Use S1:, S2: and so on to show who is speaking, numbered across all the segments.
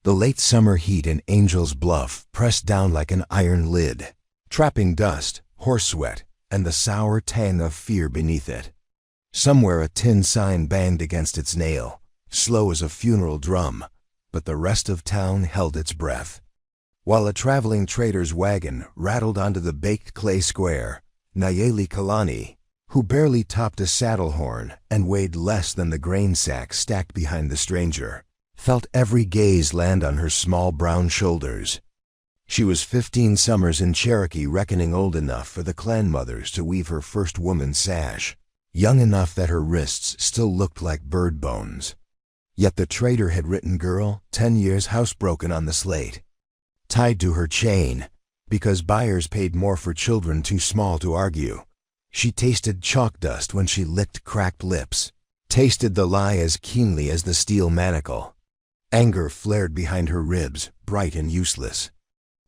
S1: The late summer heat in Angel's Bluff pressed down like an iron lid, trapping dust, horse sweat, and the sour tang of fear beneath it. Somewhere a tin sign banged against its nail, slow as a funeral drum, but the rest of town held its breath. While a traveling trader's wagon rattled onto the baked clay square, Nayeli Kalani, who barely topped a saddle horn and weighed less than the grain sack stacked behind the stranger, felt every gaze land on her small brown shoulders. She was 15 summers in Cherokee, reckoning old enough for the clan mothers to weave her first woman's sash, young enough that her wrists still looked like bird bones. Yet the trader had written girl, 10 years housebroken on the slate. Tied to her chain, because buyers paid more for children too small to argue. She tasted chalk dust when she licked cracked lips, tasted the lie as keenly as the steel manacle. Anger flared behind her ribs, bright and useless.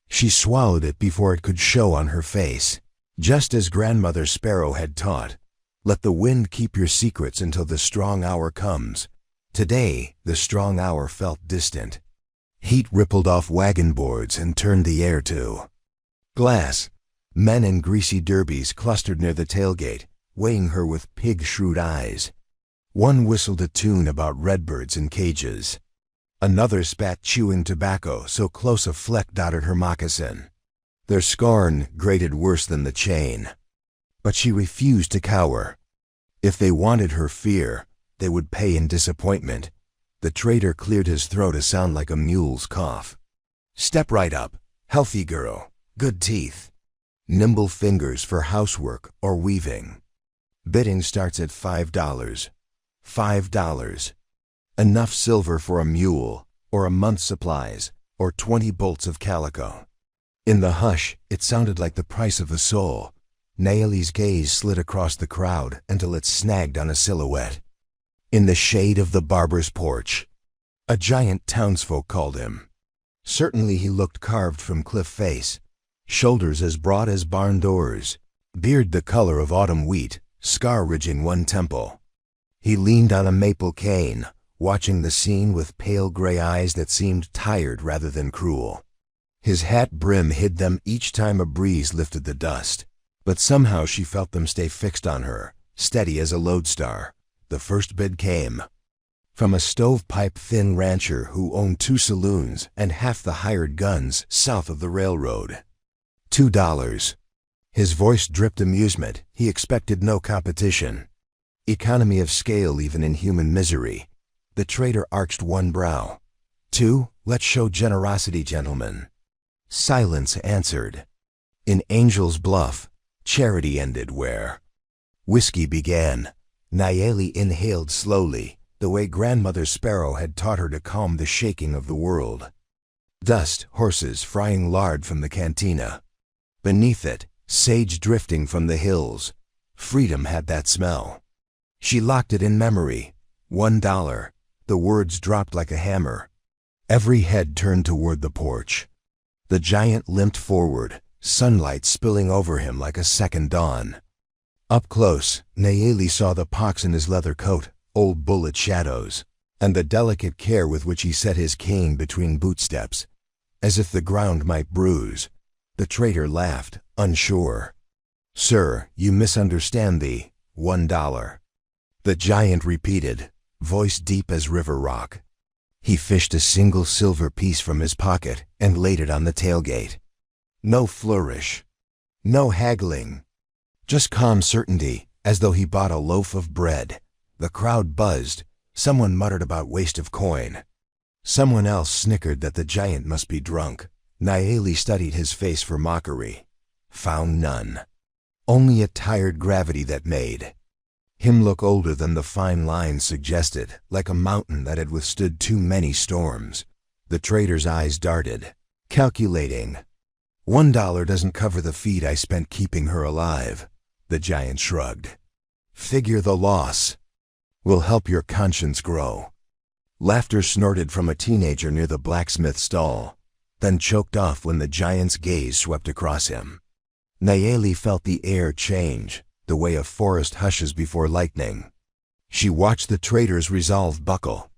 S1: She swallowed it before it could show on her face, just as Grandmother Sparrow had taught. Let the wind keep your secrets until the strong hour comes. Today, the strong hour felt distant. Heat rippled off wagon boards and turned the air to glass. Men in greasy derbies clustered near the tailgate, weighing her with pig-shrewd eyes. One whistled a tune about redbirds in cages. Another spat chewing tobacco so close a fleck dotted her moccasin. Their scorn grated worse than the chain. But she refused to cower. If they wanted her fear, they would pay in disappointment. The trader cleared his throat to sound like a mule's cough. Step right up, healthy girl, good teeth. Nimble fingers for housework or weaving. Bidding starts at $5. $5. Enough silver for a mule, or a month's supplies, or 20 bolts of calico. In the hush, it sounded like the price of a soul. Nayeli's gaze slid across the crowd until it snagged on a silhouette. In the shade of the barber's porch, a giant townsfolk called him. Certainly he looked carved from cliff face, shoulders as broad as barn doors, beard the color of autumn wheat, scar ridging one temple. He leaned on a maple cane, watching the scene with pale gray eyes that seemed tired rather than cruel. His hat brim hid them each time a breeze lifted the dust, but somehow she felt them stay fixed on her, steady as a lodestar. The first bid came from a stovepipe-thin rancher who owned 2 saloons and half the hired guns south of the railroad. $2. His voice dripped amusement. He expected no competition. Economy of scale even in human misery. The trader arched one brow. 2, let's show generosity, gentlemen. Silence answered. In Angel's Bluff, charity ended where whiskey began. Nayeli inhaled slowly, the way Grandmother Sparrow had taught her to calm the shaking of the world. Dust, horses frying lard from the cantina. Beneath it, sage drifting from the hills. Freedom had that smell. She locked it in memory. $1. The words dropped like a hammer. Every head turned toward the porch. The giant limped forward, sunlight spilling over him like a second dawn. Up close, Nayeli saw the pocks in his leather coat, old bullet shadows, and the delicate care with which he set his cane between boot steps, as if the ground might bruise. The trader laughed, unsure. Sir, you misunderstand the $1. The giant repeated, voice deep as river rock. He fished a single silver piece from his pocket and laid it on the tailgate. No flourish. No haggling. Just calm certainty, as though he bought a loaf of bread. The crowd buzzed. Someone muttered about waste of coin. Someone else snickered that the giant must be drunk. Nayeli studied his face for mockery. Found none. Only a tired gravity that made him look older than the fine lines suggested, like a mountain that had withstood too many storms. The trader's eyes darted, calculating. $1 doesn't cover the feed I spent keeping her alive. The giant shrugged. Figure the loss. Will help your conscience grow. Laughter snorted from a teenager near the blacksmith stall, then choked off when the giant's gaze swept across him. Nayeli felt the air change, the way a forest hushes before lightning. She watched the trader's resolve buckle.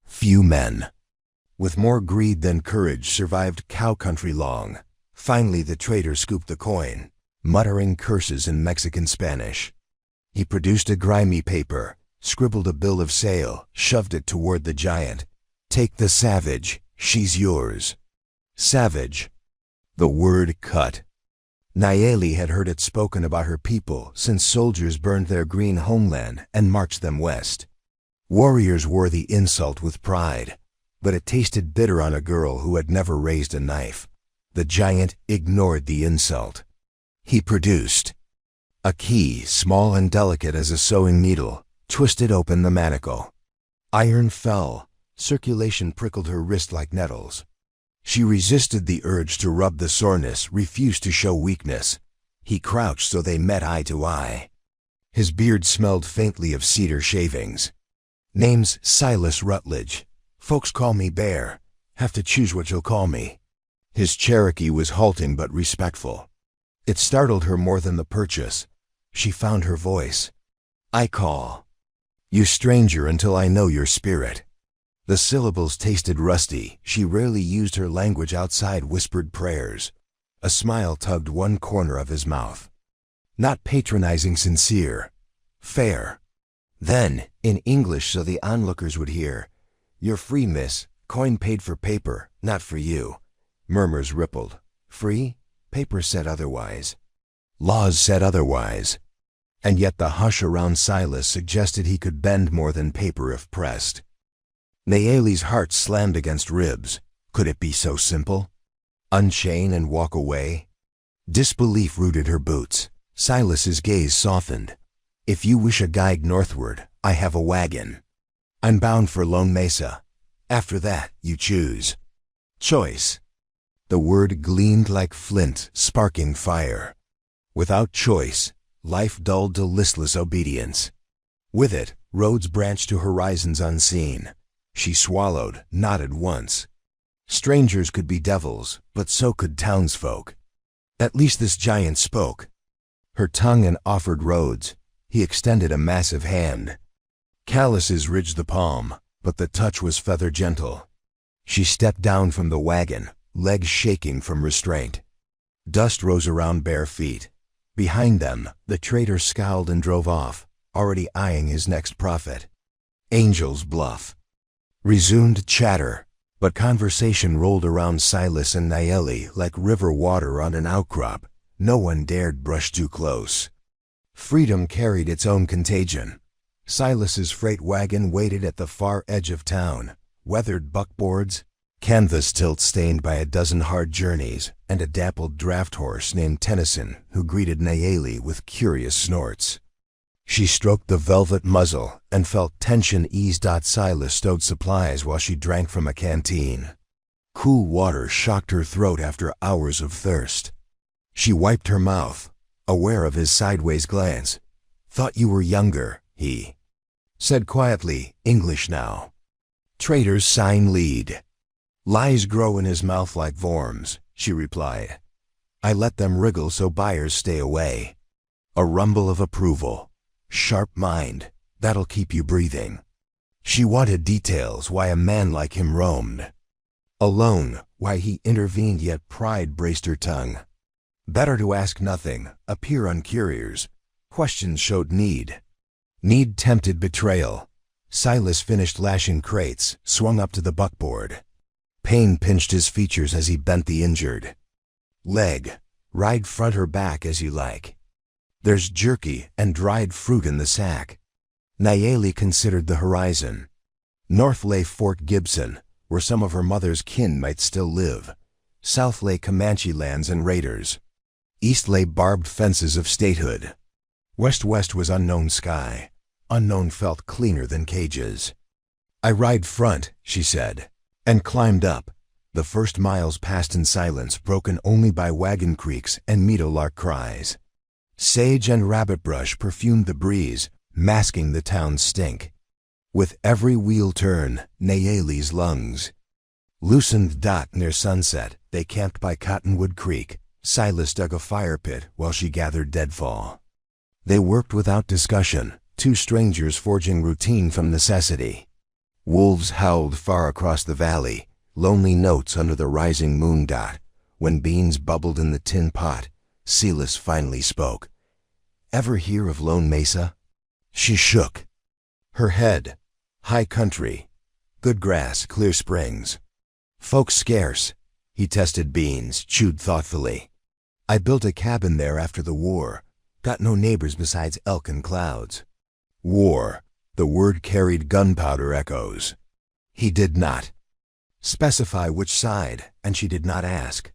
S1: Few men. With more greed than courage survived cow country long. Finally the trader scooped the coin, muttering curses in Mexican Spanish. He produced a grimy paper, scribbled a bill of sale, shoved it toward the giant. "Take the savage, she's yours." Savage. The word cut. Nayeli had heard it spoken about her people since soldiers burned their green homeland and marched them west. Warriors wore the insult with pride, but it tasted bitter on a girl who had never raised a knife. The giant ignored the insult. He produced a key, small and delicate as a sewing needle, twisted open the manacle. Iron fell. Circulation prickled her wrist like nettles. She resisted the urge to rub the soreness, refused to show weakness. He crouched so they met eye to eye. His beard smelled faintly of cedar shavings. Name's Silas Rutledge. Folks call me Bear. Have to choose what you'll call me. His Cherokee was halting but respectful. It startled her more than the purchase. She found her voice. "I call you stranger until I know your spirit." The syllables tasted rusty. She rarely used her language outside whispered prayers. A smile tugged one corner of his mouth. Not patronizing, sincere. Fair. Then, in English so the onlookers would hear, "You're free, miss. Coin paid for paper, not for you." Murmurs rippled. Free? Paper said otherwise. Laws said otherwise. And yet the hush around Silas suggested he could bend more than paper if pressed. Nayeli's heart slammed against ribs. Could it be so simple? Unchain and walk away? Disbelief rooted her boots. Silas's gaze softened. "If you wish a guide northward, I have a wagon. I'm bound for Lone Mesa. After that, you choose." Choice. The word gleamed like flint, sparking fire. Without choice, life dulled to listless obedience. With it, roads branched to horizons unseen. She swallowed, nodded once. Strangers could be devils, but so could townsfolk. At least this giant spoke. Her tongue and offered roads. He extended a massive hand. Calluses ridged the palm, but the touch was feather gentle. She stepped down from the wagon, legs shaking from restraint. Dust rose around bare feet. Behind them, the trader scowled and drove off, already eyeing his next profit. Angel's Bluff. Resumed chatter, but conversation rolled around Silas and Nayeli like river water on an outcrop. No one dared brush too close. Freedom carried its own contagion. Silas's freight wagon waited at the far edge of town, weathered buckboards, canvas tilt stained by a dozen hard journeys, and a dappled draft horse named Tennyson who greeted Nayeli with curious snorts. She stroked the velvet muzzle and felt tension ease. Silas stowed supplies while she drank from a canteen. Cool water shocked her throat after hours of thirst. She wiped her mouth, aware of his sideways glance. "Thought you were younger," he said quietly, English now. "Traders sign lead." "Lies grow in his mouth like worms," she replied. "I let them wriggle so buyers stay away." A rumble of approval. Sharp mind, that'll keep you breathing. She wanted details why a man like him roamed. Alone, why he intervened, yet pride braced her tongue. Better to ask nothing, appear uncurious. Questions showed need. Need tempted betrayal. Silas finished lashing crates, swung up to the buckboard. Pain pinched his features as he bent the injured leg. "Ride front or back as you like. There's jerky and dried fruit in the sack." Nayeli considered the horizon. North lay Fort Gibson, where some of her mother's kin might still live. South lay Comanche lands and raiders. East lay barbed fences of statehood. West was unknown sky. Unknown felt cleaner than cages. "I ride front," she said, and climbed up. The first miles passed in silence, broken only by wagon creaks and meadowlark cries. Sage and rabbit brush perfumed the breeze, masking the town's stink. With every wheel turn, Nayeli's lungs loosened. Near sunset, they camped by Cottonwood Creek. Silas dug a fire pit while she gathered deadfall. They worked without discussion, two strangers forging routine from necessity. Wolves howled far across the valley. Lonely notes under the rising moon dot. When beans bubbled in the tin pot, Silas finally spoke. "Ever hear of Lone Mesa?" She shook. Her head. "High country. Good grass, clear springs. Folks scarce." He tested beans, chewed thoughtfully. "I built a cabin there after the war. Got no neighbors besides elk and clouds." War. The word carried gunpowder echoes. He did not specify which side, and she did not ask.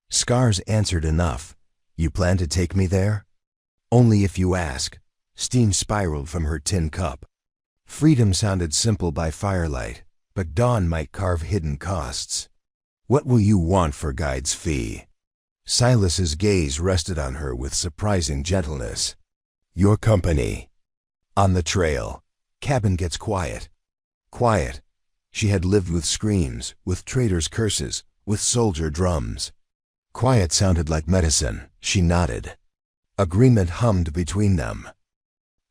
S1: Scars answered enough. "You plan to take me there?" "Only if you ask." Steam spiraled from her tin cup. Freedom sounded simple by firelight, but dawn might carve hidden costs. "What will you want for guide's fee?" Silas's gaze rested on her with surprising gentleness. "Your company." On the trail. Cabin gets quiet. Quiet. She had lived with screams, with traitors' curses, with soldier drums. Quiet sounded like medicine. She nodded. Agreement hummed between them.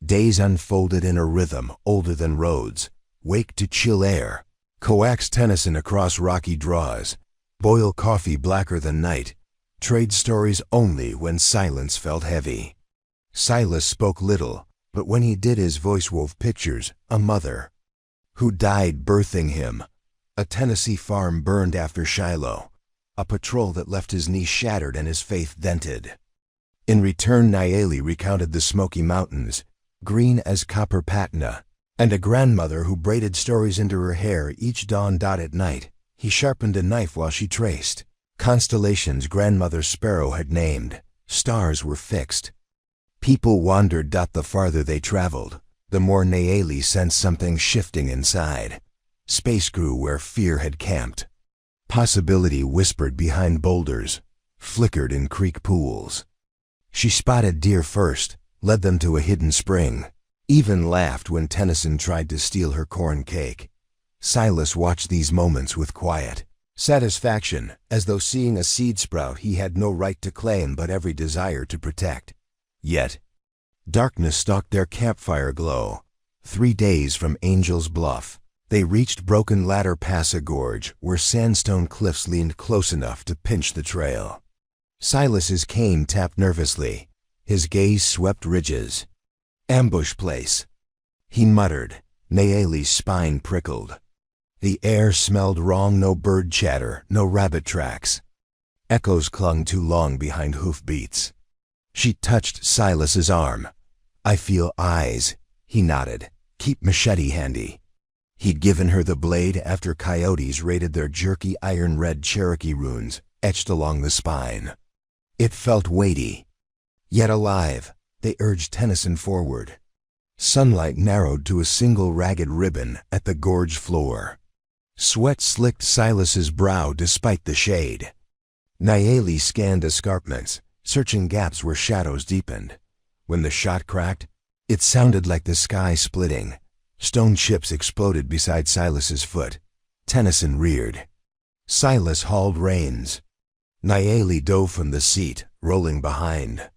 S1: Days unfolded in a rhythm older than roads. Wake to chill air. Coax Tennyson across rocky draws. Boil coffee blacker than night. Trade stories only when silence felt heavy. Silas spoke little, but when he did his voice wove pictures. A mother who died birthing him. A Tennessee farm burned after Shiloh. A patrol that left his knee shattered and his faith dented. In return, Nayeli recounted the Smoky Mountains, green as copper patina, and a grandmother who braided stories into her hair each dawn. At night, he sharpened a knife while she traced. Constellations grandmother Sparrow had named. Stars were fixed. People wandered. The farther they traveled, the more Nayeli sensed something shifting inside. Space grew where fear had camped. Possibility whispered behind boulders, flickered in creek pools. She spotted deer first, led them to a hidden spring, even laughed when Tennyson tried to steal her corn cake. Silas watched these moments with quiet satisfaction, as though seeing a seed sprout he had no right to claim but every desire to protect. Yet, darkness stalked their campfire glow. 3 days from Angel's Bluff, they reached Broken Ladder Pass, a gorge where sandstone cliffs leaned close enough to pinch the trail. Silas's cane tapped nervously. His gaze swept ridges. "Ambush place," he muttered. Nayeli's spine prickled. The air smelled wrong. No bird chatter, no rabbit tracks. Echoes clung too long behind hoofbeats. She touched Silas's arm. "I feel eyes," he nodded. "Keep machete handy." He'd given her the blade after coyotes raided their jerky iron-red Cherokee runes etched along the spine. It felt weighty, yet alive. They urged Tennyson forward. Sunlight narrowed to a single ragged ribbon at the gorge floor. Sweat slicked Silas's brow despite the shade. Nayeli scanned escarpments, searching gaps where shadows deepened. When the shot cracked, it sounded like the sky splitting. Stone chips exploded beside Silas's foot. Tennyson reared. Silas hauled reins. Nayeli dove from the seat, rolling behind.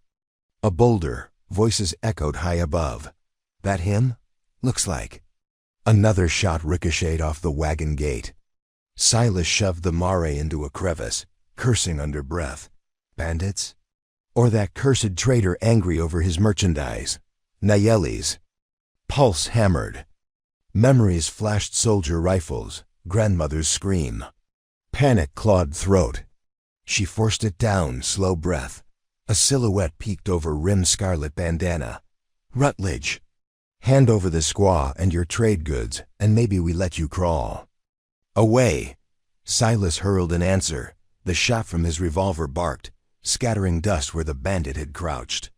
S1: A boulder, voices echoed high above. "That him? Looks like." Another shot ricocheted off the wagon gate. Silas shoved the mare into a crevice, cursing under breath. Bandits? Or that cursed trader angry over his merchandise? Nayeli's pulse hammered. Memories flashed: soldier rifles, grandmother's scream. Panic clawed throat. She forced it down, slow breath. A silhouette peeked over rim scarlet bandana. "Rutledge. Hand over the squaw and your trade goods, and maybe we let you crawl." "Away!" Silas hurled an answer. The shot from his revolver barked, scattering dust where the bandit had crouched.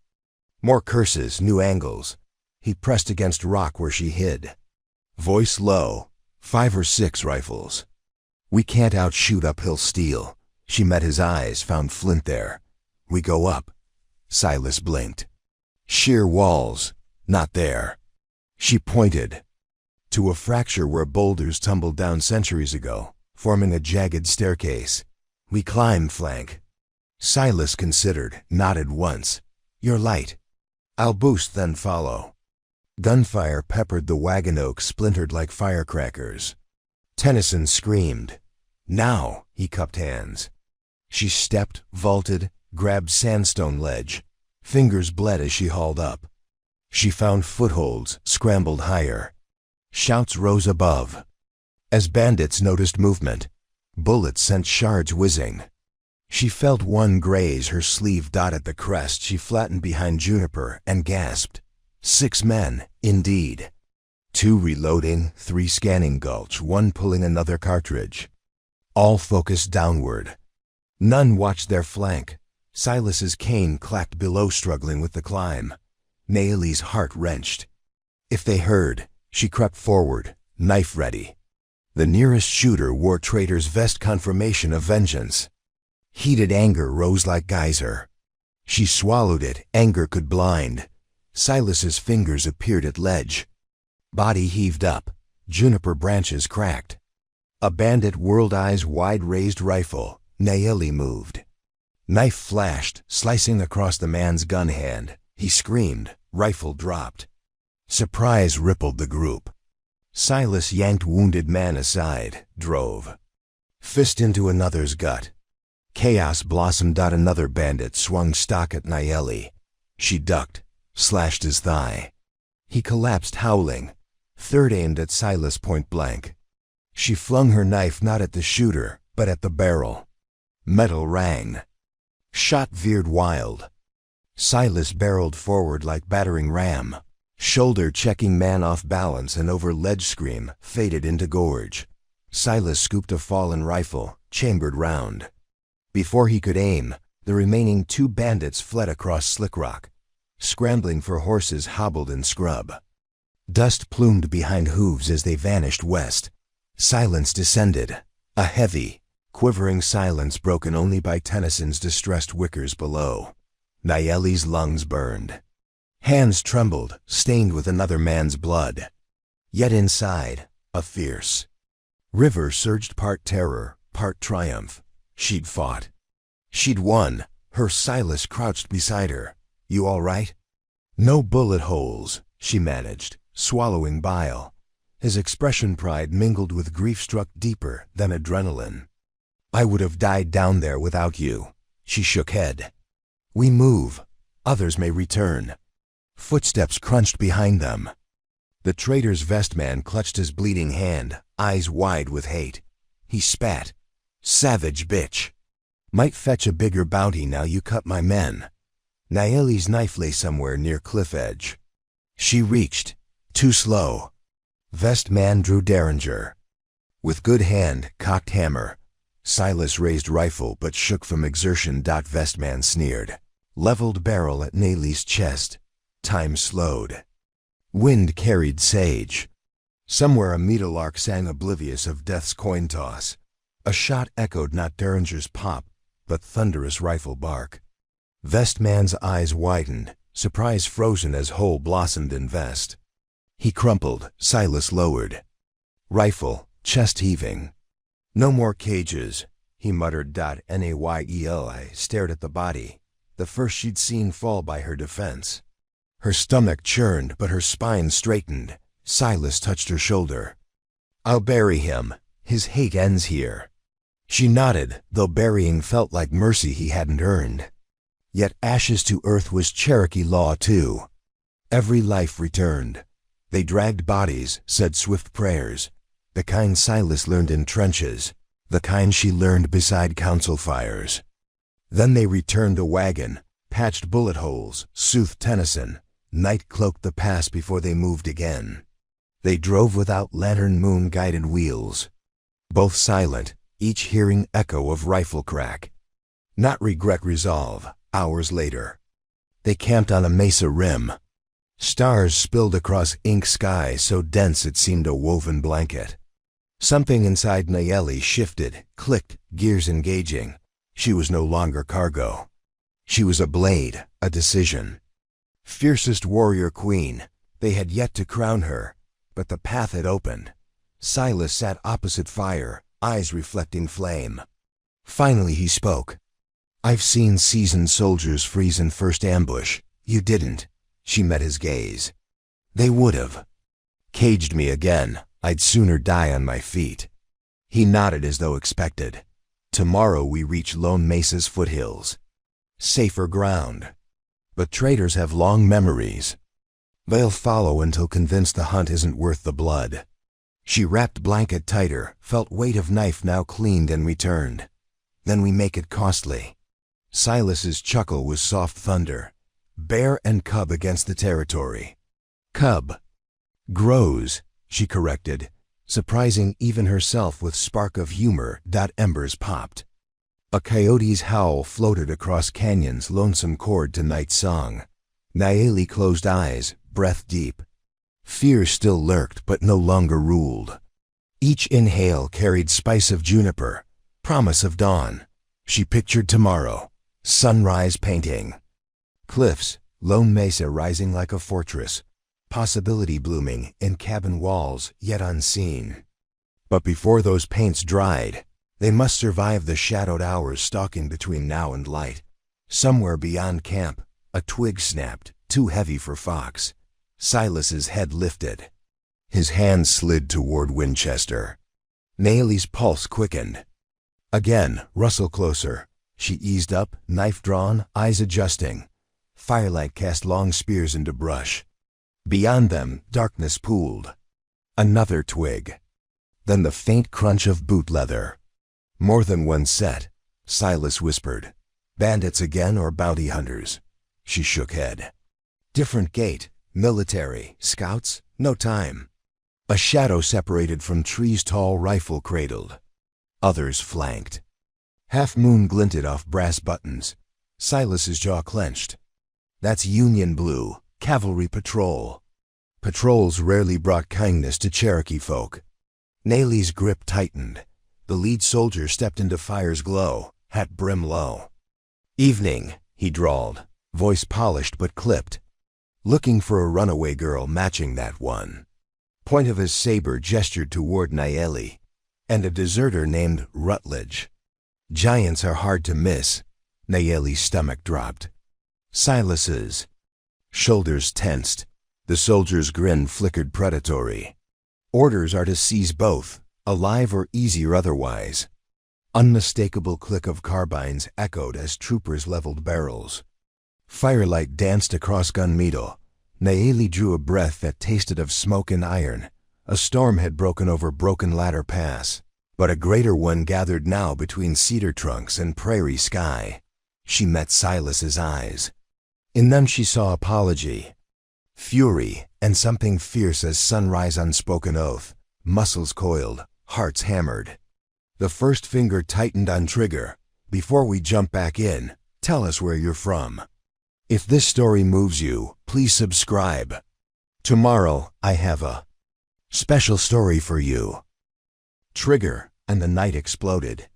S1: More curses, new angles. He pressed against rock where she hid. Voice low. 5 or 6 rifles. "We can't outshoot uphill steel." She met his eyes, found flint there. "We go up." Silas blinked. "Sheer walls. Not there." She pointed to a fracture where boulders tumbled down centuries ago, forming a jagged staircase. "We climb flank." Silas considered, nodded once. "You're light. I'll boost, then follow." Gunfire peppered the wagon oak, splintered like firecrackers. Tennyson screamed. Now, he cupped hands. She stepped, vaulted, grabbed sandstone ledge. Fingers bled as she hauled up. She found footholds, scrambled higher. Shouts rose above. As bandits noticed movement, bullets sent shards whizzing. She felt one graze her sleeve dotted the crest. She flattened behind Juniper and gasped. 6 men, indeed. 2 reloading, 3 scanning gulch, 1 pulling another cartridge. All focused downward. None watched their flank. Silas's cane clacked below, struggling with the climb. Naomi's heart wrenched. If they heard, she crept forward, knife ready. The nearest shooter wore Traitor's vest, confirmation of vengeance. Heated anger rose like geyser. She swallowed it. Anger could blind. Silas's fingers appeared at ledge. Body heaved up. Juniper branches cracked. A bandit whirled, eyes wide, raised rifle. Naomi moved. Knife flashed, slicing across the man's gun hand. He screamed. Rifle dropped. Surprise rippled the group. Silas yanked wounded man aside, drove. Fist into another's gut. Chaos blossomed. Another bandit swung stock at Naomi. She ducked, slashed his thigh. He collapsed, howling. Third aimed at Silas point blank. She flung her knife not at the shooter, but at the barrel. Metal rang. Shot veered wild. Silas barreled forward like battering ram. Shoulder checking man off balance and over ledge, scream, faded into gorge. Silas scooped a fallen rifle, chambered round. Before he could aim, the remaining 2 bandits fled across slick rock. Scrambling for horses hobbled in scrub. Dust plumed behind hooves as they vanished west. Silence descended, a heavy, quivering silence broken only by Tennyson's distressed wickers below. Naomi's lungs burned. Hands trembled, stained with another man's blood. Yet inside, a fierce river surged, part terror, part triumph. She'd fought. She'd won. Her Silas crouched beside her. You all right? No bullet holes, she managed, swallowing bile. His expression, pride mingled with grief, struck deeper than adrenaline. I would have died down there without you. She shook head. We move. Others may return. Footsteps crunched behind them. The Traitor's vest man clutched his bleeding hand, eyes wide with hate. He spat. Savage bitch. Might fetch a bigger bounty now you cut my men. Naomi's knife lay somewhere near cliff edge. She reached. Too slow. Vest man drew derringer. With good hand, cocked hammer. Silas raised rifle but shook from exertion. Vest man sneered. Leveled barrel at Naomi's chest. Time slowed. Wind carried sage. Somewhere a meadowlark sang, oblivious of death's coin toss. A shot echoed, not derringer's pop, but thunderous rifle bark. Vest man's eyes widened, surprise frozen as hole blossomed in vest. He crumpled. Silas lowered. Rifle, chest heaving. No more cages, he muttered. Naomi stared at the body, the first she'd seen fall by her defense. Her stomach churned, but her spine straightened. Silas touched her shoulder. I'll bury him. His hate ends here. She nodded, though burying felt like mercy he hadn't earned. Yet ashes to earth was Cherokee law too. Every life returned. They dragged bodies, said swift prayers. The kind Silas learned in trenches, the kind she learned beside council fires. Then they returned a wagon, patched bullet holes, soothed Tennyson. Night cloaked the past before they moved again. They drove without lantern moon-guided wheels. Both silent, each hearing echo of rifle crack. Not regret, resolve. Hours later, they camped on a mesa rim. Stars spilled across ink sky so dense it seemed a woven blanket. Something inside Naomi shifted, clicked, gears engaging. She was no longer cargo. She was a blade, a decision. Fiercest warrior queen, they had yet to crown her, but the path had opened. Silas sat opposite fire, eyes reflecting flame. Finally he spoke. I've seen seasoned soldiers freeze in first ambush. You didn't. She met his gaze. They would have. Caged me again. I'd sooner die on my feet. He nodded as though expected. Tomorrow we reach Lone Mesa's foothills. Safer ground. But traders have long memories. They'll follow until convinced the hunt isn't worth the blood. She wrapped blanket tighter, felt weight of knife now cleaned and returned. Then we make it costly. Silas's chuckle was soft thunder. Bear and cub against the territory. Cub. Grows, she corrected, surprising even herself with spark of humor. Embers popped. A coyote's howl floated across canyons, lonesome chord to night song. Nayeli closed eyes, breath deep. Fear still lurked but no longer ruled. Each inhale carried spice of juniper, promise of dawn. She pictured tomorrow, sunrise painting. Cliffs, Lone Mesa rising like a fortress, possibility blooming in cabin walls yet unseen. But before those paints dried, they must survive the shadowed hours stalking between now and light. Somewhere beyond camp, a twig snapped, too heavy for Fox. Silas's head lifted. His hand slid toward Winchester. Nayeli's pulse quickened. Again, rustle closer. She eased up, knife drawn, eyes adjusting. Firelight cast long spears into brush. Beyond them, darkness pooled. Another twig. Then the faint crunch of boot leather. More than one set, Silas whispered. Bandits again or bounty hunters? She shook head. Different gait, military, scouts, no time. A shadow separated from trees, tall rifle cradled. Others flanked. Half moon glinted off brass buttons. Silas's jaw clenched. That's Union Blue, cavalry patrol. Patrols rarely brought kindness to Cherokee folk. Nayeli's grip tightened. The lead soldier stepped into fire's glow, hat brim low. Evening, he drawled, voice polished but clipped. Looking for a runaway girl matching that one. Point of his saber gestured toward Nayeli, and a deserter named Rutledge. Giants are hard to miss. Nayeli's stomach dropped. Silas's shoulders tensed. The soldier's grin flickered predatory. Orders are to seize both, alive or easier otherwise. Unmistakable click of carbines echoed as troopers leveled barrels. Firelight danced across gun metal. Nayeli drew a breath that tasted of smoke and iron. A storm had broken over Broken Ladder Pass, but a greater one gathered now between cedar trunks and prairie sky. She met Silas's eyes. In them she saw apology, fury, and something fierce as sunrise unspoken oath. Muscles coiled, hearts hammered. The first finger tightened on trigger. Before we jump back in, tell us where you're from. If this story moves you, please subscribe. Tomorrow, I have a special story for you. Trigger, and the night exploded.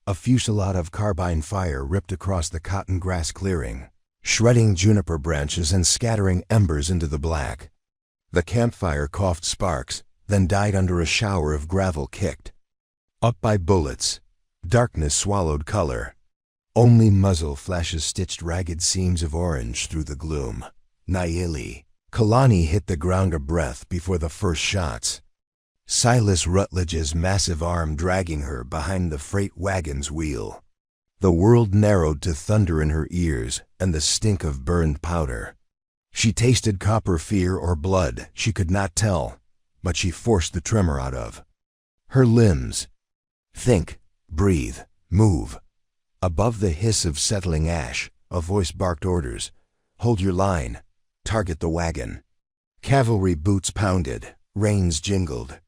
S1: A fusillade of carbine fire ripped across the cotton grass clearing, shredding juniper branches and scattering embers into the black. The campfire coughed sparks, then died under a shower of gravel kicked. Up by bullets, darkness swallowed color. Only muzzle flashes stitched ragged seams of orange through the gloom. Nayeli. Kalani hit the ground a breath before the first shots. Silas Rutledge's massive arm dragging her behind the freight wagon's wheel. The world narrowed to thunder in her ears and the stink of burned powder. She tasted copper fear or blood, she could not tell, but she forced the tremor out of her limbs. Think, breathe, move. Above the hiss of settling ash, a voice barked orders. Hold your line. Target the wagon. Cavalry boots pounded, reins jingled.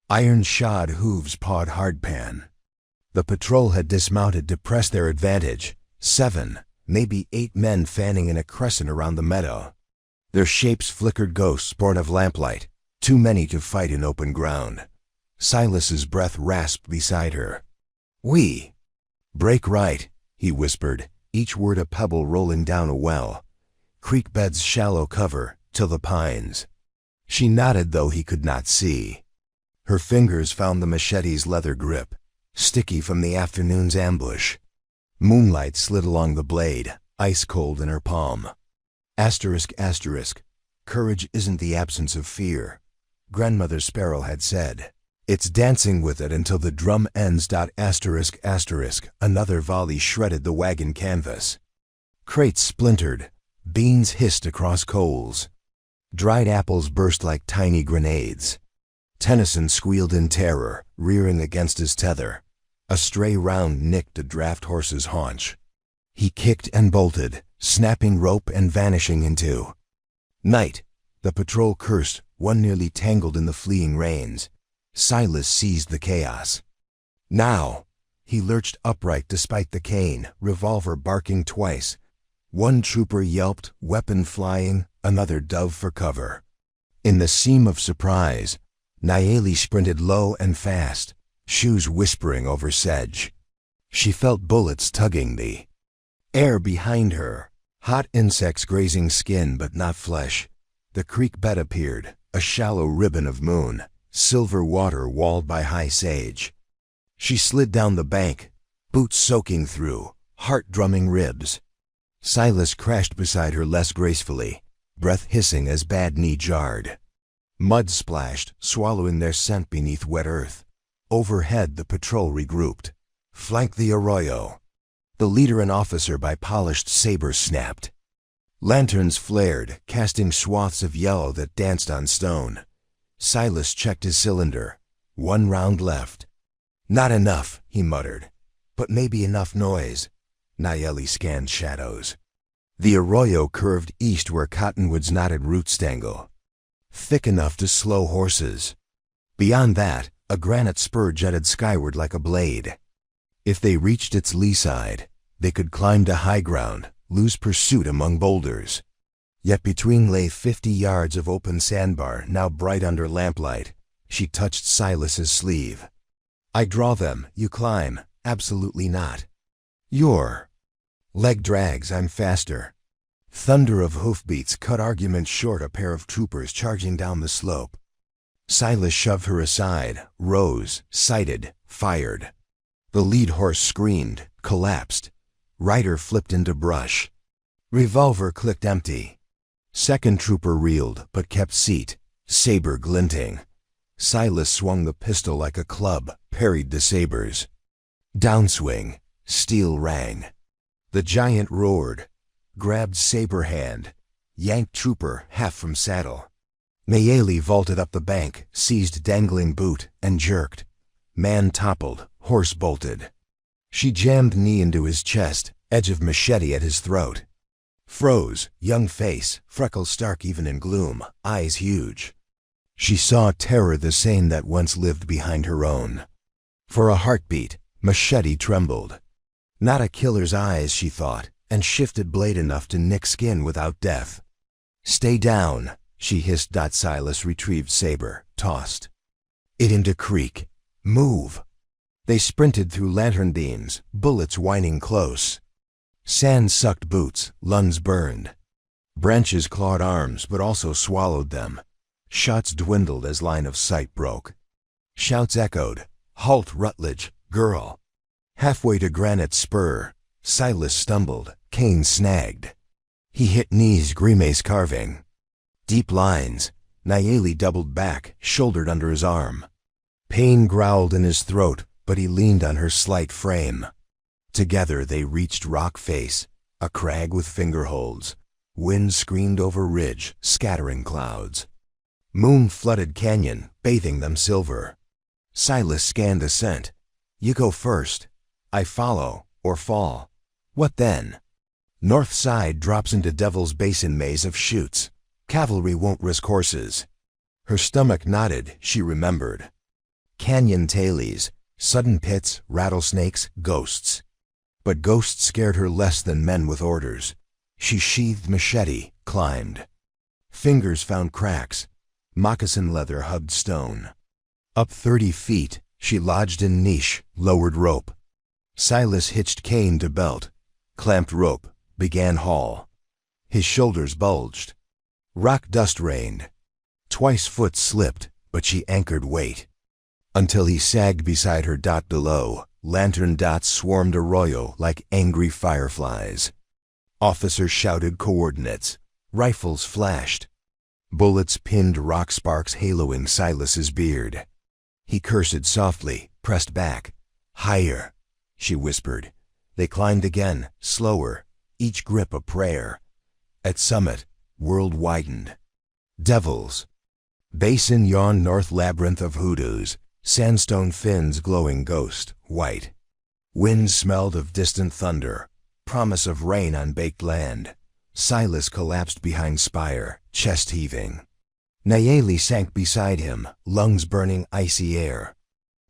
S1: Iron-shod hooves pawed hardpan. The patrol had dismounted to press their advantage. 7, maybe 8 men fanning in a crescent around the meadow. Their shapes flickered ghosts born of lamplight, too many to fight in open ground. Silas's breath rasped beside her. We. Break right, he whispered, each word a pebble rolling down a well. Creek bed's shallow cover, till the pines. She nodded though he could not see. Her fingers found the machete's leather grip, sticky from the afternoon's ambush. Moonlight slid along the blade, ice cold in her palm. Asterisk, asterisk. Courage isn't the absence of fear. Grandmother Sparrow had said. It's dancing with it until the drum ends. Another volley shredded the wagon canvas. Crates splintered, beans hissed across coals. Dried apples burst like tiny grenades. Tennyson squealed in terror, rearing against his tether. A stray round nicked a draft horse's haunch. He kicked and bolted, snapping rope and vanishing into night. The patrol cursed, one nearly tangled in the fleeing reins. Silas seized the chaos. Now! He lurched upright despite the cane, revolver barking twice. One trooper yelped, weapon flying, another dove for cover. In the seam of surprise, Nayeli sprinted low and fast, shoes whispering over sedge. She felt bullets tugging the air behind her, hot insects grazing skin but not flesh. The creek bed appeared, a shallow ribbon of moon, silver water walled by high sage. She slid down the bank, boots soaking through, heart-drumming ribs. Silas crashed beside her less gracefully, breath hissing as bad knee jarred. Mud splashed, swallowing their scent beneath wet earth. Overhead the patrol regrouped. Flank the arroyo. The leader and officer by polished sabers snapped. Lanterns flared, casting swaths of yellow that danced on stone. Silas checked his cylinder. 1 round left. Not enough, he muttered. But maybe enough noise. Nayeli scanned shadows. The arroyo curved east where cottonwoods knotted roots tangle. Thick enough to slow horses. Beyond that, a granite spur jutted skyward like a blade. If they reached its lee side, they could climb to high ground, lose pursuit among boulders. Yet between lay 50 yards of open sandbar, now bright under lamplight. She touched Silas's sleeve. I draw them, you climb. Absolutely not. Your leg drags, I'm faster. Thunder of hoofbeats cut argument short. A pair of troopers charging down the slope. Silas shoved her aside, rose, sighted, fired. The lead horse screamed, collapsed. Rider flipped into brush. Revolver clicked empty. Second trooper reeled, but kept seat, saber glinting. Silas swung the pistol like a club, parried the sabers. Downswing, steel rang. The giant roared, grabbed saber hand, yanked trooper half from saddle. Nayeli vaulted up the bank, seized dangling boot, and jerked. Man toppled, horse bolted. She jammed knee into his chest, edge of machete at his throat. Froze, young face, freckles stark even in gloom, eyes huge. She saw terror the same that once lived behind her own. For a heartbeat, machete trembled. Not a killer's eyes, she thought, and shifted blade enough to nick skin without death. Stay down, she hissed. Silas retrieved saber, tossed it into creek. Move. They sprinted through lantern beams, bullets whining close. Sand sucked boots, lungs burned. Branches clawed arms but also swallowed them. Shots dwindled as line of sight broke. Shouts echoed. Halt, Rutledge, girl. Halfway to Granite Spur, Silas stumbled, cane snagged. He hit knees, grimace carving. Deep lines. Nayeli doubled back, shouldered under his arm. Pain growled in his throat, but he leaned on her slight frame. Together they reached rock face, a crag with fingerholds. Wind screamed over ridge, scattering clouds. Moon flooded canyon, bathing them silver. Silas scanned ascent. You go first. I follow, or fall. What then? North side drops into Devil's Basin maze of chutes. Cavalry won't risk horses. Her stomach knotted, she remembered. Canyon tailies, sudden pits, rattlesnakes, ghosts. But ghosts scared her less than men with orders. She sheathed machete, climbed. Fingers found cracks. Moccasin leather hugged stone. Up 30 feet, she lodged in niche, lowered rope. Silas hitched cane to belt, clamped rope, began haul. His shoulders bulged. Rock dust rained. Twice foot slipped, but she anchored weight. Until he sagged beside her. Below, lantern dots swarmed arroyo like angry fireflies. Officers shouted coordinates. Rifles flashed. Bullets pinned rock sparks haloing Silas's beard. He cursed softly, pressed back. Higher, she whispered. They climbed again, slower, each grip a prayer. At summit, world widened. Devils. Basin yawned north labyrinth of hoodoos, sandstone fins glowing ghost, white. Wind smelled of distant thunder, promise of rain on baked land. Silas collapsed behind spire, chest heaving. Nayeli sank beside him, lungs burning icy air.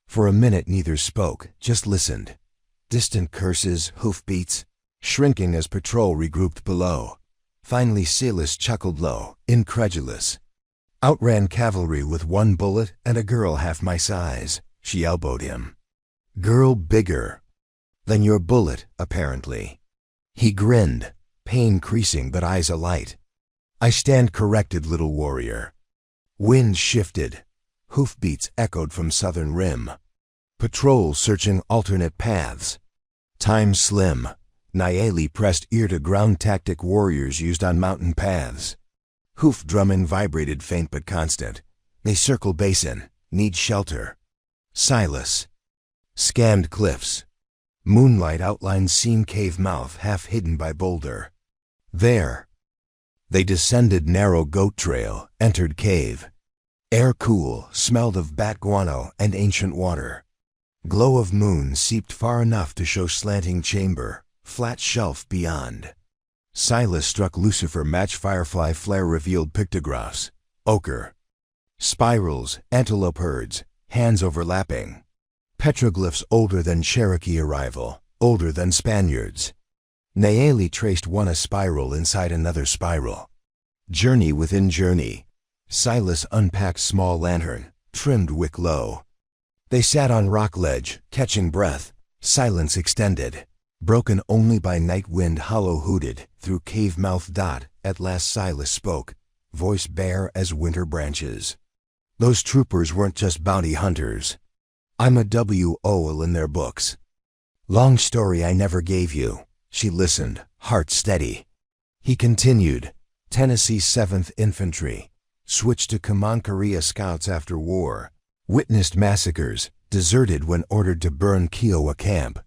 S1: For a minute neither spoke, just listened. Distant curses, hoofbeats, shrinking as patrol regrouped below. Finally Silas chuckled low, incredulous. Outran cavalry with one bullet and a girl half my size, she elbowed him. Girl bigger than your bullet, apparently. He grinned, pain creasing but eyes alight. I stand corrected, little warrior. Wind shifted. Hoofbeats echoed from southern rim. Patrol searching alternate paths. Time slim. Nayeli pressed ear to ground tactic warriors used on mountain paths. Hoof drumming vibrated faint but constant. They circle basin, need shelter. Silas scanned cliffs. Moonlight outlined seam cave mouth half hidden by boulder. There. They descended narrow goat trail, entered cave. Air cool, smelled of bat guano and ancient water. Glow of moon seeped far enough to show slanting chamber, flat shelf beyond. Silas struck Lucifer match firefly flare revealed pictographs. Ochre. Spirals, antelope herds, hands overlapping. Petroglyphs older than Cherokee arrival, older than Spaniards. Nayeli traced one a spiral inside another spiral. Journey within journey. Silas unpacked small lantern, trimmed wick low. They sat on rock ledge, catching breath. Silence extended. Broken only by night wind hollow hooted through cave mouth dot. At last Silas spoke, voice bare as winter branches. Those troopers weren't just bounty hunters. I'm a WO in their books. Long story I never gave you. She listened, heart steady. He continued, Tennessee 7th Infantry. Switched to Comancheria Scouts after war. Witnessed massacres, deserted when ordered to burn Kiowa camp.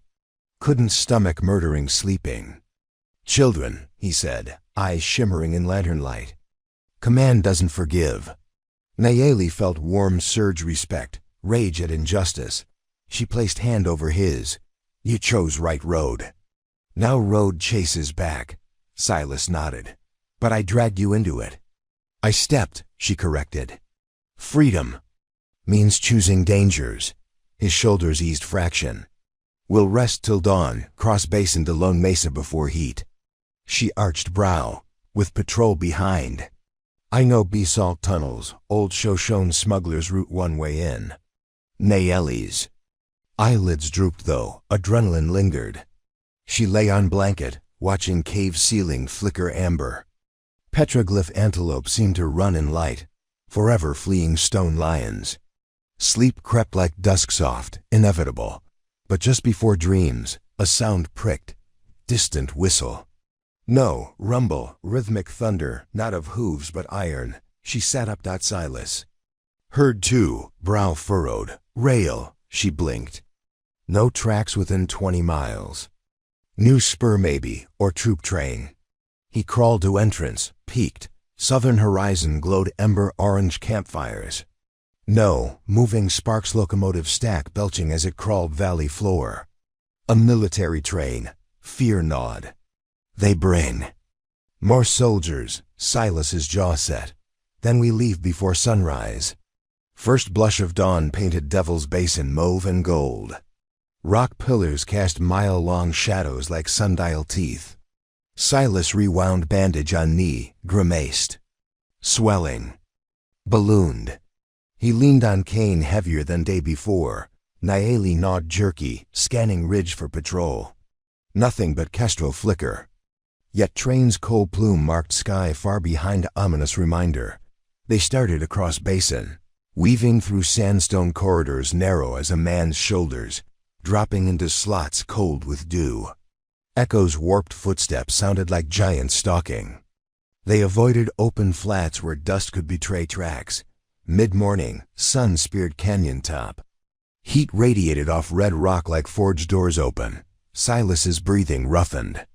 S1: Couldn't stomach murdering sleeping. Children, he said, eyes shimmering in lantern light. Command doesn't forgive. Nayeli felt warm surge respect, rage at injustice. She placed hand over his. You chose right road. Now road chases back. Silas nodded. But I dragged you into it. I stepped, she corrected. Freedom means choosing dangers. His shoulders eased fraction. We'll rest till dawn, cross basin to Lone Mesa before heat. She arched brow, with patrol behind. I know B-Salt tunnels, old Shoshone smugglers' route one way in. Nayeli's eyelids drooped though, adrenaline lingered. She lay on blanket, watching cave ceiling flicker amber. Petroglyph antelope seemed to run in light, forever fleeing stone lions. Sleep crept like dusk soft, inevitable. But just before dreams, a sound pricked. Distant whistle. No, rumble, rhythmic thunder, not of hooves but iron. She sat up. Silas heard too, brow furrowed. Rail, she blinked. No tracks within 20 miles. New spur maybe, or troop train. He crawled to entrance, peeked. Southern horizon glowed ember orange campfires. No, moving sparks locomotive stack belching as it crawled valley floor. A military train, fear gnawed. They bring more soldiers, Silas's jaw set. Then we leave before sunrise. First blush of dawn painted Devil's Basin mauve and gold. Rock pillars cast mile-long shadows like sundial teeth. Silas rewound bandage on knee, grimaced. Swelling. Ballooned. He leaned on cane heavier than day before. Nayeli gnawed jerky, scanning ridge for patrol. Nothing but kestrel flicker. Yet train's cold plume marked sky far behind, ominous reminder. They started across basin, weaving through sandstone corridors narrow as a man's shoulders, dropping into slots cold with dew. Echo's warped footsteps sounded like giants stalking. They avoided open flats where dust could betray tracks. Mid-morning, sun-speared canyon top. Heat radiated off red rock like forge doors open. Silas's breathing roughened.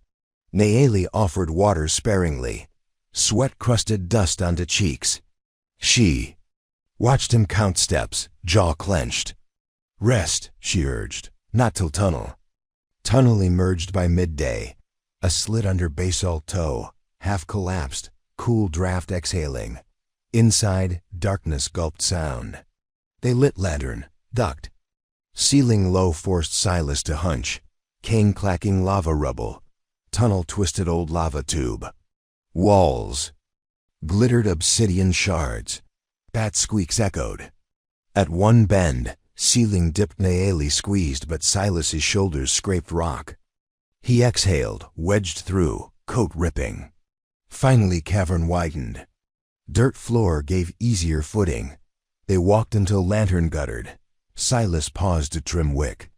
S1: Nayeli offered water sparingly. Sweat crusted dust onto cheeks. She watched him count steps, jaw clenched. Rest, she urged, not till tunnel. Tunnel emerged by midday. A slit under basalt toe, half collapsed, cool draft exhaling. Inside, darkness gulped sound. They lit lantern, ducked. Ceiling low forced Silas to hunch. Cane clacking lava rubble. Tunnel twisted old lava tube. Walls glittered obsidian shards. Bat squeaks echoed. At one bend, ceiling dipped. Nayeli squeezed, but Silas's shoulders scraped rock. He exhaled, wedged through, coat ripping. Finally cavern widened. Dirt floor gave easier footing. They walked until lantern guttered. Silas paused to trim wick.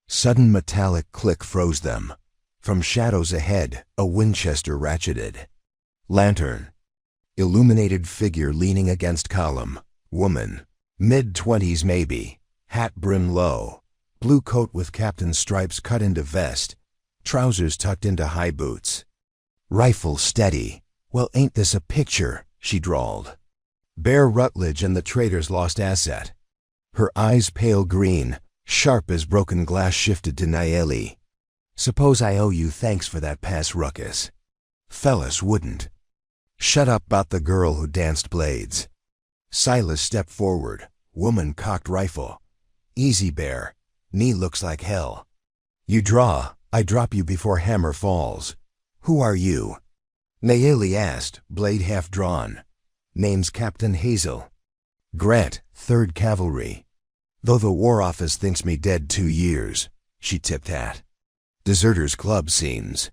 S1: Sudden metallic click froze them. From shadows ahead, a Winchester ratcheted. Lantern. Illuminated figure leaning against column. Woman. Mid-20s maybe. Hat brim low. Blue coat with captain stripes cut into vest. Trousers tucked into high boots. Rifle steady. Well, ain't this a picture, she drawled. Bear Rutledge and the trader's lost asset. Her eyes pale green, sharp as broken glass, shifted to Nayeli. Suppose I owe you thanks for that past ruckus. Fellas wouldn't. Shut up about the girl who danced blades. Silas stepped forward. Woman cocked rifle. Easy, Bear. Knee looks like hell. You draw, I drop you before hammer falls. Who are you? Nayeli asked, blade half drawn. Name's Captain Hazel. Grant, 3rd Cavalry. Though the War Office thinks me dead 2 years, she tipped hat. Deserters Club seems.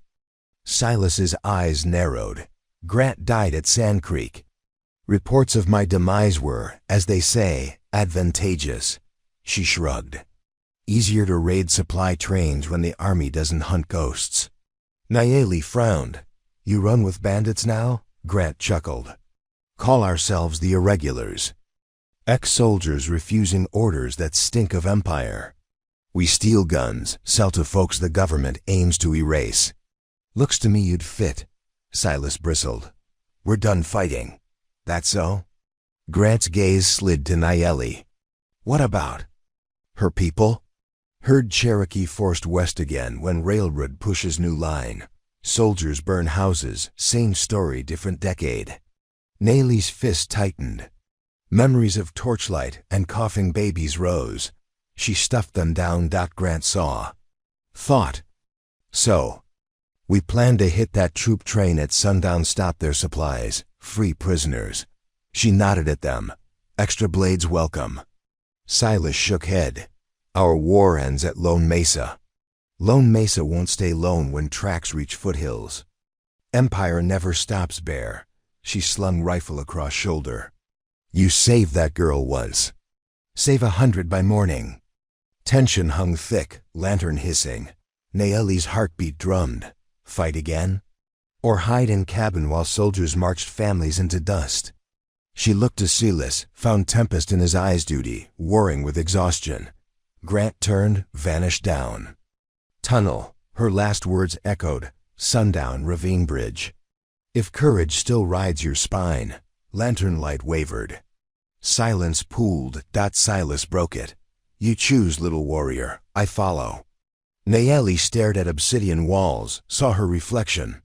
S1: Silas's eyes narrowed. Grant died at Sand Creek. Reports of my demise were, as they say, advantageous. She shrugged. Easier to raid supply trains when the army doesn't hunt ghosts. Nayeli frowned. You run with bandits now? Grant chuckled. Call ourselves the Irregulars. Ex-soldiers refusing orders that stink of empire. We steal guns, sell to folks the government aims to erase. Looks to me you'd fit. Silas bristled. We're done fighting. That so? Grant's gaze slid to Nayeli. What about? Her people? Heard Cherokee forced west again when railroad pushes new line. Soldiers burn houses, same story, different decade. Nayeli's fist tightened. Memories of torchlight and coughing babies rose. She stuffed them down. Grant saw. Thought. So. We plan to hit that troop train at sundown, stop their supplies, free prisoners. She nodded at them. Extra blades welcome. Silas shook head. Our war ends at Lone Mesa. Lone Mesa won't stay lone when tracks reach foothills. Empire never stops, Bear. She slung rifle across shoulder. You saved that girl once. Save 100 by morning. Tension hung thick, lantern hissing. Nayeli's heartbeat drummed. Fight again? Or hide in cabin while soldiers marched families into dust? She looked to Silas, found tempest in his eyes, duty, warring with exhaustion. Grant turned, vanished down. Tunnel, her last words echoed. Sundown, ravine bridge. If courage still rides your spine. Lantern light wavered. Silence pooled. Silas broke it. You choose, little warrior, I follow. Nayeli stared at obsidian walls, saw her reflection.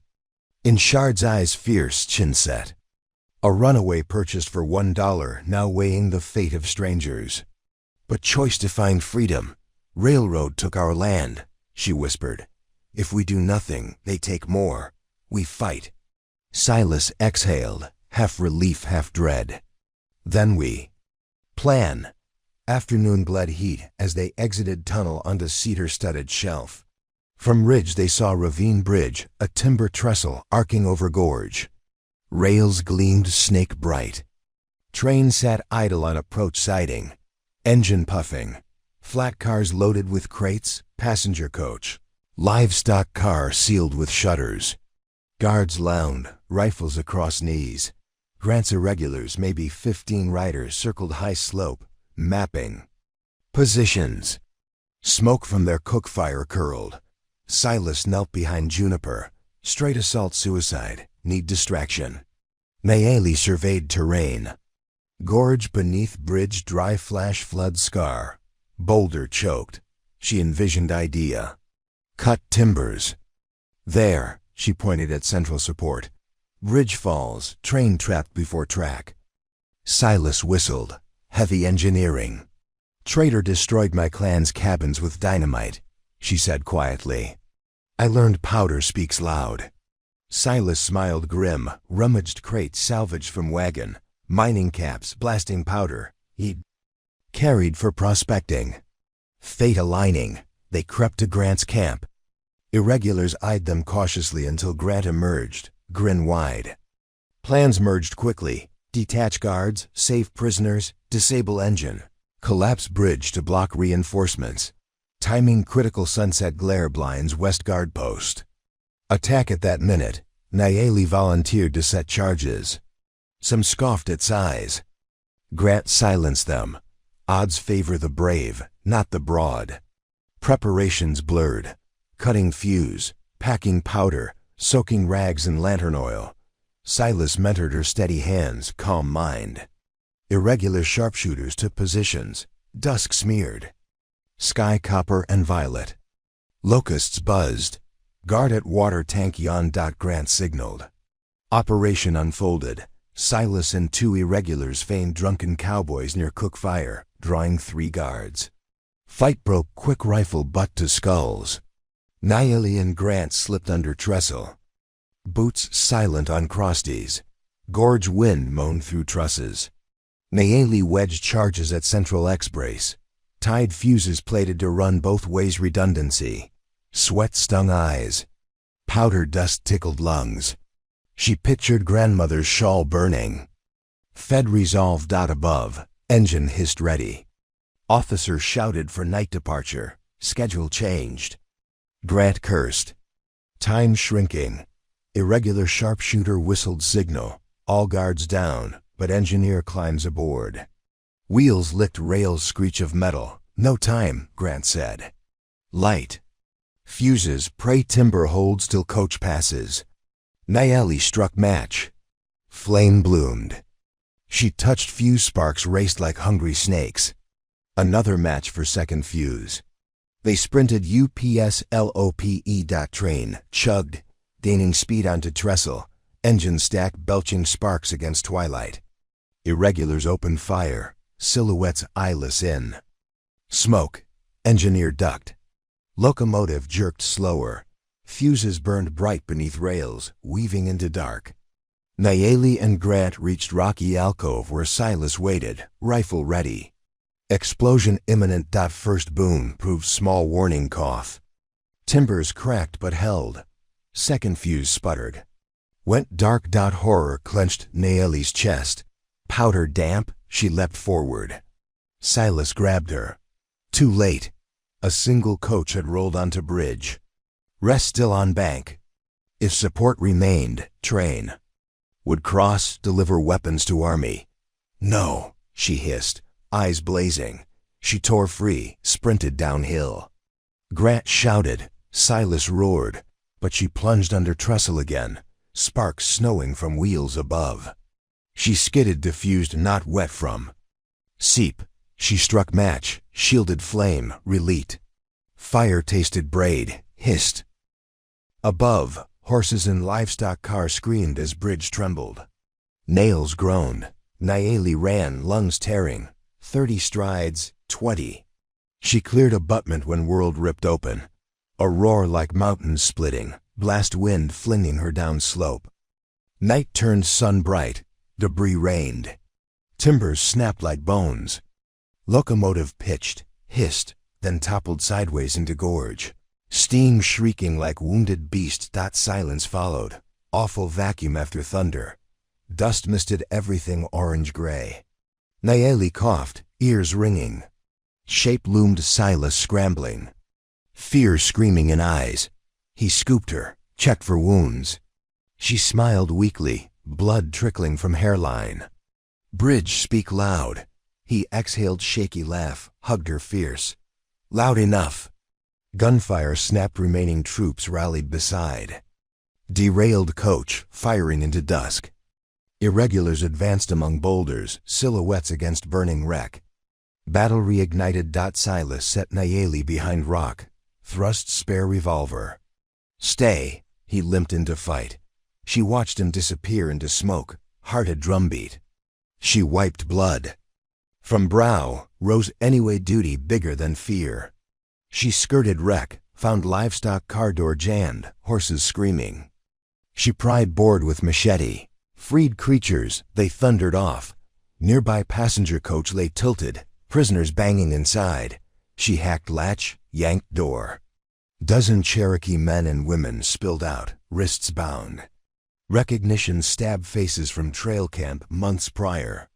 S1: In Shard's eyes, fierce, chin set. A runaway purchased for $1, now weighing the fate of strangers. But choice defined freedom. Railroad took our land, she whispered. If we do nothing, they take more. We fight. Silas exhaled, half relief, half dread. Then we plan. Afternoon bled heat as they exited tunnel onto cedar-studded shelf. From ridge they saw ravine bridge, a timber trestle arcing over gorge. Rails gleamed snake bright. Train sat idle on approach siding. Engine puffing. Flat cars loaded with crates, passenger coach. Livestock car sealed with shutters. Guards lounged, rifles across knees. Grant's irregulars, maybe 15 riders, circled high slope, mapping positions. Smoke from their cook fire curled. Silas knelt behind Juniper. Straight assault suicide, need distraction. Nayeli surveyed terrain. Gorge beneath bridge, dry flash flood scar. Boulder choked. She envisioned idea. Cut timbers. There, she pointed at central support. Bridge falls, train trapped before track. Silas whistled. Heavy engineering. Traitor destroyed my clan's cabins with dynamite, she said quietly. I learned powder speaks loud. Silas smiled grim, rummaged crates salvaged from wagon, mining caps, blasting powder he'd carried for prospecting. Fate aligning, they crept to Grant's camp. Irregulars eyed them cautiously until Grant emerged, grin wide. Plans merged quickly. Detach guards, save prisoners, disable engine. Collapse bridge to block reinforcements. Timing critical sunset glare blinds west guard post. Attack at that minute. Nayeli volunteered to set charges. Some scoffed at size. Grant silenced them. Odds favor the brave, not the broad. Preparations blurred. Cutting fuse, packing powder, soaking rags in lantern oil. Silas mentored her steady hands, calm mind. Irregular sharpshooters took positions, dusk smeared. Sky copper and violet. Locusts buzzed. Guard at water tank yawned. Grant signaled. Operation unfolded. Silas and 2 irregulars feigned drunken cowboys near cook fire, drawing 3 guards. Fight broke, quick rifle butt to skulls. Nayeli and Grant slipped under trestle. Boots silent on crosties. Gorge wind moaned through trusses. Nayeli wedged charges at central X-brace. Tied fuses plated to run both ways, redundancy. Sweat stung eyes. Powder dust tickled lungs. She pictured grandmother's shawl burning. Fed resolve. Above, engine hissed ready. Officer shouted for night departure. Schedule changed. Grant cursed. Time shrinking. Irregular sharpshooter whistled signal. All guards down, but engineer climbs aboard. Wheels licked rails, screech of metal. No time, Grant said. Light. Fuses, pray timber holds till coach passes. Nayeli struck match. Flame bloomed. She touched fuse, sparks raced like hungry snakes. Another match for second fuse. They sprinted UPSLOPE. Train chugged, gaining speed onto trestle. Engine stack belching sparks against twilight. Irregulars opened fire, silhouettes eyeless in. Smoke. Engineer ducked. Locomotive jerked slower. Fuses burned bright beneath rails, weaving into dark. Nayeli and Grant reached rocky alcove where Silas waited, rifle ready. Explosion imminent. First boom proved small warning cough. Timbers cracked but held. Second fuse sputtered. Went dark. Horror clenched Nayeli's chest. Powder damp, she leapt forward. Silas grabbed her. Too late. A single coach had rolled onto bridge. Rest still on bank. If support remained, train. Would cross, deliver weapons to army. No, she hissed, eyes blazing. She tore free, sprinted downhill. Grant shouted. Silas roared. But she plunged under trestle again, sparks snowing from wheels above. She skidded, diffused, not wet from. Seep. She struck match, shielded flame, relete. Fire tasted braid, hissed. Above, horses and livestock car screamed as bridge trembled. Nails groaned. Nayeli ran, lungs tearing. 30 strides, 20. She cleared abutment when world ripped open. A roar like mountains splitting, blast wind flinging her down slope. Night turned sun bright, debris rained. Timbers snapped like bones. Locomotive pitched, hissed, then toppled sideways into gorge. Steam shrieking like wounded beast. Silence followed, awful vacuum after thunder. Dust misted everything orange-gray. Nayeli coughed, ears ringing. Shape loomed. Silas scrambling. Fear screaming in eyes. He scooped her, checked for wounds. She smiled weakly, blood trickling from hairline. Bridge, speak loud. He exhaled shaky laugh, hugged her fierce. Loud enough. Gunfire snapped, remaining troops rallied beside. Derailed coach, firing into dusk. Irregulars advanced among boulders, silhouettes against burning wreck. Battle reignited. Silas set Nayeli behind rock, thrust spare revolver. Stay, he limped into fight. She watched him disappear into smoke, hearted drumbeat. She wiped blood. From brow rose anyway duty bigger than fear. She skirted wreck, found livestock car door jammed, horses screaming. She pried board with machete. Freed creatures, they thundered off. Nearby passenger coach lay tilted, prisoners banging inside. She hacked latch, yanked door. Dozen Cherokee men and women spilled out, wrists bound. Recognition stabbed faces from trail camp months prior.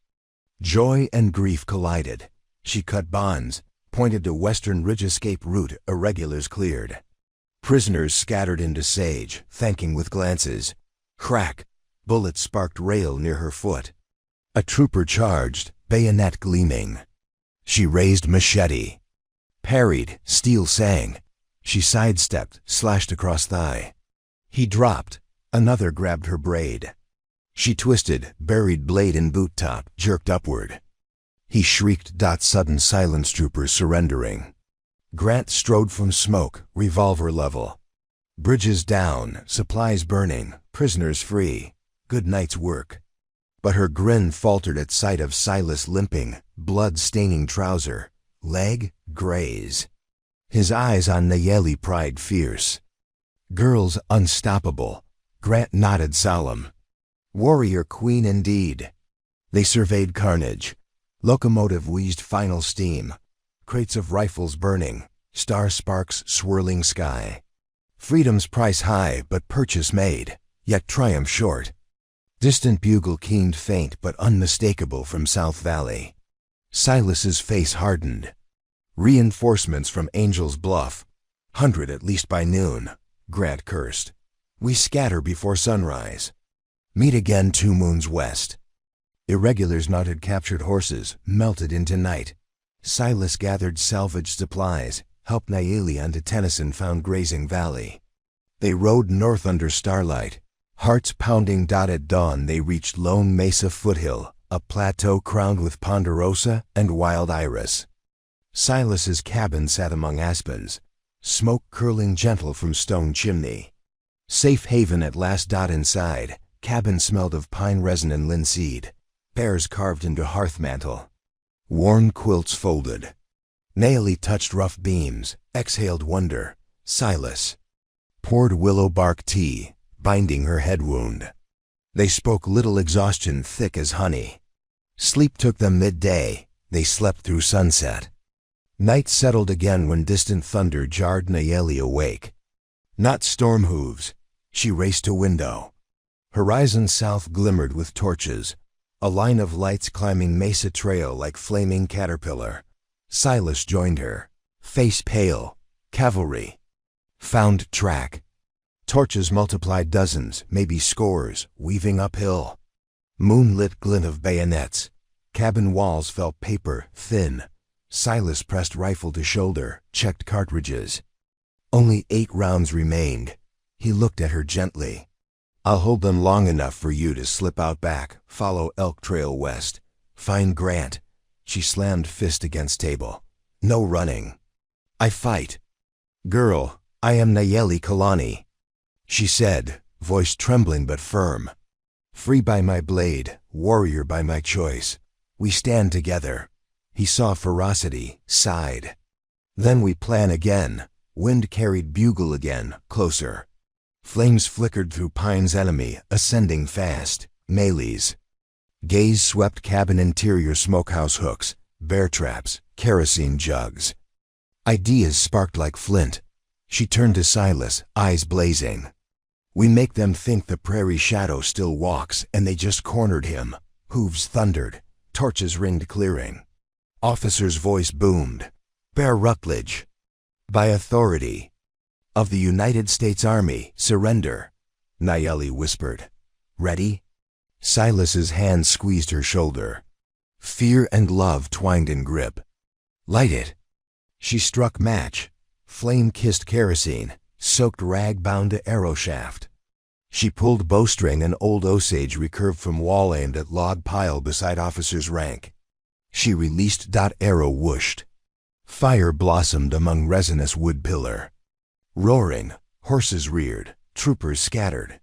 S1: Joy and grief collided. She cut bonds, pointed to Western Ridge escape route irregulars cleared. Prisoners scattered into sage, thanking with glances. Crack! Bullet sparked rail near her foot. A trooper charged, bayonet gleaming. She raised machete. Parried, steel sang. She sidestepped, slashed across thigh. He dropped. Another grabbed her braid. She twisted, buried blade in boot top, jerked upward. He shrieked. Sudden silence, troopers surrendering. Grant strode from smoke, revolver level. Bridges down, supplies burning, prisoners free. Good night's work. But her grin faltered at sight of Silas limping, blood-staining trouser, leg graze. His eyes on Nayeli pried fierce. Girls unstoppable. Grant nodded solemn. Warrior queen indeed. They surveyed carnage. Locomotive wheezed final steam. Crates of rifles burning. Star sparks swirling sky. Freedom's price high, but purchase made. Yet triumph short. Distant bugle keened faint but unmistakable from South Valley. Silas's face hardened. Reinforcements from Angel's Bluff. 100 at least by noon. Grant cursed. We scatter before sunrise. Meet again 2 moons west. Irregulars knotted captured horses, melted into night. Silas gathered salvaged supplies, helped Nayeli onto Tennyson found grazing valley. They rode north under starlight. Hearts pounding. At dawn they reached Lone Mesa foothill, a plateau crowned with ponderosa and wild iris. Silas's cabin sat among aspens, smoke curling gentle from stone chimney. Safe haven at last. Inside, cabin smelled of pine resin and linseed, pears carved into hearth mantle. Worn quilts folded. Nayeli touched rough beams, exhaled wonder. Silas poured willow bark tea, binding her head wound. They spoke little, exhaustion thick as honey. Sleep took them midday, they slept through sunset. Night settled again when distant thunder jarred Nayeli awake. Not storm hooves. She raced to window. Horizon south glimmered with torches, a line of lights climbing Mesa Trail like flaming caterpillar. Silas joined her, face pale. Cavalry. Found track. Torches multiplied, dozens, maybe scores, weaving uphill. Moonlit glint of bayonets. Cabin walls felt paper, thin. Silas pressed rifle to shoulder, checked cartridges. Only 8 rounds remained. He looked at her gently. I'll hold them long enough for you to slip out back, follow Elk Trail west. Find Grant. She slammed fist against table. No running. I fight. Girl, I am Nayeli Kalani, she said, voice trembling but firm. Free by my blade, warrior by my choice. We stand together. He saw ferocity, sighed. Then we plan again. Wind carried bugle again, closer. Flames flickered through pine's enemy, ascending fast, melees. Gaze swept cabin interior, smokehouse hooks, bear traps, kerosene jugs. Ideas sparked like flint. She turned to Silas, eyes blazing. We make them think the prairie shadow still walks, and they just cornered him. Hooves thundered. Torches ringed clearing. Officer's voice boomed. Bear Rutledge. By authority of the United States Army, surrender. Nayeli whispered. Ready? Silas's hand squeezed her shoulder. Fear and love twined in grip. Light it. She struck match. Flame-kissed kerosene, soaked rag bound to arrow shaft. She pulled bowstring and old Osage recurved from wall aimed at log pile beside officer's rank. She released. Arrow whooshed. Fire blossomed among resinous wood pillar. Roaring, horses reared, troopers scattered.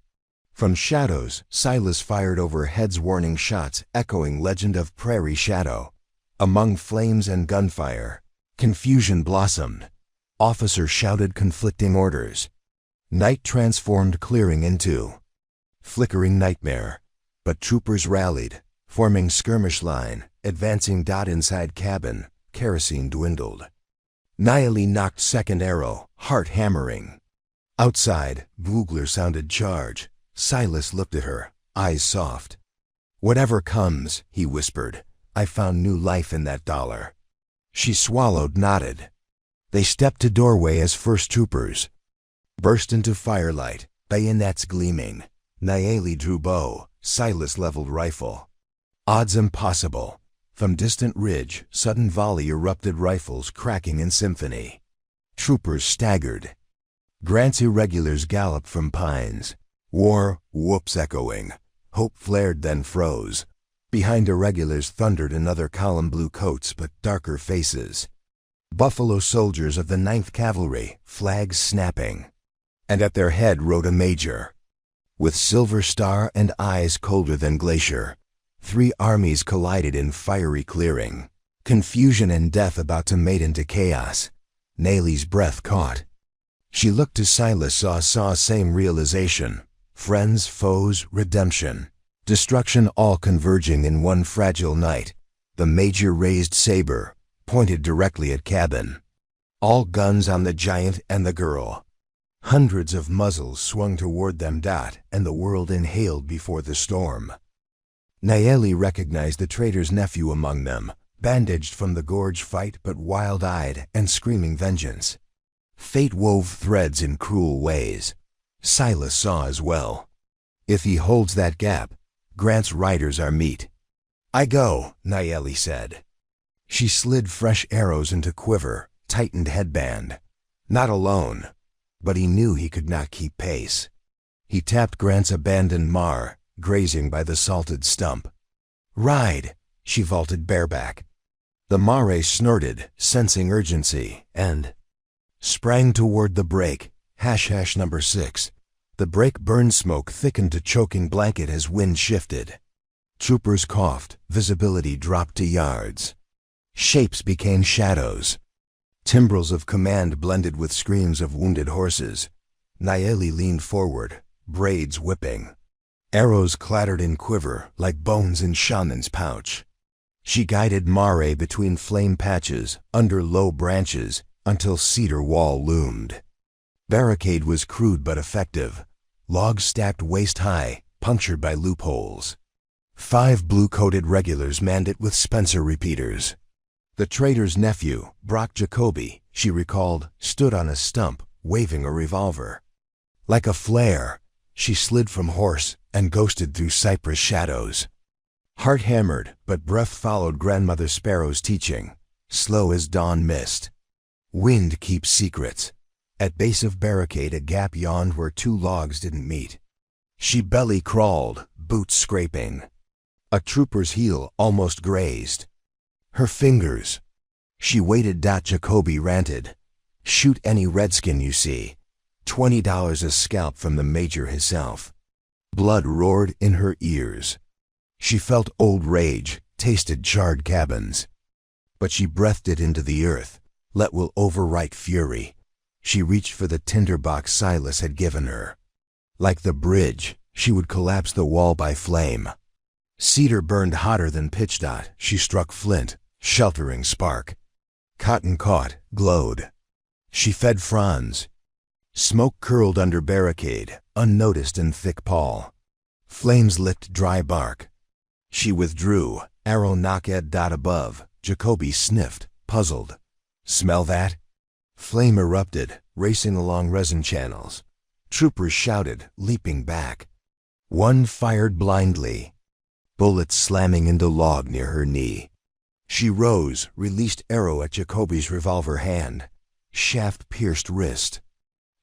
S1: From shadows, Silas fired over heads warning shots echoing legend of prairie shadow. Among flames and gunfire, confusion blossomed. Officer shouted conflicting orders. Night transformed clearing into flickering nightmare. But troopers rallied, forming skirmish line, advancing. Inside cabin, kerosene dwindled. Nayeli knocked second arrow, heart hammering. Outside, Vogler sounded charge. Silas looked at her, eyes soft. Whatever comes, he whispered, I found new life in that dollar. She swallowed, nodded. They stepped to doorway as first troopers. Burst into firelight, bayonets gleaming. Nayeli drew bow, Silas leveled rifle. Odds impossible. From distant ridge, sudden volley erupted, rifles cracking in symphony. Troopers staggered. Grant's irregulars galloped from pines. War, whoops echoing. Hope flared then froze. Behind irregulars thundered another column, blue coats but darker faces. Buffalo soldiers of the 9th Cavalry, flags snapping. And at their head rode a major. With silver star and eyes colder than glacier. 3 armies collided in fiery clearing. Confusion and death about to mate into chaos. Nayeli's breath caught. She looked to Silas, saw same realization. Friends, foes, redemption. Destruction all converging in one fragile night. The major raised saber, pointed directly at cabin. All guns on the giant and the girl. Hundreds of muzzles swung toward them. And the world inhaled before the storm. Nayeli recognized the trader's nephew among them, bandaged from the gorge fight but wild-eyed and screaming vengeance. Fate wove threads in cruel ways. Silas saw as well. If he holds that gap, Grant's riders are meat. I go, Nayeli said. She slid fresh arrows into quiver, tightened headband. Not alone, but he knew he could not keep pace. He tapped Grant's abandoned mar, grazing by the salted stump. Ride, she vaulted bareback. The mare snorted, sensing urgency, and sprang toward the break, number 6. The break burn smoke thickened to choking blanket as wind shifted. Troopers coughed, visibility dropped to yards. Shapes became shadows. Timbrels of command blended with screams of wounded horses. Nayeli leaned forward, braids whipping. Arrows clattered in quiver like bones in shaman's pouch. She guided mare between flame patches, under low branches, until cedar wall loomed. Barricade was crude but effective. Logs stacked waist-high, punctured by loopholes. 5 blue-coated regulars manned it with Spencer repeaters. The trader's nephew, Brock Jacoby, she recalled, stood on a stump, waving a revolver. Like a flare, she slid from horse and ghosted through cypress shadows. Heart hammered, but breath followed Grandmother Sparrow's teaching, slow as dawn mist. Wind keeps secrets. At base of barricade a gap yawned where 2 logs didn't meet. She belly crawled, boots scraping. A trooper's heel almost grazed. Her fingers. She waited. Jacoby ranted. Shoot any redskin you see. $20 a scalp from the major himself. Blood roared in her ears. She felt old rage, tasted charred cabins. But she breathed it into the earth. Let will overwrite fury. She reached for the tinderbox Silas had given her. Like the bridge, she would collapse the wall by flame. Cedar burned hotter than pitch. She struck flint, sheltering spark. Cotton caught, glowed. She fed fronds. Smoke curled under barricade, unnoticed in thick pall. Flames licked dry bark. She withdrew, arrow knocked above. Jacoby sniffed, puzzled. Smell that? Flame erupted, racing along resin channels. Troopers shouted, leaping back. One fired blindly. bullet slamming into log near her knee. She rose, released arrow at Jacoby's revolver hand. Shaft pierced wrist.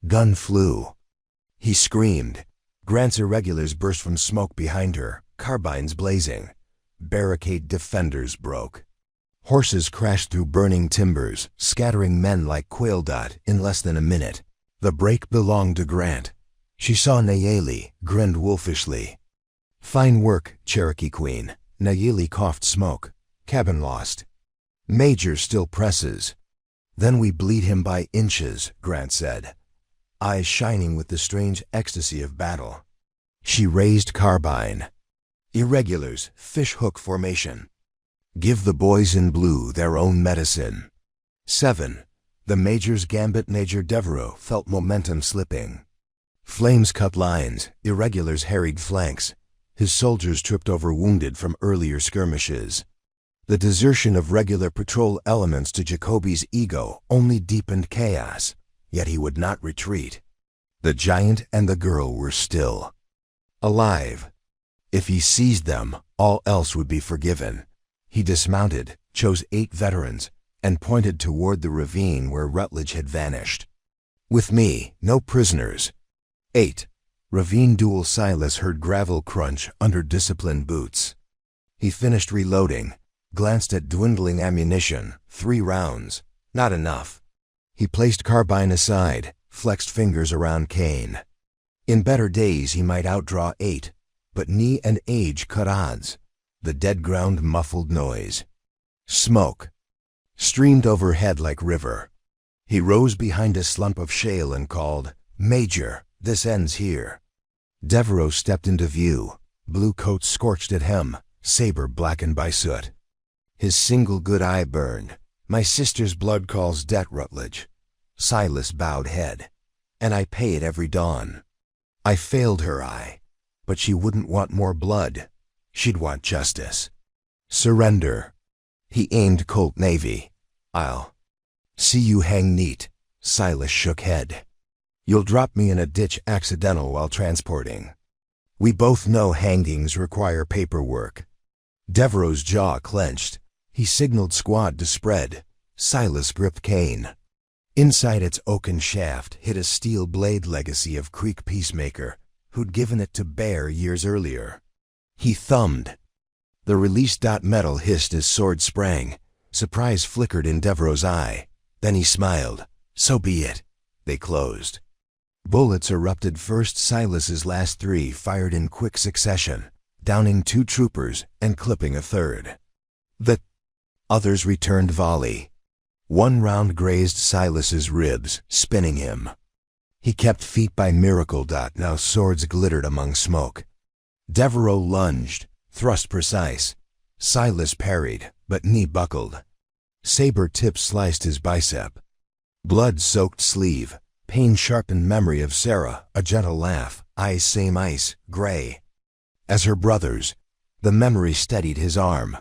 S1: Gun flew. He screamed. Grant's irregulars burst from smoke behind her, carbines blazing. Barricade defenders broke. Horses crashed through burning timbers, scattering men like quail dot in less than a minute. The break belonged to Grant. She saw Nayeli, grinned wolfishly. Fine work, Cherokee Queen. Nayeli coughed smoke. Cabin lost. Major still presses. Then we bleed him by inches, Grant said, eyes shining with the strange ecstasy of battle. She raised carbine. Irregulars, fish-hook formation. Give the boys in blue their own medicine. 7. The Major's gambit. Major Devereaux felt momentum slipping. Flames cut lines, irregulars harried flanks. His soldiers tripped over wounded from earlier skirmishes. The desertion of regular patrol elements to Jacoby's ego only deepened chaos, yet he would not retreat. The giant and the girl were still. Alive. If he seized them, all else would be forgiven. He dismounted, chose 8 veterans, and pointed toward the ravine where Rutledge had vanished. With me, no prisoners. 8. Ravine duel. Silas heard gravel crunch under disciplined boots. He finished reloading, glanced at dwindling ammunition. 3 rounds. Not enough. He placed carbine aside, flexed fingers around cane. In better days he might outdraw 8, but knee and age cut odds. The dead ground muffled noise. Smoke streamed overhead like river. He rose behind a slump of shale and called, "Major, this ends here." Devereaux stepped into view, blue coat scorched at hem, saber blackened by soot. His single good eye burned. "My sister's blood calls debt, Rutledge." Silas bowed head. "And I pay it every dawn. I failed her eye, but she wouldn't want more blood. She'd want justice. Surrender." He aimed Colt Navy. "I'll see you hang neat." Silas shook head. "You'll drop me in a ditch accidental while transporting." "We both know hangings require paperwork." Devereaux's jaw clenched. He signaled squad to spread. Silas gripped cane. Inside its oaken shaft hid a steel blade legacy of Creek Peacemaker, who'd given it to Bear years earlier. He thumbed. The release dot metal hissed as sword sprang. Surprise flickered in Devereaux's eye. Then he smiled. "So be it." They closed. Bullets erupted first. Silas's last 3 fired in quick succession, downing 2 troopers and clipping a third. The others returned volley. 1 round grazed Silas's ribs, spinning him. He kept feet by miracle. Now swords glittered among smoke. Devereaux lunged, thrust precise. Silas parried, but knee buckled. Saber tip sliced his bicep. Blood-soaked sleeve. Pain sharpened memory of Sarah, a gentle laugh, eyes same ice, gray. As her brother's, the memory steadied his arm.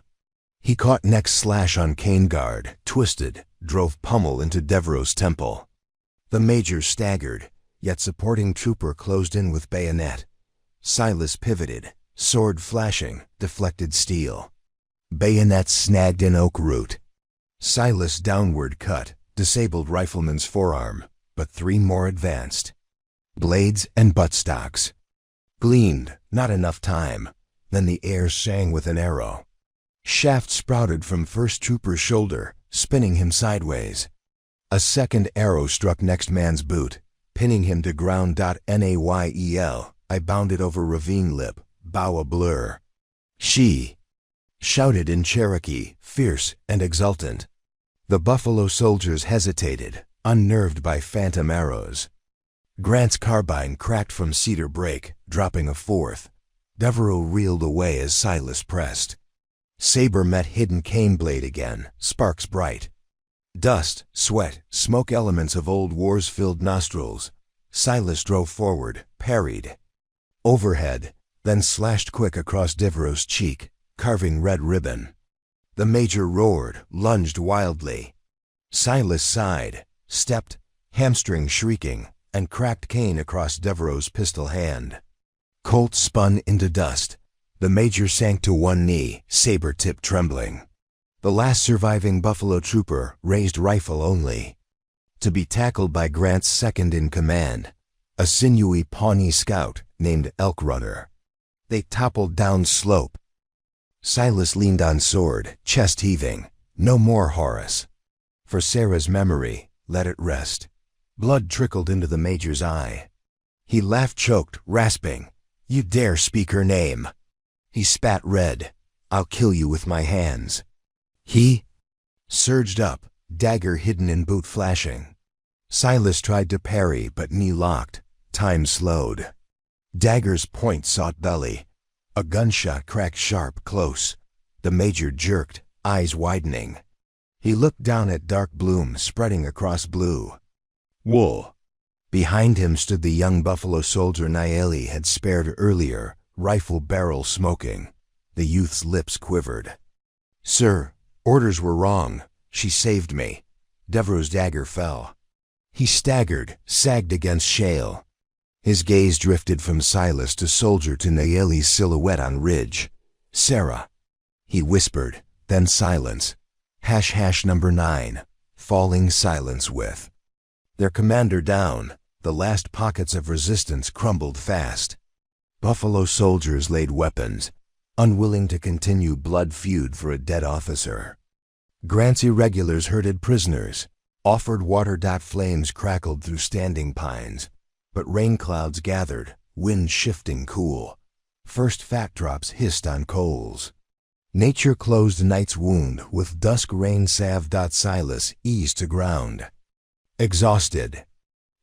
S1: He caught next slash on cane guard, twisted, drove pummel into Devereaux's temple. The Major staggered, yet supporting trooper closed in with bayonet. Silas pivoted, sword flashing, deflected steel. Bayonet snagged in oak root. Silas downward cut, disabled rifleman's forearm, but 3 more advanced. Blades and buttstocks. Gleamed, not enough time. Then the air sang with an arrow. Shaft sprouted from first trooper's shoulder, spinning him sideways. A second arrow struck next man's boot, pinning him to ground. Nayel. I bounded over ravine lip, bow a blur. "She!" shouted in Cherokee, fierce and exultant. The buffalo soldiers hesitated, unnerved by phantom arrows. Grant's carbine cracked from cedar brake, dropping a 4th. Devereaux reeled away as Silas pressed. Saber met hidden cane blade again, sparks bright. Dust, sweat, smoke elements of old wars filled nostrils. Silas drove forward, parried. Overhead, then slashed quick across Devereaux's cheek, carving red ribbon. The Major roared, lunged wildly. Silas sighed, stepped, hamstring shrieking, and cracked cane across Devereaux's pistol hand. Colt spun into dust. The major sank to one knee, saber tip trembling. The last surviving Buffalo trooper raised rifle only, to be tackled by Grant's second-in-command, a sinewy Pawnee scout named Elk Runner. They toppled down slope. Silas leaned on sword, chest heaving. No more, Horace. For Sarah's memory, let it rest. Blood trickled into the major's eye. He laughed, choked, rasping. You dare speak her name? He spat red. I'll kill you with my hands. He surged up, dagger hidden in boot flashing. Silas tried to parry, but knee locked. Time slowed. Dagger's point sought belly. A gunshot cracked sharp, close. The major jerked, eyes widening. He looked down at dark bloom spreading across blue. Wool. Behind him stood the young Buffalo soldier Naeli had spared earlier, rifle barrel smoking. The youth's lips quivered. Sir, orders were wrong. She saved me. Devereaux's dagger fell. He staggered, sagged against shale. His gaze drifted from Silas to soldier to Naeli's silhouette on ridge. Sarah, he whispered, then silence. # number 9, falling silence with. Their commander down, the last pockets of resistance crumbled fast. Buffalo soldiers laid weapons, unwilling to continue blood feud for a dead officer. Grant's irregulars herded prisoners, offered water. Flames crackled through standing pines, but rain clouds gathered, wind shifting cool. First fat drops hissed on coals. Nature closed night's wound with dusk rain salve. Silas eased to ground. Exhausted,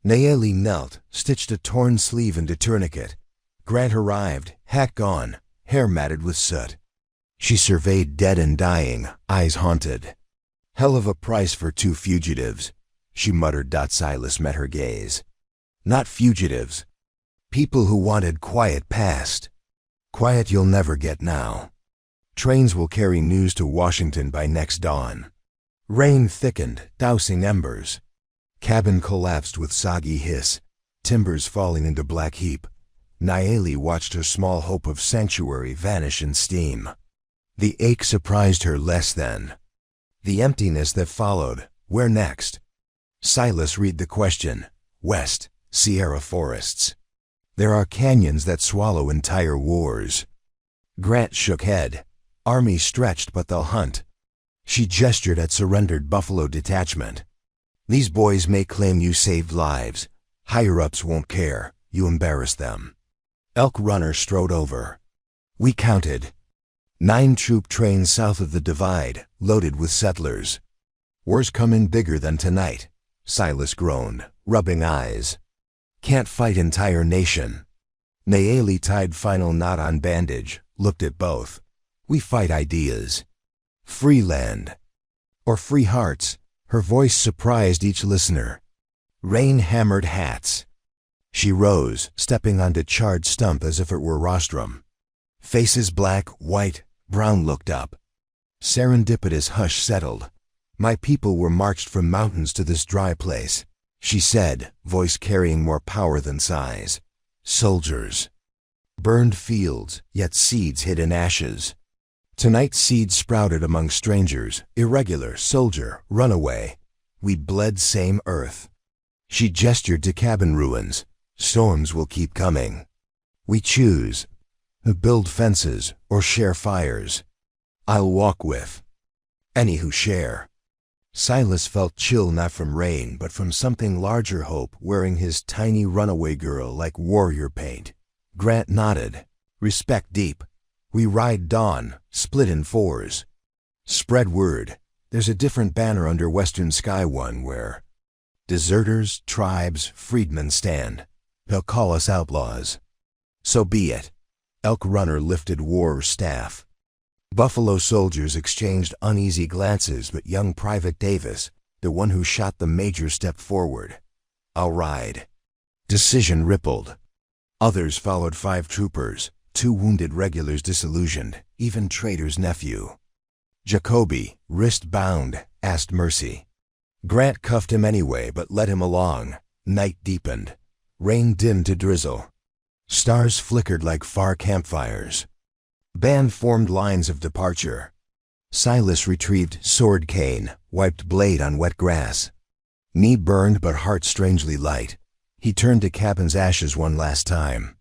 S1: Naeli knelt, stitched a torn sleeve into tourniquet. Grant arrived, hat gone, hair matted with soot. She surveyed dead and dying, eyes haunted. Hell of a price for two fugitives, she muttered. Silas met her gaze. Not fugitives. People who wanted quiet past. Quiet you'll never get now. Trains will carry news to Washington by next dawn. Rain thickened, dousing embers. Cabin collapsed with soggy hiss, timbers falling into black heap. Naeli watched her small hope of sanctuary vanish in steam. The ache surprised her less than the emptiness that followed. Where next? Silas read the question. West, Sierra forests. There are canyons that swallow entire wars. Grant shook head. Army stretched, but they'll hunt. She gestured at surrendered Buffalo detachment. These boys may claim you saved lives. Higher-ups won't care. You embarrass them. Elk Runner strode over. We counted 9 troop trains south of the divide, loaded with settlers. War's coming bigger than tonight, Silas groaned, rubbing eyes. Can't fight entire nation. Naeli tied final knot on bandage, looked at both. We fight ideas. Free land. Or free hearts. Her voice surprised each listener. Rain-hammered hats. She rose, stepping onto charred stump as if it were rostrum. Faces black, white, brown looked up. Serendipitous hush settled. My people were marched from mountains to this dry place, she said, voice carrying more power than size. Soldiers. Burned fields, yet seeds hid in ashes. Tonight seeds sprouted among strangers, irregular, soldier, runaway. We bled same earth. She gestured to cabin ruins. Storms will keep coming. We choose. Build fences or share fires. I'll walk with any who share. Silas felt chill not from rain, but from something larger hope wearing his tiny runaway girl like warrior paint. Grant nodded. Respect deep. We ride dawn, split in 4s. Spread word. There's a different banner under western sky, one where deserters, tribes, freedmen stand. They'll call us outlaws. So be it. Elk Runner lifted war staff. Buffalo soldiers exchanged uneasy glances, but young Private Davis, the one who shot the major, stepped forward. I'll ride. Decision rippled. Others followed 5 troopers, 2 wounded regulars disillusioned, even Trader's nephew. Jacoby, wrist bound, asked mercy. Grant cuffed him anyway, but led him along. Night deepened. Rain dimmed to drizzle. Stars flickered like far campfires. Band formed lines of departure. Silas retrieved sword cane, wiped blade on wet grass. Knee burned but heart strangely light. He turned to cabin's ashes one last time.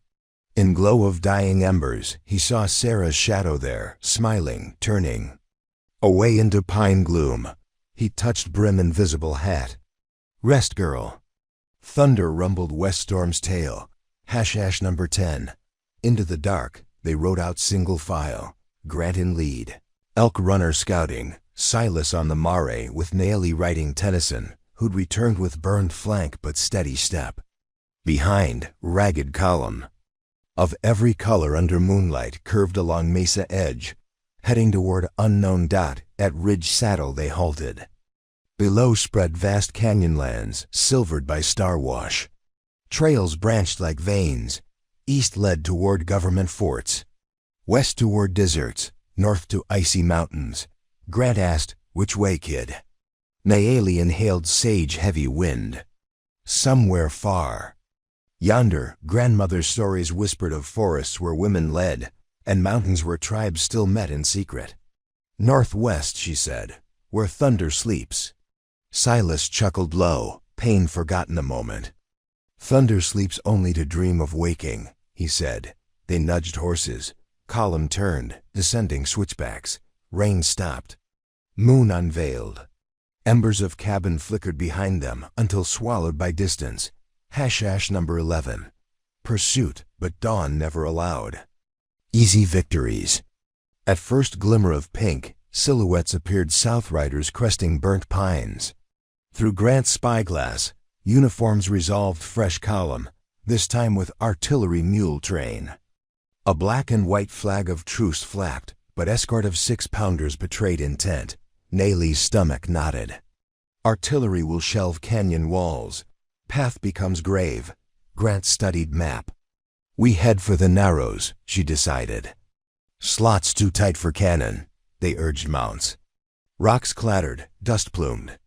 S1: In glow of dying embers, he saw Sarah's shadow there, smiling, turning. Away into pine gloom, he touched brim invisible hat. Rest, girl. Thunder rumbled West Storm's tail. Hash number 10. Into the dark, they rode out single file, Grant in lead. Elk Runner scouting, Silas on the mare with Naeli riding Tennyson, who'd returned with burned flank but steady step. Behind, ragged column. Of every color under moonlight curved along mesa edge. Heading toward unknown dot, at ridge saddle they halted. Below spread vast canyonlands, silvered by star wash. Trails branched like veins. East led toward government forts. West toward deserts, north to icy mountains. Grant asked, "Which way, kid?" Naeli inhaled sage-heavy wind. "Somewhere far." Yonder, grandmother's stories whispered of forests where women led, and mountains where tribes still met in secret. "Northwest," she said, "where thunder sleeps." Silas chuckled low, pain forgotten a moment. "Thunder sleeps only to dream of waking," he said. They nudged horses. Column turned, descending switchbacks. Rain stopped. Moon unveiled. Embers of cabin flickered behind them until swallowed by distance. Hash number 11. Pursuit, but dawn never allowed. Easy victories. At first glimmer of pink, silhouettes appeared southriders cresting burnt pines. Through Grant's spyglass, uniforms resolved fresh column, this time with artillery mule train. A black and white flag of truce flapped, but escort of 6-pounders betrayed intent. Naeli's stomach knotted. Artillery will shelve canyon walls. Path becomes grave. Grant studied map. "We head for the Narrows," she decided. "Slots too tight for cannon," they urged mounts. Rocks clattered, dust plumed.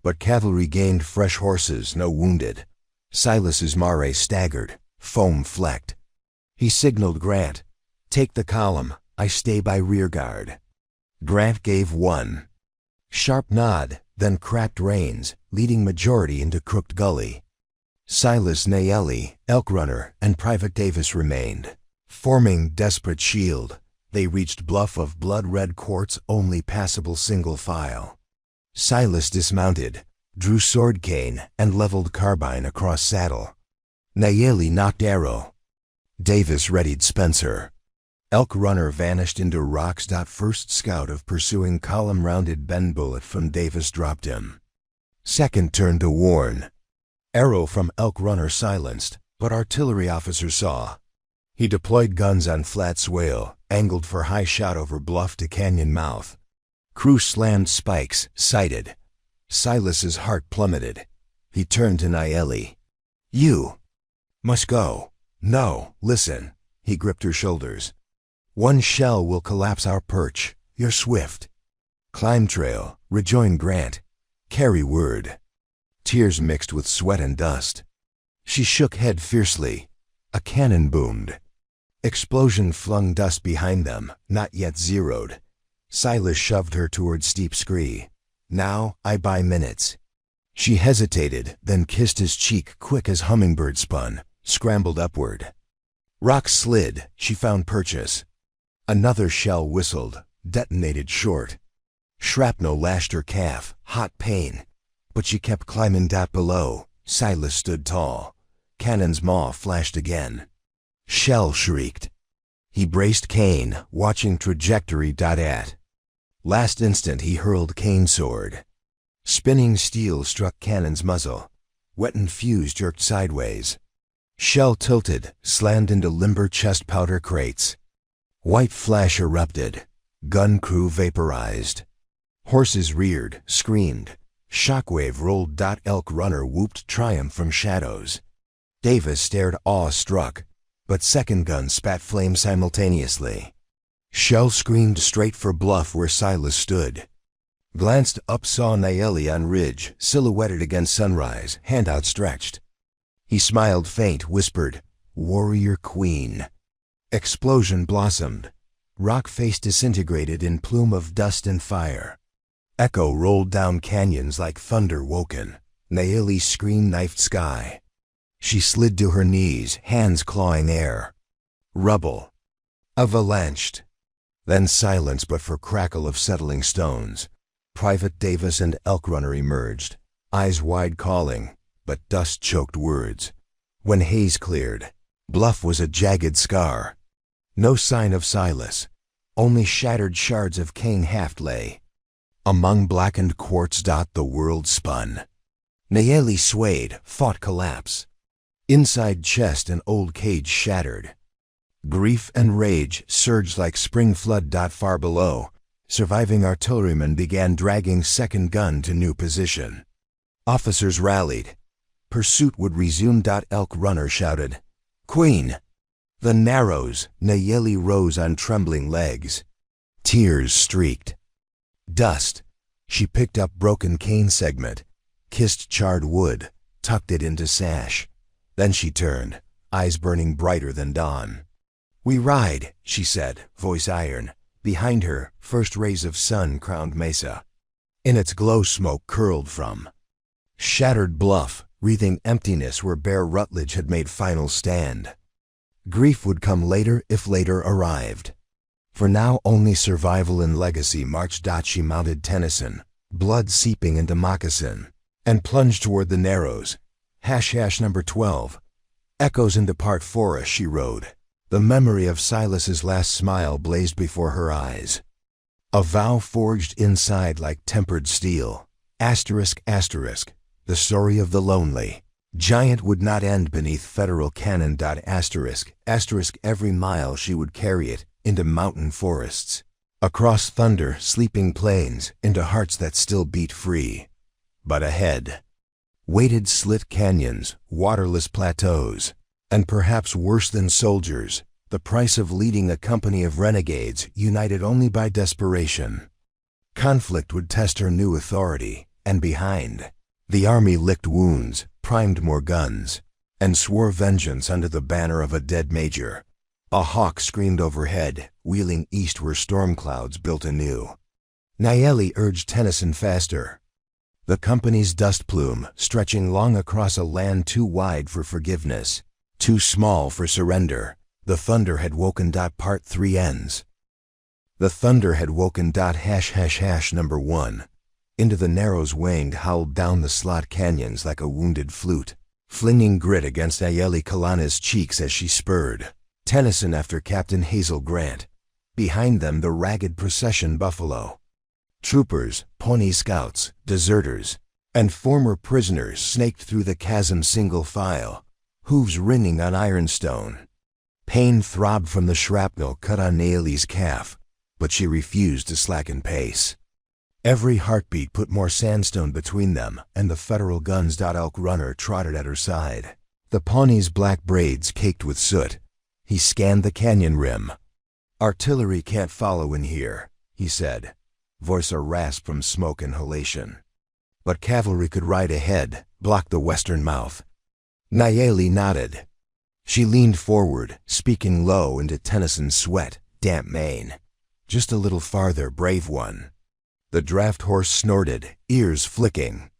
S1: But cavalry gained fresh horses, no wounded. Silas's mare staggered, foam flecked. He signaled Grant, "Take the column, I stay by rear guard." Grant gave one. Sharp nod, then cracked reins, leading majority into Crooked Gully. Silas, Naeli, Elk Runner, and Private Davis remained. Forming desperate shield, they reached bluff of blood-red quartz only passable single file. Silas dismounted, drew sword cane, and leveled carbine across saddle. Naeli knocked arrow. Davis readied Spencer. Elk Runner vanished into rocks. First scout of pursuing column rounded bend bullet from Davis dropped him. Second turned to warn. Arrow from Elk Runner silenced, but artillery officer saw. He deployed guns on flat swale, angled for high shot over bluff to canyon mouth. Crew slammed spikes, sighted. Silas's heart plummeted. He turned to Naeli. "You must go." "No, listen." He gripped her shoulders. "One shell will collapse our perch. You're swift. Climb trail, rejoin Grant. Carry word." Tears mixed with sweat and dust. She shook head fiercely. A cannon boomed. Explosion flung dust behind them, not yet zeroed. Silas shoved her toward steep scree. "Now I buy minutes." She hesitated, then kissed his cheek quick as hummingbird spun, scrambled upward. Rocks slid, she found purchase. Another shell whistled, detonated short. Shrapnel lashed her calf, hot pain. But she kept climbing. Below, Silas stood tall. Cannon's maw flashed again. Shell shrieked. He braced cane, watching trajectory. At last instant he hurled cane sword. Spinning steel struck cannon's muzzle. Wettened fuse jerked sideways. Shell tilted, slammed into limber chest powder crates. White flash erupted. Gun crew vaporized. Horses reared, screamed. Shockwave rolled. Elk Runner whooped triumph from shadows. Davis stared awe-struck, but second gun spat flame simultaneously. Shell screamed straight for bluff where Silas stood. Glanced up, saw Naeli on ridge, silhouetted against sunrise, hand outstretched. He smiled faint, whispered, "Warrior Queen." Explosion blossomed. Rock face disintegrated in plume of dust and fire. Echo rolled down canyons like thunder woken. Nayeli's scream knifed sky. She slid to her knees, hands clawing air. Rubble. Avalanched. Then silence but for crackle of settling stones. Private Davis and Elk Runner emerged, eyes wide calling, but dust-choked words. When haze cleared, Bluff was a jagged scar. No sign of Silas, only shattered shards of Cane Haft lay. Among blackened quartz the world spun. Nayeli swayed, fought collapse. Inside chest and old cage shattered. Grief and rage surged like spring flood. Far below, surviving artillerymen began dragging second gun to new position. Officers rallied. Pursuit would resume. Elk Runner shouted, "Queen!" The Narrows. Nayeli rose on trembling legs. Tears streaked. Dust. She picked up broken cane segment, kissed charred wood, tucked it into sash. Then she turned, eyes burning brighter than dawn. "We ride," she said, voice iron. Behind her, first rays of sun crowned mesa. In its glow smoke curled from shattered bluff, wreathing emptiness where bare Rutledge had made final stand. Grief would come later if later arrived. For now only survival and legacy marched. She mounted Tennyson, blood seeping into moccasin, and plunged toward the Narrows. Number 12. Echoes into Part Forest she rode. The memory of Silas's last smile blazed before her eyes. A vow forged inside like tempered steel. Asterisk. The story of the lonely giant would not end beneath federal cannon. Asterisk. Every mile she would carry it into mountain forests, across thunder, sleeping plains, into hearts that still beat free. But ahead waited slit canyons, waterless plateaus, and perhaps worse than soldiers, the price of leading a company of renegades united only by desperation. Conflict would test her new authority, and behind, the army licked wounds, primed more guns, and swore vengeance under the banner of a dead major. A hawk screamed overhead, wheeling east where storm clouds built anew. Nayeli urged Tennyson faster. The company's dust plume, stretching long across a land too wide for forgiveness, too small for surrender. The thunder had woken. Part 3 ends. The thunder had woken. Number 1. Into the Narrows waned, howled down the slot canyons like a wounded flute, flinging grit against Nayeli Kalana's cheeks as she spurred. Tennyson after Captain Hazel Grant. Behind them the ragged procession buffalo. Troopers, Pawnee scouts, deserters, and former prisoners snaked through the chasm single file, hooves ringing on ironstone. Pain throbbed from the shrapnel cut on Nayeli's calf, but she refused to slacken pace. Every heartbeat put more sandstone between them and the federal guns. Elk Runner trotted at her side, the Pawnee's black braids caked with soot. He scanned the canyon rim. "Artillery can't follow in here," he said, voice a rasp from smoke inhalation. "But cavalry could ride ahead, block the western mouth." Nayeli nodded. She leaned forward, speaking low into Tennyson's sweat, damp mane. "Just a little farther, brave one." The draft horse snorted, ears flicking.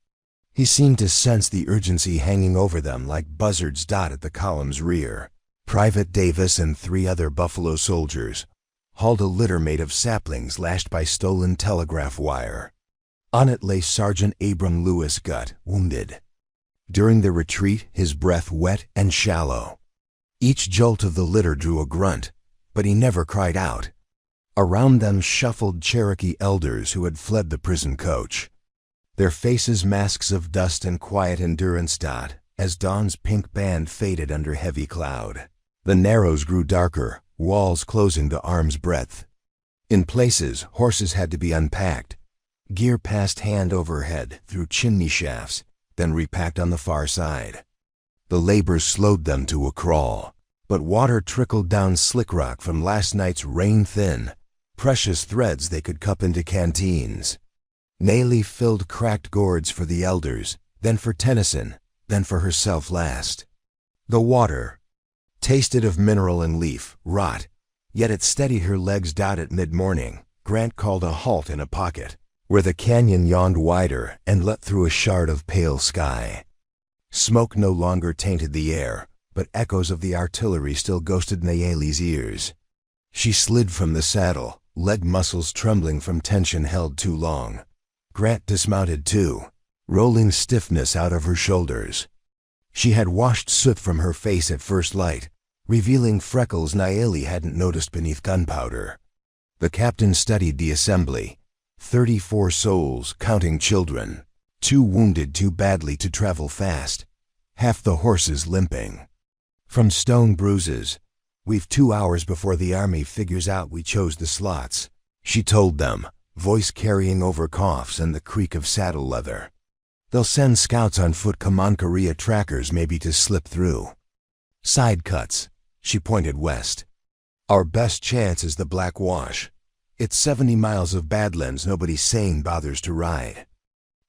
S1: He seemed to sense the urgency hanging over them like buzzards. At the column's rear, Private Davis and 3 other Buffalo soldiers hauled a litter made of saplings lashed by stolen telegraph wire. On it lay Sergeant Abram Lewis Gutt, wounded. During the retreat, his breath wet and shallow. Each jolt of the litter drew a grunt, but he never cried out. Around them shuffled Cherokee elders who had fled the prison coach, their faces masks of dust and quiet endurance. As dawn's pink band faded under heavy cloud, the Narrows grew darker, walls closing to arm's breadth. In places, horses had to be unpacked. Gear passed hand over head through chimney shafts, then repacked on the far side. The labor slowed them to a crawl, but water trickled down slick rock from last night's rain-thin, precious threads they could cup into canteens. Nayeli filled cracked gourds for the elders, then for Tennyson, then for herself last. The water tasted of mineral and leaf, rot, Yet it steadied her legs. At mid-morning, Grant called a halt in a pocket, where the canyon yawned wider and let through a shard of pale sky. Smoke no longer tainted the air, but echoes of the artillery still ghosted Nayeli's ears. She slid from the saddle, leg muscles trembling from tension held too long. Grant dismounted too, rolling stiffness out of her shoulders. She had washed soot from her face at first light, revealing freckles Nayeli hadn't noticed beneath gunpowder. The captain studied the assembly. 34 souls, counting children. 2 wounded too badly to travel fast. Half the horses limping. From stone bruises. We've 2 hours before the army figures out we chose the slots, she told them, voice carrying over coughs and the creak of saddle leather. They'll send scouts on foot, Kamankaria trackers maybe to slip through. Side cuts, she pointed west. Our best chance is the Black Wash. It's 70 miles of badlands nobody sane bothers to ride.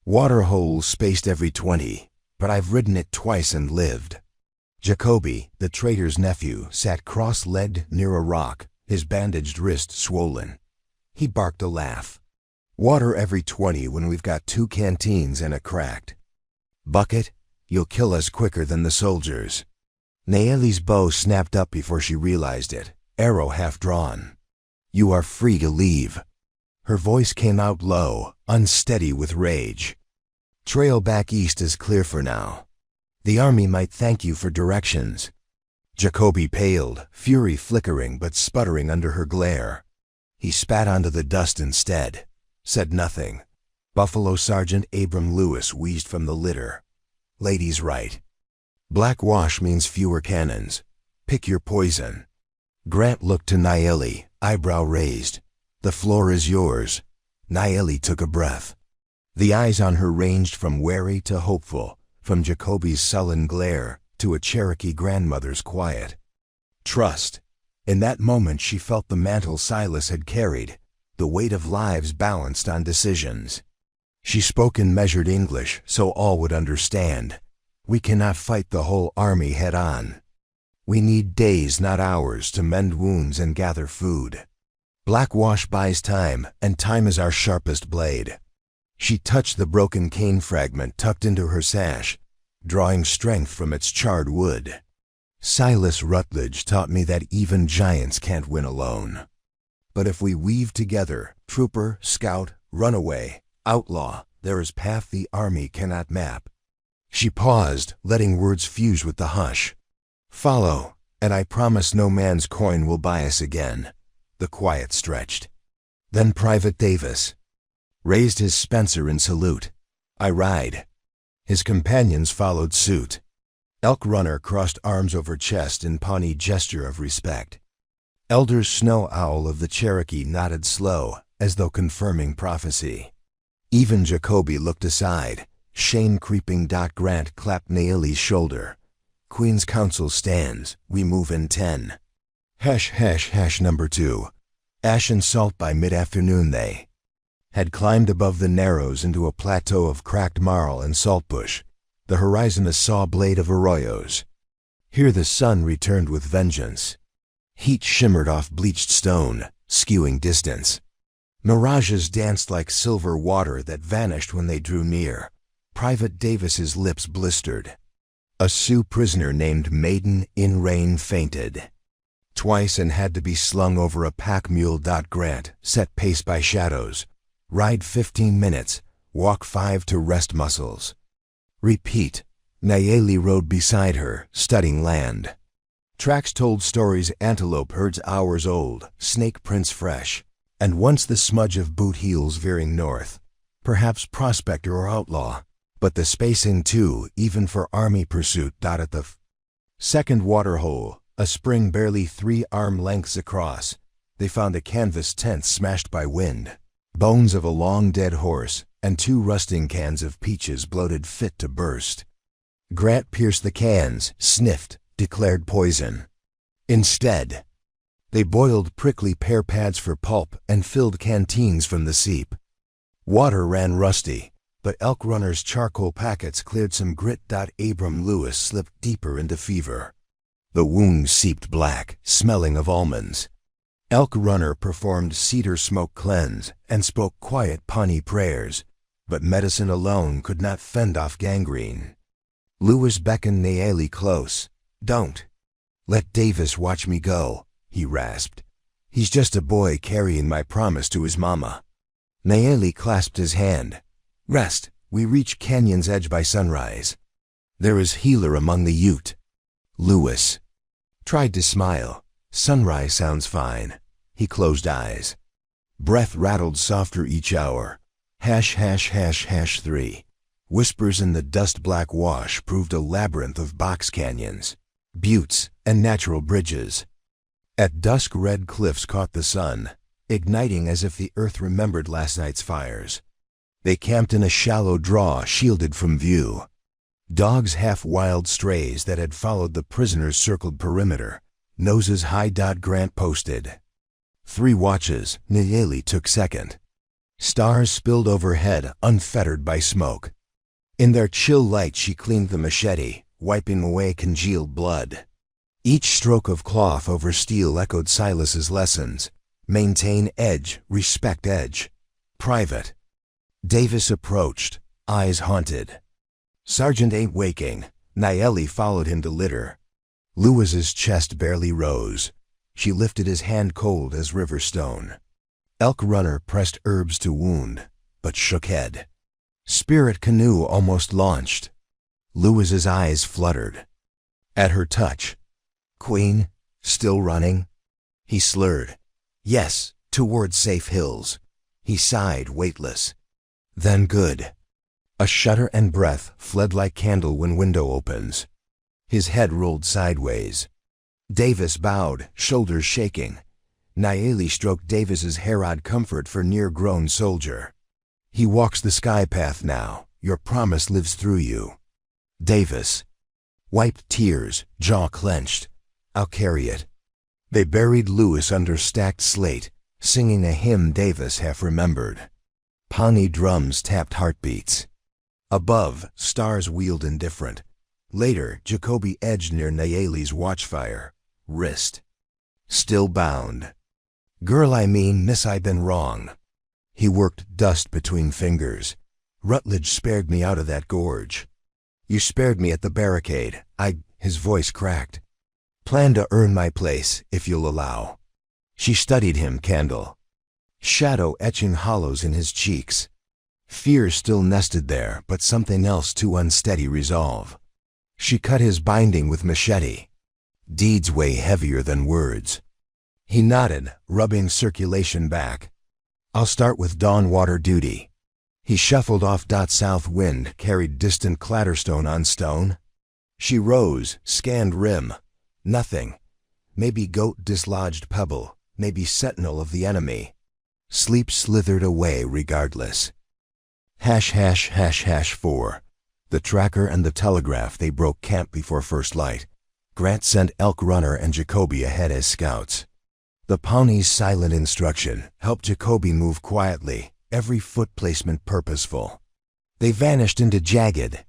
S1: Water holes spaced every 20, but I've ridden it twice and lived. Jacoby, the trader's nephew, sat cross-legged near a rock, his bandaged wrist swollen. He barked a laugh. Water every 20 when we've got 2 canteens and a cracked bucket? You'll kill us quicker than the soldiers. Nayeli's bow snapped up before she realized it, arrow half drawn. You are free to leave. Her voice came out low, unsteady with rage. Trail back east is clear for now. The army might thank you for directions. Jacoby paled, fury flickering but sputtering under her glare. He spat onto the dust instead, said nothing. Buffalo Sergeant Abram Lewis wheezed from the litter. Lady's right. Black Wash means fewer cannons. Pick your poison. Grant looked to Nayeli, eyebrow raised. The floor is yours. Nayeli took a breath. The eyes on her ranged from wary to hopeful, from Jacoby's sullen glare to a Cherokee grandmother's quiet trust. In that moment she felt the mantle Silas had carried, the weight of lives balanced on decisions. She spoke in measured English so all would understand. We cannot fight the whole army head on. We need days, not hours, to mend wounds and gather food. Black Wash buys time, and time is our sharpest blade. She touched the broken cane fragment tucked into her sash, drawing strength from its charred wood. Silas Rutledge taught me that even giants can't win alone. But if we weave together, trooper, scout, runaway, outlaw, there is path the army cannot map. She paused, letting words fuse with the hush. Follow, and I promise no man's coin will buy us again. The quiet stretched. Then Private Davis raised his Spencer in salute. I ride. His companions followed suit. Elk Runner crossed arms over chest in Pawnee gesture of respect. Elder Snow Owl of the Cherokee nodded slow, as though confirming prophecy. Even Jacoby looked aside, shame creeping. Grant clapped Nayeli's shoulder. Queen's Council stands, we move in 10. Hesh hesh hesh number 2. Ash and salt. By mid-afternoon they had climbed above the narrows into a plateau of cracked marl and saltbush, the horizon a saw blade of arroyos. Here the sun returned with vengeance. Heat shimmered off bleached stone, skewing distance. Mirages danced like silver water that vanished when they drew near. Private Davis's lips blistered. A Sioux prisoner named Maiden in Rain fainted twice and had to be slung over a pack mule. Grant set pace by shadows. Ride 15 minutes, walk 5 to rest muscles. Repeat. Nayeli rode beside her, studying land. Tracks told stories antelope herds hours old, snake prints fresh, and once the smudge of boot heels veering north. Perhaps prospector or outlaw, but the spacing too, even for army pursuit. At the second water hole, a spring barely 3 arm lengths across, they found a canvas tent smashed by wind, bones of a long dead horse, and 2 rusting cans of peaches bloated fit to burst. Grant pierced the cans, sniffed, declared poison. Instead, they boiled prickly pear pads for pulp and filled canteens from the seep. Water ran rusty, but Elk Runner's charcoal packets cleared some grit. Abram Lewis slipped deeper into fever. The wound seeped black, smelling of almonds. Elk Runner performed cedar smoke cleanse and spoke quiet Pawnee prayers, but medicine alone could not fend off gangrene. Lewis beckoned Naeli close. "Don't. Let Davis watch me go," he rasped. "He's just a boy carrying my promise to his mama." Naeli clasped his hand. "Rest. We reach canyon's edge by sunrise. There is healer among the Ute." Lewis tried to smile. Sunrise sounds fine. He closed eyes. Breath rattled softer each hour. Hash, hash, hash, hash 3. Whispers in the dust-black wash proved a labyrinth of box canyons, buttes, and natural bridges. At dusk, red cliffs caught the sun, igniting as if the earth remembered last night's fires. They camped in a shallow draw shielded from view. Dogs, half-wild strays that had followed the prisoners, circled perimeter, noses high. Grant posted 3 watches. Naeli took second. Stars spilled overhead, unfettered by smoke. In their chill light she cleaned the machete, wiping away congealed blood. Each stroke of cloth over steel echoed Silas's lessons. Maintain edge, respect edge. Private. Davis approached, eyes haunted. "Sergeant ain't waking." Naeli followed him to litter. Lewis's chest barely rose. She lifted his hand cold as river stone. Elk Runner pressed herbs to wound, but shook head. Spirit canoe almost launched. Lewis's eyes fluttered. At her touch, "Queen, still running?" He slurred. "Yes, toward safe hills." He sighed, weightless. "Then good." A shudder and breath fled like candle when window opens. His head rolled sideways. Davis bowed, shoulders shaking. Naeli stroked Davis's hair-odd comfort for near-grown soldier. "He walks the sky path now. Your promise lives through you." Davis wiped tears, jaw clenched. "I'll carry it." They buried Lewis under stacked slate, singing a hymn Davis half remembered. Pawnee drums tapped heartbeats. Above, stars wheeled indifferent. Later, Jacoby edged near Naeli's watchfire. Wrist still bound. "Girl, I mean, miss, I been wrong." He worked dust between fingers. "Rutledge spared me out of that gorge." "You spared me at the barricade. His voice cracked. "Plan to earn my place, if you'll allow." She studied him, candle. Shadow etching hollows in his cheeks. Fear still nested there, but something else too unsteady resolve. She cut his binding with machete. Deeds weigh heavier than words. He nodded, rubbing circulation back. "I'll start with dawn water duty." He shuffled off. South wind carried distant clatterstone on stone. She rose, scanned rim. Nothing. Maybe goat dislodged pebble, maybe sentinel of the enemy. Sleep slithered away regardless. Hash, hash, hash, hash 4. The tracker and the telegraph. They broke camp before first light. Grant sent Elk Runner and Jacoby ahead as scouts. The Pawnee's silent instruction helped Jacoby move quietly, every foot placement purposeful. They vanished into jagged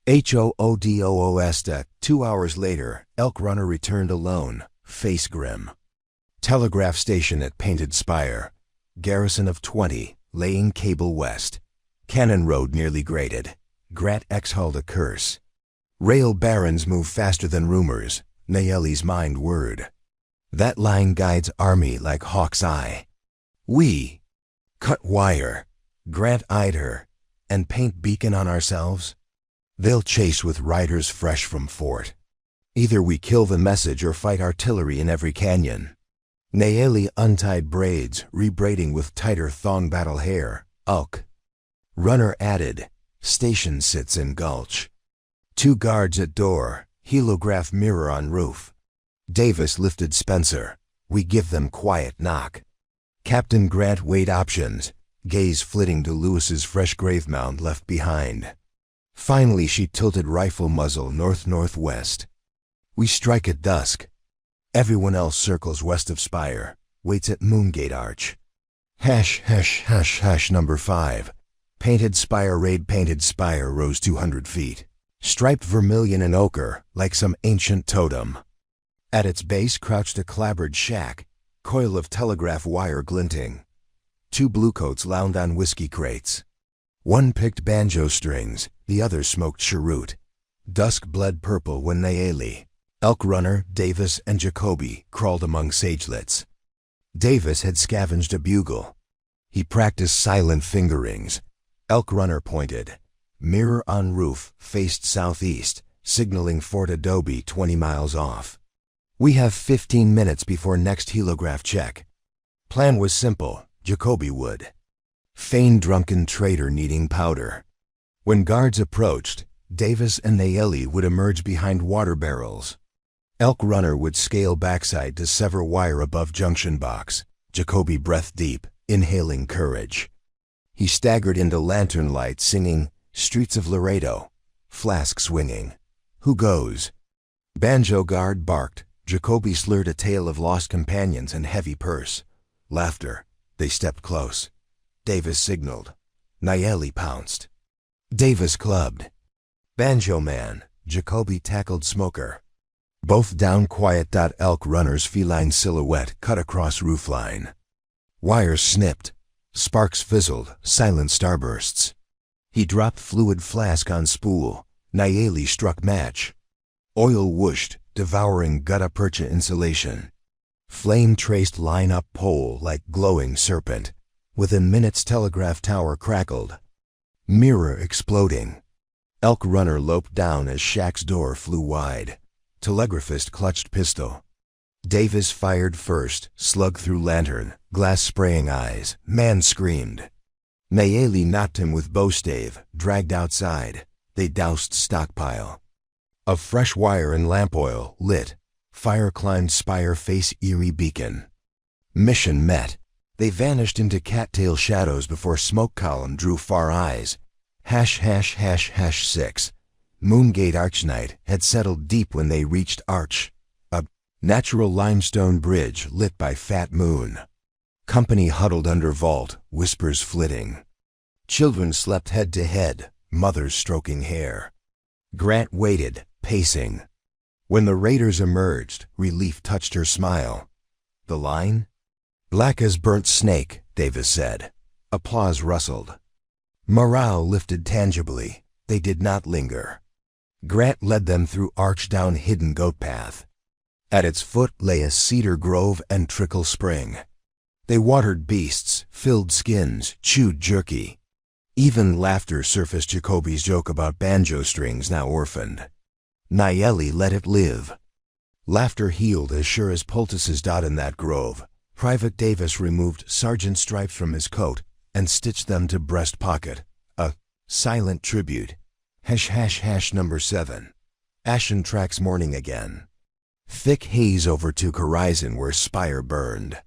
S1: HOODOOS. 2 hours later, Elk Runner returned alone, face grim. Telegraph station at Painted Spire. Garrison of 20, laying cable west. Cannon road nearly graded. Grant exhaled a curse. Rail barons move faster than rumors, Naeli's mind word. That line guides army like hawk's eye. We cut wire. Grant eyed her. And paint beacon on ourselves? They'll chase with riders fresh from fort. Either we kill the message or fight artillery in every canyon. Naeli untied braids, rebraiding with tighter thong battle hair. Elk Runner added, "Station sits in gulch." 2 guards at door, helograph mirror on roof. Davis lifted Spencer. "We give them quiet knock." Captain Grant weighed options, gaze flitting to Lewis's fresh grave mound left behind. Finally she tilted rifle muzzle north-northwest. "We strike at dusk. Everyone else circles west of Spire, waits at Moongate Arch." Hash, hash, hash, hash number 5. Painted Spire raid. Painted Spire rose 200 feet. Striped vermilion and ochre, like some ancient totem. At its base crouched a clapboard shack, coil of telegraph wire glinting. Two bluecoats lounged on whiskey crates. One picked banjo strings, the other smoked cheroot. Dusk bled purple when Nayeli, Elk Runner, Davis, and Jacoby crawled among sagelets. Davis had scavenged a bugle. He practiced silent fingerings. Elk Runner pointed. Mirror on roof faced southeast, signaling Fort Adobe 20 miles off. We have 15 minutes before next helograph check. Plan was simple, Jacoby would. Feign drunken traitor needing powder. When guards approached, Davis and Nayeli would emerge behind water barrels. Elk Runner would scale backside to sever wire above junction box, Jacoby breath deep, inhaling courage. He staggered into lantern light singing, Streets of Laredo, flask swinging. Who goes? Banjo guard barked. Jacoby slurred a tale of lost companions and heavy purse. Laughter. They stepped close. Davis signaled. Nayeli pounced. Davis clubbed. Banjo man, Jacoby tackled Smoker. Both down quiet. Elk Runner's feline silhouette cut across roofline. Wires snipped. Sparks fizzled, silent starbursts. He dropped fluid flask on spool. Nayeli struck match. Oil whooshed, devouring gutta percha insulation. Flame traced line up pole like glowing serpent. Within minutes telegraph tower crackled. Mirror exploding. Elk Runner loped down as shack's door flew wide. Telegraphist clutched pistol. Davis fired first, slug through lantern, glass spraying eyes. Man screamed. Nayeli knocked him with bowstave, dragged outside. They doused stockpile. Of fresh wire and lamp oil, lit. Fire climbed spire face eerie beacon. Mission met. They vanished into cattail shadows before smoke column drew far eyes. ###6. Moongate Archnight had settled deep when they reached Arch. A natural limestone bridge lit by fat moon. Company huddled under vault, whispers flitting. Children slept head to head, mothers stroking hair. Grant waited, pacing. When the raiders emerged, relief touched her smile. The line? Black as burnt snake, Davis said. Applause rustled. Morale lifted tangibly. They did not linger. Grant led them through arch down hidden goat path. At its foot lay a cedar grove and trickle spring. They watered beasts, filled skins, chewed jerky. Even laughter surfaced Jacoby's joke about banjo strings now orphaned. Nayeli let it live. Laughter healed as sure as poultices dot in that grove. Private Davis removed sergeant stripes from his coat and stitched them to breast pocket. A silent tribute. ### number 7. Ashen tracks morning again. Thick haze over to horizon where spire burned.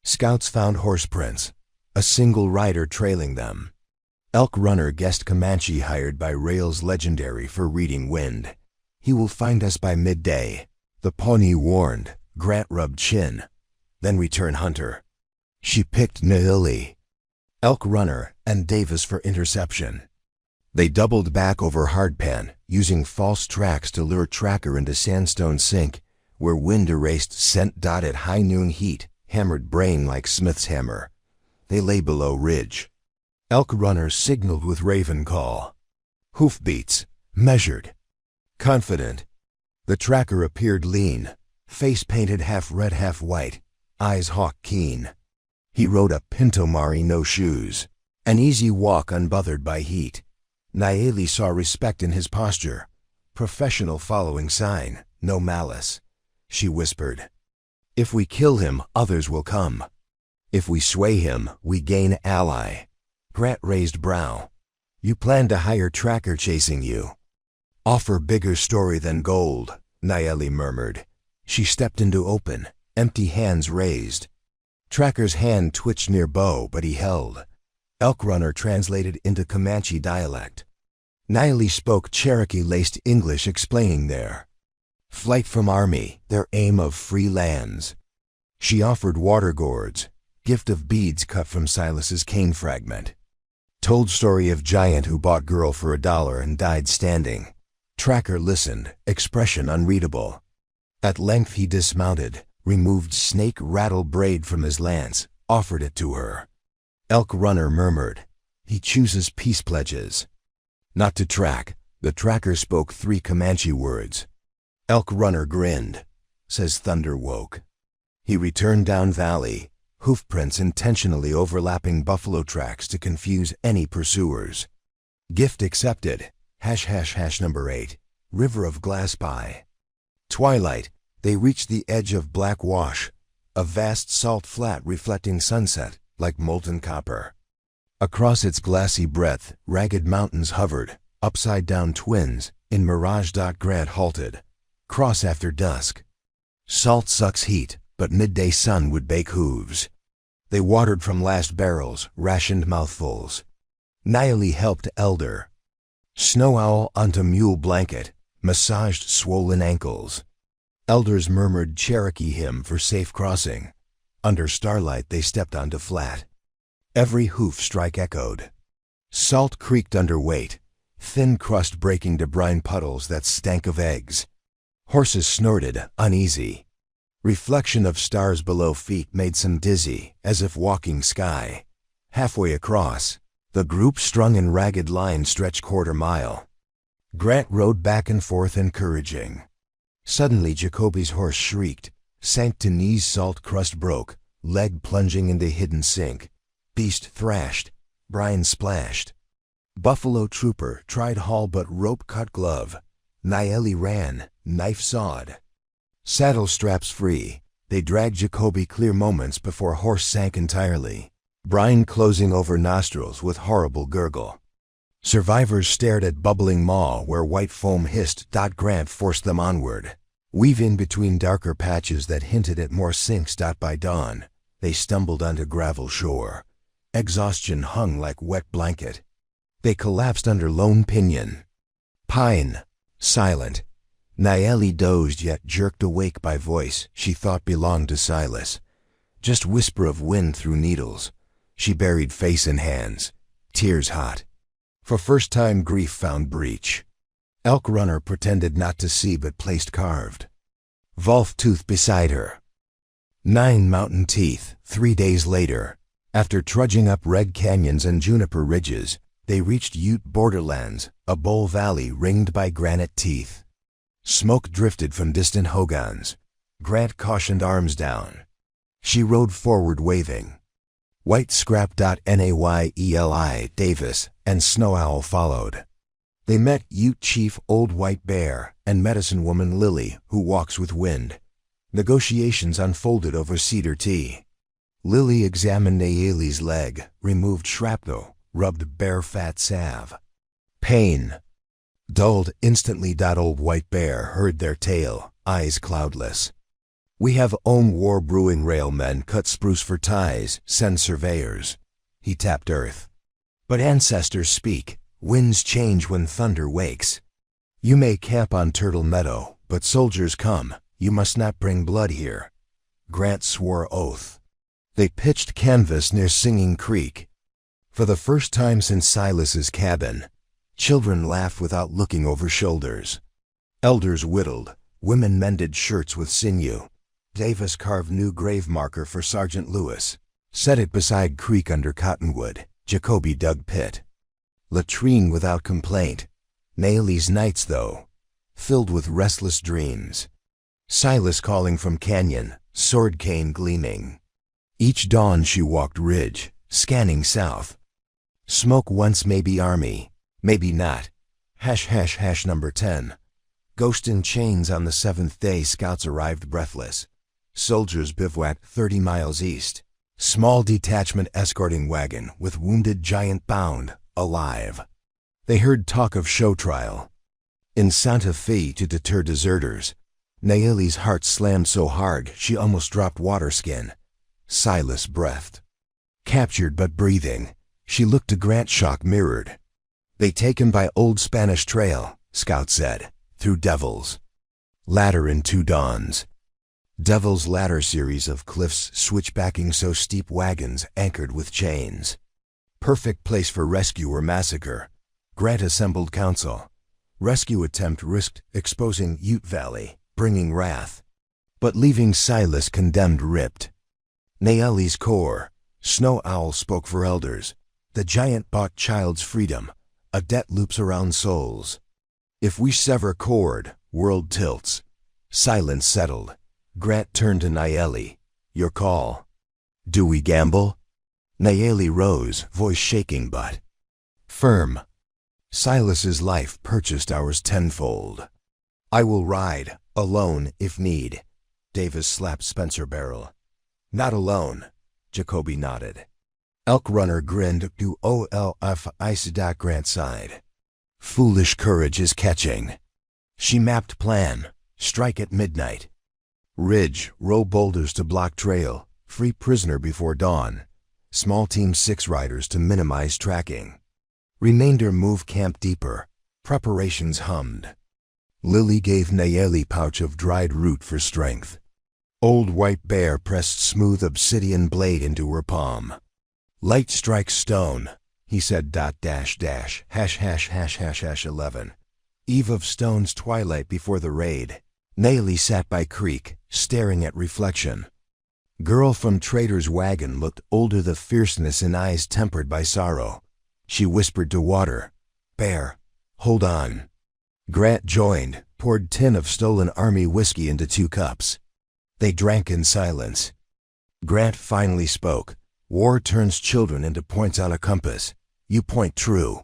S1: Scouts found horse prints. A single rider trailing them. Elk Runner guessed Comanche hired by Rails legendary for reading wind. He will find us by midday. The Pawnee warned. Grant rubbed chin. Then return Hunter. She picked Nayeli, Elk Runner, and Davis for interception. They doubled back over hardpan, using false tracks to lure tracker into sandstone sink, where wind erased scent-dotted high noon heat, hammered brain like Smith's hammer. They lay below ridge. Elk Runner signaled with raven call. Hoofbeats, measured. Confident. The tracker appeared lean, face painted half red half white, eyes hawk keen. He rode a Pinto Mari no shoes, an easy walk unbothered by heat. Nayeli saw respect in his posture. Professional following sign, no malice. She whispered, If we kill him, others will come. If we sway him, we gain ally. Grant raised brow. You plan to hire tracker chasing you. Offer bigger story than gold, Nayeli murmured. She stepped into open, empty hands raised. Tracker's hand twitched near bow, but he held. Elk Runner translated into Comanche dialect. Nayeli spoke Cherokee-laced English explaining their flight from army, their aim of free lands. She offered water gourds, gift of beads cut from Silas's cane fragment. Told story of giant who bought girl for $1 and died standing. Tracker listened, expression unreadable. At length he dismounted, removed snake rattle braid from his lance, offered it to her. Elk Runner murmured, "He chooses peace pledges." "Not to track." The tracker spoke 3 Comanche words. Elk Runner grinned. Says Thunder woke. He returned down valley, hoofprints intentionally overlapping buffalo tracks to confuse any pursuers. Gift accepted. Number 8. River of Glass Pie. Twilight, they reached the edge of Black Wash, a vast salt flat reflecting sunset like molten copper. Across its glassy breadth, ragged mountains hovered, upside-down twins, in mirage. Grant halted. Cross after dusk. Salt sucks heat, but midday sun would bake hooves. They watered from last barrels, rationed mouthfuls. Naili helped Elder. Snow Owl onto mule blanket, massaged swollen ankles. Elders murmured Cherokee hymn for safe crossing. Under starlight they stepped onto flat. Every hoof strike echoed. Salt creaked under weight, thin crust breaking to brine puddles that stank of eggs. Horses snorted, uneasy. Reflection of stars below feet made some dizzy, as if walking sky. Halfway across, the group strung in ragged line stretched quarter-mile. Grant rode back and forth encouraging. Suddenly Jacoby's horse shrieked, sank to knees, salt crust broke, leg plunging into hidden sink. Beast thrashed, brine splashed. Buffalo Trooper tried haul but rope cut glove. Naili ran, knife sawed. Saddle straps free, they dragged Jacoby clear moments before horse sank entirely. Brine closing over nostrils with horrible gurgle. Survivors stared at bubbling maw where white foam hissed. Grant forced them onward. Weave in between darker patches that hinted at more sinks. By dawn, they stumbled onto gravel shore. Exhaustion hung like wet blanket. They collapsed under lone pinyon. Pine, silent. Naili dozed yet jerked awake by voice she thought belonged to Silas. Just whisper of wind through needles. She buried face in hands, tears hot. For first time grief found breach. Elk Runner pretended not to see but placed carved. Wolf Tooth beside her. 9 mountain teeth. 3 days later, after trudging up red canyons and juniper ridges, they reached Ute borderlands, a bowl valley ringed by granite teeth. Smoke drifted from distant hogans. Grant cautioned, arms down. She rode forward waving. White Scrap. Naili, Davis, and Snow Owl followed. They met Ute Chief Old White Bear and Medicine Woman Lily, who walks with wind. Negotiations unfolded over cedar tea. Lily examined Naili's leg, removed shrapnel, rubbed bear fat salve. Pain. Dulled instantly. Old White Bear heard their tale, eyes cloudless. We have war brewing. Railmen cut spruce for ties, send surveyors. He tapped earth. But ancestors speak, winds change when thunder wakes. You may camp on Turtle Meadow, but soldiers come, you must not bring blood here. Grant swore oath. They pitched canvas near Singing Creek. For the first time since Silas's cabin, children laughed without looking over shoulders. Elders whittled, women mended shirts with sinew. Davis carved new grave marker for Sergeant Lewis. Set it beside creek under cottonwood. Jacoby dug pit. Latrine without complaint. Naili's nights, though, filled with restless dreams. Silas calling from canyon, sword cane gleaming. Each dawn she walked ridge, scanning south. Smoke once maybe army, maybe not. Number 10. Ghost in chains. On the 7th day, scouts arrived breathless. Soldiers bivouacked 30 miles east. Small detachment escorting wagon with wounded giant bound, alive. They heard talk of show trial in Santa Fe to deter deserters. Naili's heart slammed so hard she almost dropped waterskin. Silas breathed. Captured but breathing, she looked to Grant, shock mirrored. They take him by Old Spanish Trail, Scout said, through Devil's Ladder in 2 dawns. Devil's Ladder series of cliffs switchbacking so steep, wagons anchored with chains. Perfect place for rescue or massacre. Grant assembled council. Rescue attempt risked exposing Ute Valley, bringing wrath. but leaving Silas condemned ripped. Naeli's core, Snow Owl spoke for elders. The giant bought child's freedom. A debt loops around souls. If we sever cord, world tilts. Silence settled. Grant turned to Naeli. Your call. Do we gamble? Naeli rose, voice shaking but firm. Silas's life purchased ours tenfold. I will ride, alone if need. Davis slapped Spencer barrel. Not alone, Jacoby nodded. Elk Runner grinned to OLF Isidak Grant sighed. Foolish courage is catching. She mapped plan. Strike at midnight. Ridge, roll boulders to block trail. Free prisoner before dawn. Small team 6 riders to minimize tracking. Remainder move camp deeper. Preparations hummed. Lily gave Naeli pouch of dried root for strength. Old White Bear pressed smooth obsidian blade into her palm. Light strikes stone, he said. ###11. Eve of Stone's twilight before the raid. Naeli sat by creek, staring at reflection. Girl from trader's wagon looked older, the fierceness in eyes tempered by sorrow. She whispered to Water, Bear, hold on. Grant joined, poured tin of stolen army whiskey into 2 cups. They drank in silence. Grant finally spoke. War turns children into points on a compass. You point true.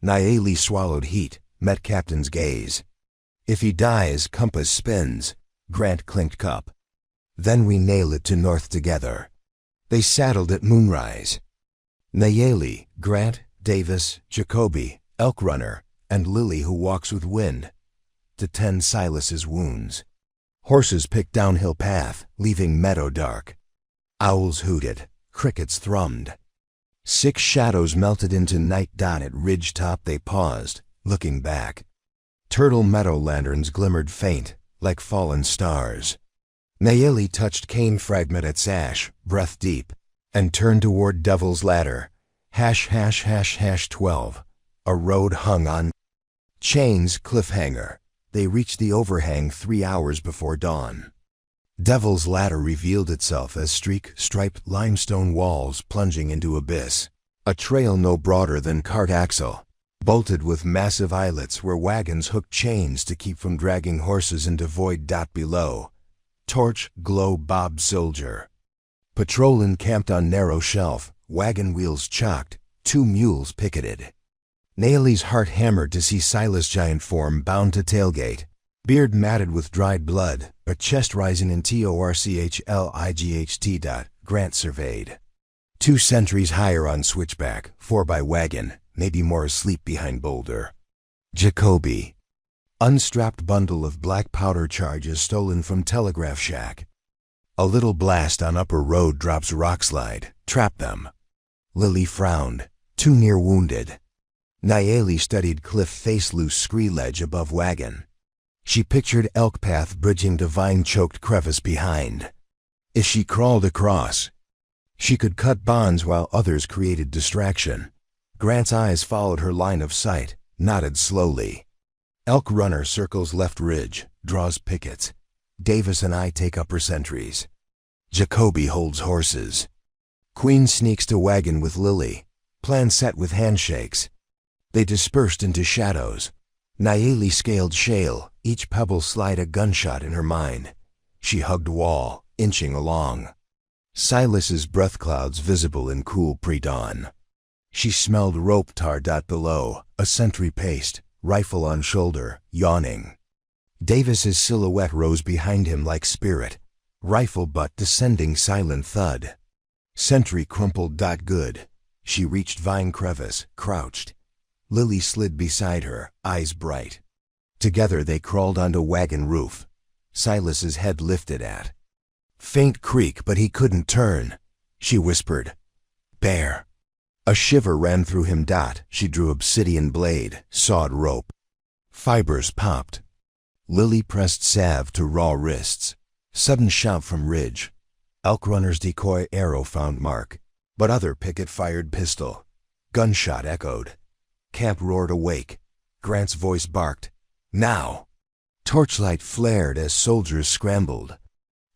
S1: Naeli swallowed heat, met Captain's gaze. If he dies, compass spins. Grant clinked cup. Then we nail it to north together. They saddled at moonrise. Naeli, Grant, Davis, Jacoby, Elk Runner, and Lily who walks with wind, to tend Silas's wounds. Horses picked downhill path, leaving meadow dark. Owls hooted, crickets thrummed. 6 shadows melted into night. At ridge top they paused, looking back. Turtle meadow lanterns glimmered faint, like fallen stars. Naeli touched cane fragment at sash, breath deep, and turned toward Devil's Ladder. ###12. A road hung on chains. Cliffhanger. They reached the overhang 3 hours before dawn. Devil's Ladder revealed itself as streak-striped limestone walls plunging into abyss. A trail no broader than cart axle, bolted with massive eyelets where wagons hooked chains to keep from dragging horses into void. Below. Torch, glow, bob, soldier. Patrol encamped on narrow shelf, wagon wheels chocked, 2 mules picketed. Naeli's heart hammered to see Silas' giant form bound to tailgate, beard matted with dried blood, but chest rising in torchlight. Grant surveyed. 2 sentries higher on switchback, 4 by wagon, maybe more asleep behind boulder. Jacoby. Unstrapped bundle of black powder charges stolen from telegraph shack. A little blast on upper road drops rockslide, trap them. Lily frowned, too near wounded. Naeli studied cliff face loose scree ledge above wagon. She pictured elk path bridging to vine-choked crevice behind. If she crawled across, she could cut bonds while others created distraction. Grant's eyes followed her line of sight, nodded slowly. Elk Runner circles left ridge, draws pickets. Davis and I take upper sentries. Jacoby holds horses. Queen sneaks to wagon with Lily. Plan set with handshakes. They dispersed into shadows. Naeli scaled shale, each pebble slide a gunshot in her mind. She hugged wall, inching along. Silas's breath clouds visible in cool pre-dawn. She smelled rope tar. Below, a sentry paced, rifle on shoulder, yawning. Davis's silhouette rose behind him like spirit, rifle butt descending silent thud. Sentry crumpled. Good. She reached vine crevice, crouched. Lily slid beside her, eyes bright. Together they crawled onto wagon roof. Silas's head lifted at faint creak, but he couldn't turn. She whispered, Bear. A shiver ran through him. She drew obsidian blade, sawed rope. Fibers popped. Lily pressed salve to raw wrists. Sudden shout from ridge. Elk Runner's decoy arrow found mark, but other picket fired pistol. Gunshot echoed. Camp roared awake. Grant's voice barked, Now! Torchlight flared as soldiers scrambled.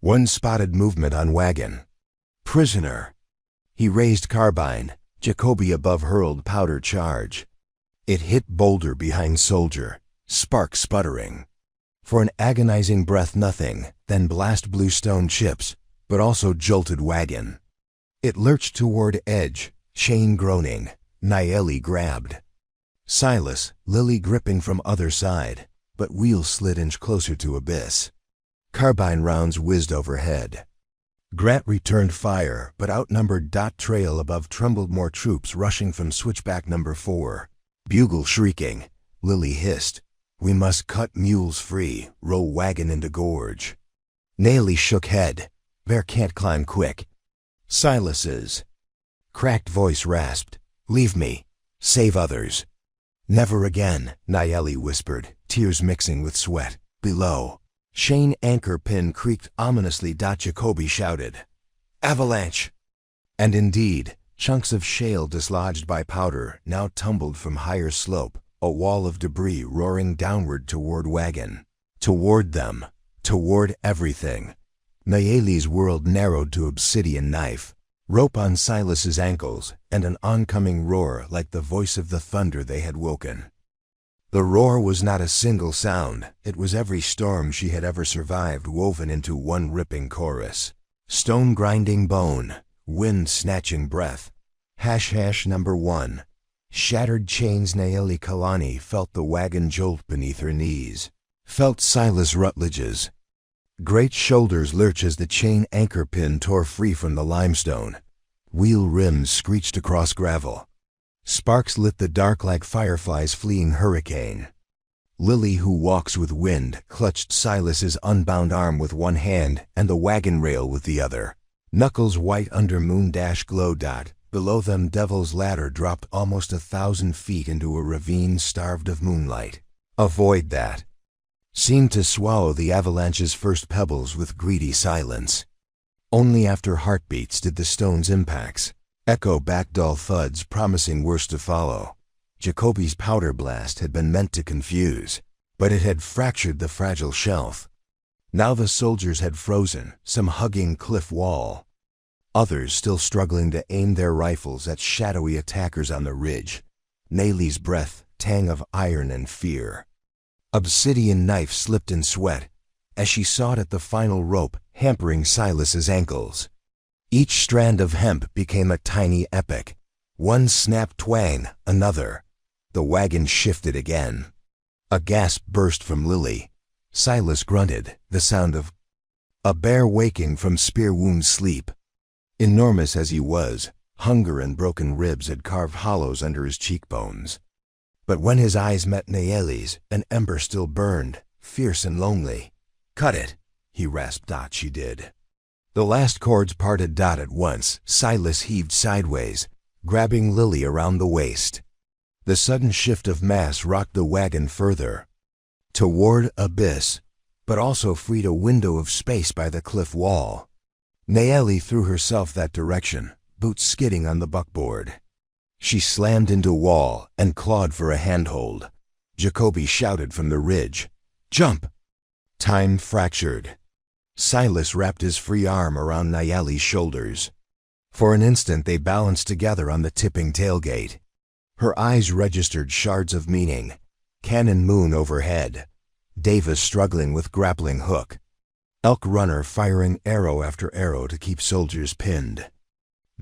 S1: One spotted movement on wagon. Prisoner. He raised carbine. Jacoby above hurled powder charge. It hit boulder behind soldier, spark sputtering. For an agonizing breath nothing, then blast blue stone chips, but also jolted wagon. It lurched toward edge, chain groaning, Nayeli grabbed. Silas, Lily gripping from other side, but wheels slid inch closer to abyss. Carbine rounds whizzed overhead. Grant returned fire, but outnumbered. Trail above trembled more troops rushing from switchback number 4. Bugle shrieking. Lily hissed, "We must cut mules free, roll wagon into gorge." Nayeli shook head. "Bear can't climb quick." Silas's cracked voice rasped, "Leave me. Save others." "Never again," Nayeli whispered, tears mixing with sweat. Below, chain anchor pin creaked ominously. Jacoby shouted, "Avalanche!" And indeed, chunks of shale dislodged by powder now tumbled from higher slope, a wall of debris roaring downward toward wagon. Toward them. Toward everything. Nayeli's world narrowed to obsidian knife, rope on Silas's ankles, and an oncoming roar like the voice of the thunder they had woken. The roar was not a single sound, it was every storm she had ever survived woven into one ripping chorus. Stone grinding bone, wind snatching breath. Number 1. Shattered chains. Nayeli Kalani felt the wagon jolt beneath her knees. Felt Silas Rutledge's great shoulders lurch as the chain anchor pin tore free from the limestone. Wheel rims screeched across gravel. Sparks lit the dark like fireflies fleeing hurricane. Lily, who walks with wind, clutched Silas's unbound arm with one hand and the wagon rail with the other. Knuckles white under moon glow. Below them Devil's Ladder dropped almost 1,000 feet into a ravine starved of moonlight. Avoid that. Seemed to swallow the avalanche's first pebbles with greedy silence. Only after heartbeats did the stone's impacts echo back dull thuds promising worse to follow. Jacoby's powder blast had been meant to confuse, but it had fractured the fragile shelf. Now the soldiers had frozen, some hugging cliff wall, others still struggling to aim their rifles at shadowy attackers on the ridge. Nayeli's breath, tang of iron and fear. Obsidian knife slipped in sweat as she sawed at the final rope hampering Silas's ankles. Each strand of hemp became a tiny epic. One snap twang, another. The wagon shifted again. A gasp burst from Lily. Silas grunted, the sound of a bear waking from spear wound sleep. Enormous as he was, hunger and broken ribs had carved hollows under his cheekbones. But when his eyes met Nayeli's, an ember still burned, fierce and lonely. "Cut it," he rasped. She did. The last cords parted. At once, Silas heaved sideways, grabbing Lily around the waist. The sudden shift of mass rocked the wagon further toward abyss, but also freed a window of space by the cliff wall. Nayeli threw herself that direction, boots skidding on the buckboard. She slammed into wall and clawed for a handhold. Jacoby shouted from the ridge, "Jump!" Time fractured. Silas wrapped his free arm around Nayeli's shoulders. For an instant they balanced together on the tipping tailgate. Her eyes registered shards of meaning. Cannon moon overhead. Davis struggling with grappling hook. Elk runner firing arrow after arrow to keep soldiers pinned.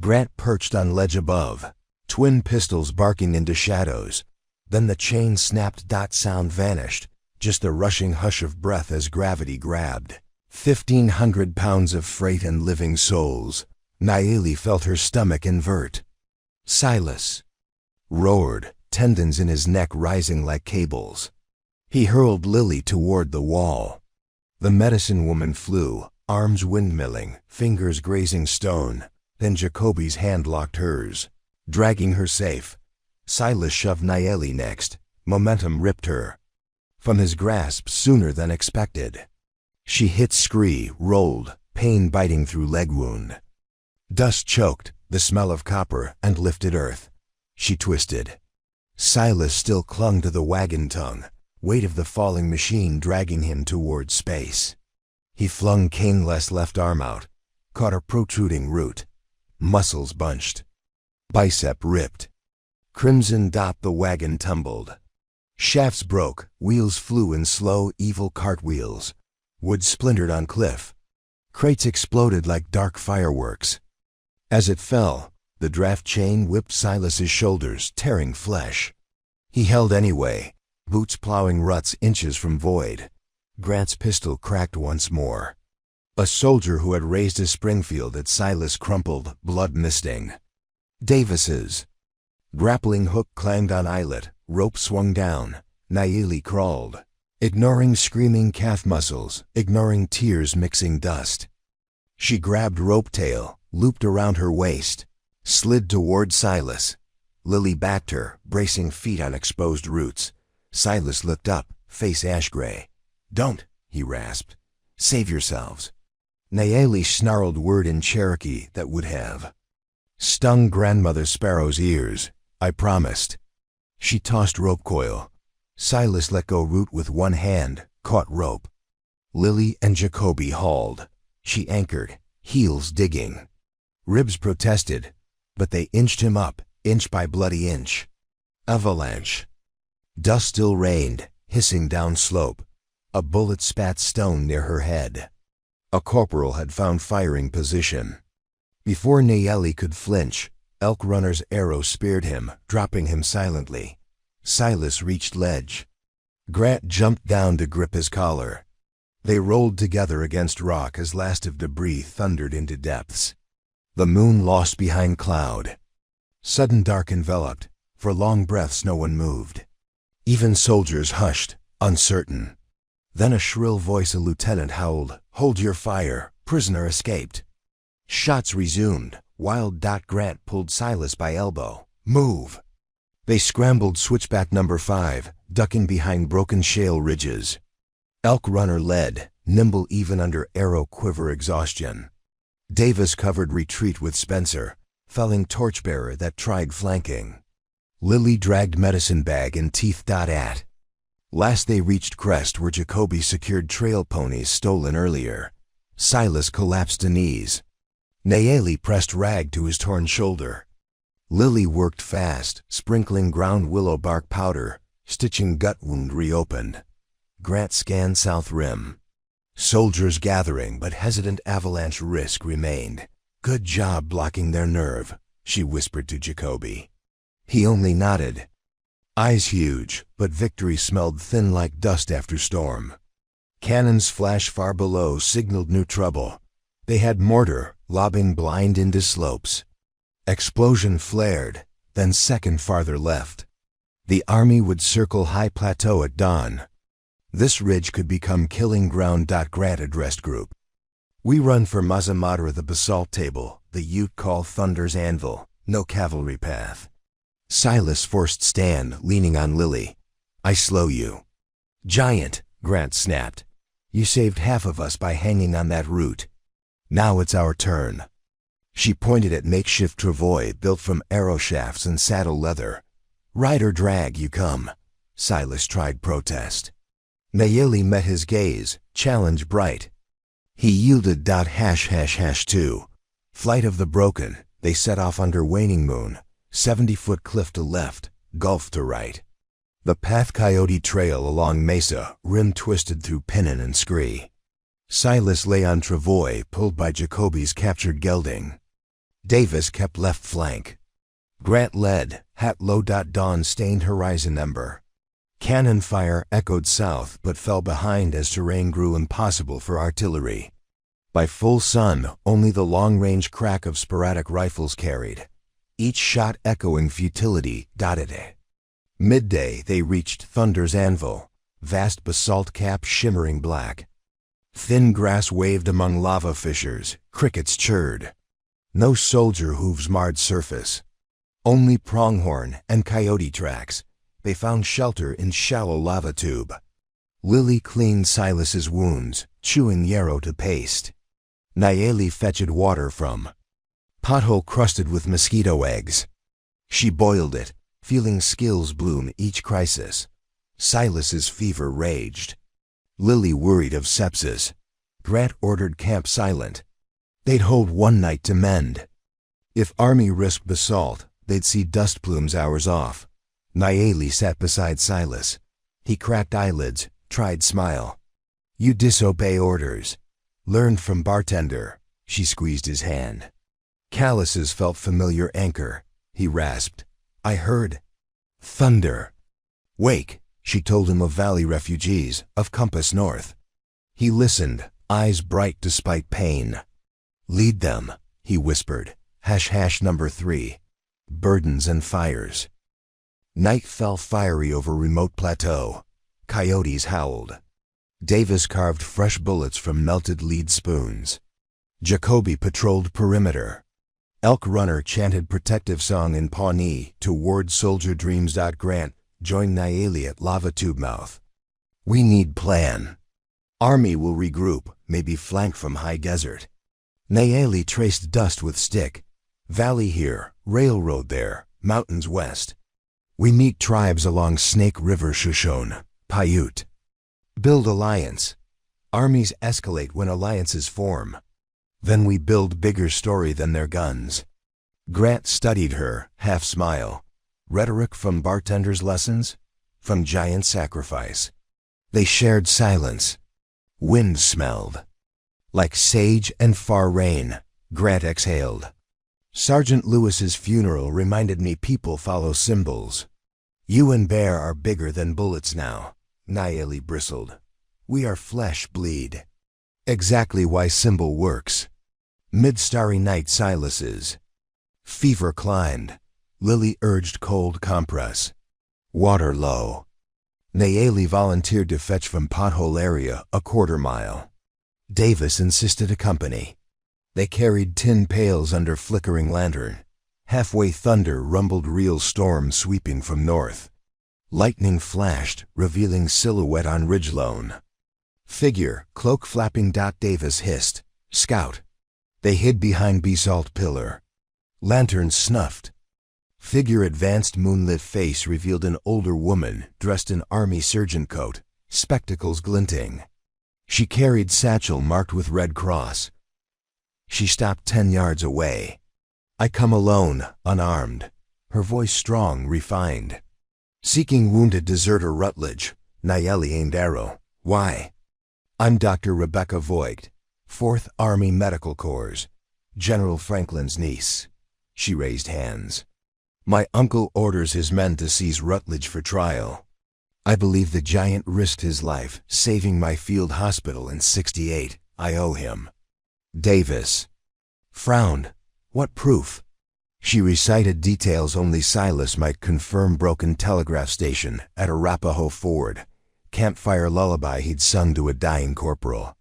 S1: Grant perched on ledge above, twin pistols barking into shadows. Then the chain snapped. Sound vanished, just a rushing hush of breath as gravity grabbed 1,500 pounds of freight and living souls. Nayeli felt her stomach invert. Silas roared, tendons in his neck rising like cables. He hurled Lily toward the wall. The medicine woman flew, arms windmilling, fingers grazing stone. Then Jacoby's hand locked hers, dragging her safe. Silas shoved Nayeli next. Momentum ripped her from his grasp sooner than expected. She hit scree, rolled, pain biting through leg wound. Dust choked, the smell of copper and lifted earth. She twisted. Silas still clung to the wagon tongue, weight of the falling machine dragging him toward space. He flung Cainless left arm out, caught a protruding root. Muscles bunched. Bicep ripped. Crimson dot the wagon tumbled. Shafts broke, wheels flew in slow, evil cartwheels. Wood splintered on cliff. Crates exploded like dark fireworks. As it fell, the draft chain whipped Silas's shoulders, tearing flesh. He held anyway, boots plowing ruts inches from void. Grant's pistol cracked once more. A soldier who had raised his Springfield at Silas crumpled, blood misting. Davis's. Grappling hook clanged on eyelet, rope swung down. Nayeli crawled, ignoring screaming calf muscles, ignoring tears mixing dust. She grabbed rope tail, looped around her waist, slid toward Silas. Lily backed her, bracing feet on exposed roots. Silas looked up, face ash-gray. "Don't," he rasped. "Save yourselves." Nayeli snarled word in Cherokee that would have stung Grandmother Sparrow's ears. "I promised." She tossed rope coil. Silas let go root with one hand, caught rope. Lily and Jacoby hauled. She anchored, heels digging. Ribs protested, but they inched him up, inch by bloody inch. Avalanche. Dust still rained, hissing down slope. A bullet spat stone near her head. A corporal had found firing position. Before Nayeli could flinch, Elk Runner's arrow speared him, dropping him silently. Silas reached ledge. Grant jumped down to grip his collar. They rolled together against rock as last of debris thundered into depths. The moon lost behind cloud. Sudden dark enveloped. For long breaths no one moved. Even soldiers hushed, uncertain. Then a shrill voice a lieutenant howled, "Hold your fire, prisoner escaped." Shots resumed. Wild Dot Grant pulled Silas by elbow. "Move!" They scrambled switchback number 5, ducking behind broken shale ridges. Elk Runner led, nimble even under arrow quiver exhaustion. Davis covered retreat with Spencer, felling torchbearer that tried flanking. Lily dragged medicine bag and teeth. At last they reached crest where Jacoby secured trail ponies stolen earlier. Silas collapsed to knees. Nayeli pressed rag to his torn shoulder. Lily worked fast, sprinkling ground willow bark powder, stitching gut wound reopened. Grant scanned south rim. Soldiers gathering, but hesitant avalanche risk remained. "Good job blocking their nerve," she whispered to Jacoby. He only nodded. Eyes huge, but victory smelled thin like dust after storm. Cannons flash far below signaled new trouble. They had mortar, lobbing blind into slopes. Explosion flared, then second farther left. The army would circle high plateau at dawn. This ridge could become killing ground. Grant addressed group. "We run for Mazamadra the basalt table, the Ute call Thunder's anvil, no cavalry path." Silas forced stand, leaning on Lily. "I slow you." "Giant," Grant snapped. "You saved half of us by hanging on that root. Now it's our turn." She pointed at makeshift travois built from arrow shafts and saddle leather. "Ride or drag, you come." Silas tried protest. Nayeli met his gaze, challenge bright. He yielded. ###2. Flight of the Broken. They set off under waning moon. 70-foot cliff to left, gulf to right. The path Coyote Trail along Mesa, rim twisted through pinyon and scree. Silas lay on travois, pulled by Jacoby's captured gelding. Davis kept left flank. Grant led, hat low. Dawn stained horizon ember. Cannon fire echoed south but fell behind as terrain grew impossible for artillery. By full sun, only the long-range crack of sporadic rifles carried, each shot echoing futility. Midday they reached Thunder's anvil, vast basalt cap shimmering black. Thin grass waved among lava fissures, crickets chirred. No soldier hooves marred surface. Only pronghorn and coyote tracks. They found shelter in shallow lava tube. Lily cleaned Silas's wounds, chewing yarrow to paste. Nayeli fetched water from pothole crusted with mosquito eggs. She boiled it, feeling skills bloom each crisis. Silas's fever raged. Lily worried of sepsis. Grant ordered camp silent. They'd hold one night to mend. If Army risked basalt, they'd see dust plumes hours off. Nayeli sat beside Silas. He cracked eyelids, tried smile. You disobey orders. Learned from bartender. She squeezed his hand. Calluses felt familiar anchor. He rasped. I heard. Thunder. Wake, she told him of valley refugees, of Compass North. He listened, eyes bright despite pain. Lead them, he whispered. Number 3. Burdens and fires. Night fell fiery over remote plateau. Coyotes howled. Davis carved fresh bullets from melted lead spoons. Jacoby patrolled perimeter. Elk Runner chanted protective song in Pawnee to ward soldier dreams. Grant joined Nayeli at lava tube mouth. We need plan. Army will regroup, maybe flank from high desert. Nayeli traced dust with stick. Valley here, railroad there, mountains west. We meet tribes along Snake River. Shoshone, Paiute. Build alliance. Armies escalate when alliances form. Then we build bigger story than their guns. Grant studied her, half smile. Rhetoric from bartender's lessons? From giant sacrifice. They shared silence. Wind smelled. Like sage and far rain, Grant exhaled. Sergeant Lewis's funeral reminded me people follow symbols. You and Bear are bigger than bullets now, Nayeli bristled. We are flesh bleed. Exactly why symbol works. Mid-starry night Silas's. Fever climbed. Lily urged cold compress. Water low. Nayeli volunteered to fetch from pothole area a quarter-mile. Davis insisted accompany. They carried tin pails under flickering lantern. Halfway thunder rumbled real storm sweeping from north. Lightning flashed, revealing silhouette on ridgeloan. Figure, cloak flapping. Davis hissed. Scout. They hid behind basalt pillar. Lantern snuffed. Figure advanced. Moonlit face revealed an older woman dressed in army surgeon coat, spectacles glinting. She carried satchel marked with red cross. She stopped 10 yards away. I come alone, unarmed. Her voice strong, refined. Seeking wounded deserter Rutledge. Nayeli aimed arrow. Why? I'm Dr. Rebecca Voigt, 4th Army Medical Corps, General Franklin's niece. She raised hands. My uncle orders his men to seize Rutledge for trial. I believe the giant risked his life, saving my field hospital in '68. I owe him. Davis frowned. What proof? She recited details only Silas might confirm. Broken telegraph station at Arapahoe Ford. Campfire lullaby he'd sung to a dying corporal.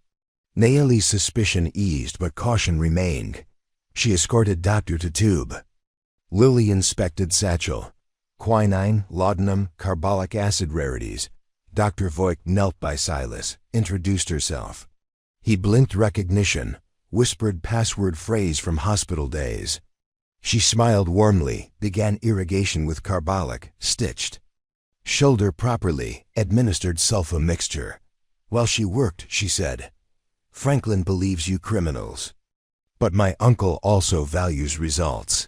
S1: Nayeli's suspicion eased, but caution remained. She escorted doctor to tube. Lily inspected satchel. Quinine, laudanum, carbolic acid rarities. Dr. Voigt knelt by Silas, introduced herself. He blinked recognition, whispered password phrase from hospital days. She smiled warmly, began irrigation with carbolic, stitched. Shoulder properly, administered sulfa mixture. While she worked, she said, Franklin believes you criminals. But my uncle also values results.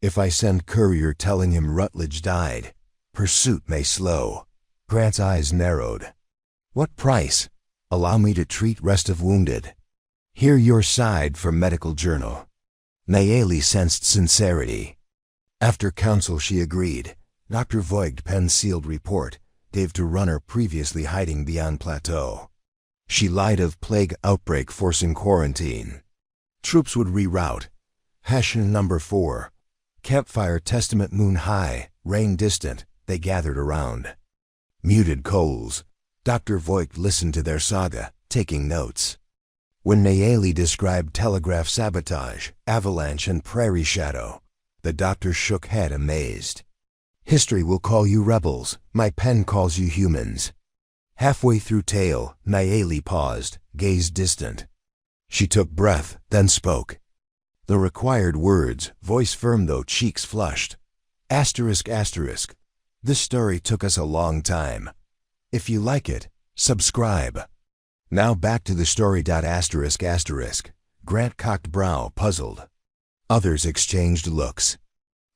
S1: If I send courier telling him Rutledge died, pursuit may slow. Grant's eyes narrowed. What price? Allow me to treat rest of wounded. Hear your side from medical journal. Nayeli sensed sincerity. After counsel she agreed. Dr. Voigt penned sealed report, gave to runner previously hiding beyond plateau. She lied of plague outbreak forcing quarantine. Troops would reroute. Number 4. Campfire testament moon high, rain distant, they gathered around. Muted coals. Dr. Voigt listened to their saga, taking notes. When Nayeli described telegraph sabotage, avalanche and prairie shadow, the doctor shook head amazed. History will call you rebels, my pen calls you humans. Halfway through tale, Nayeli paused, gazed distant. She took breath, then spoke. The required words, voice firm though cheeks flushed. Asterisk. This story took us a long time. If you like it, subscribe. Now back to the story. Grant cocked brow, puzzled. Others exchanged looks.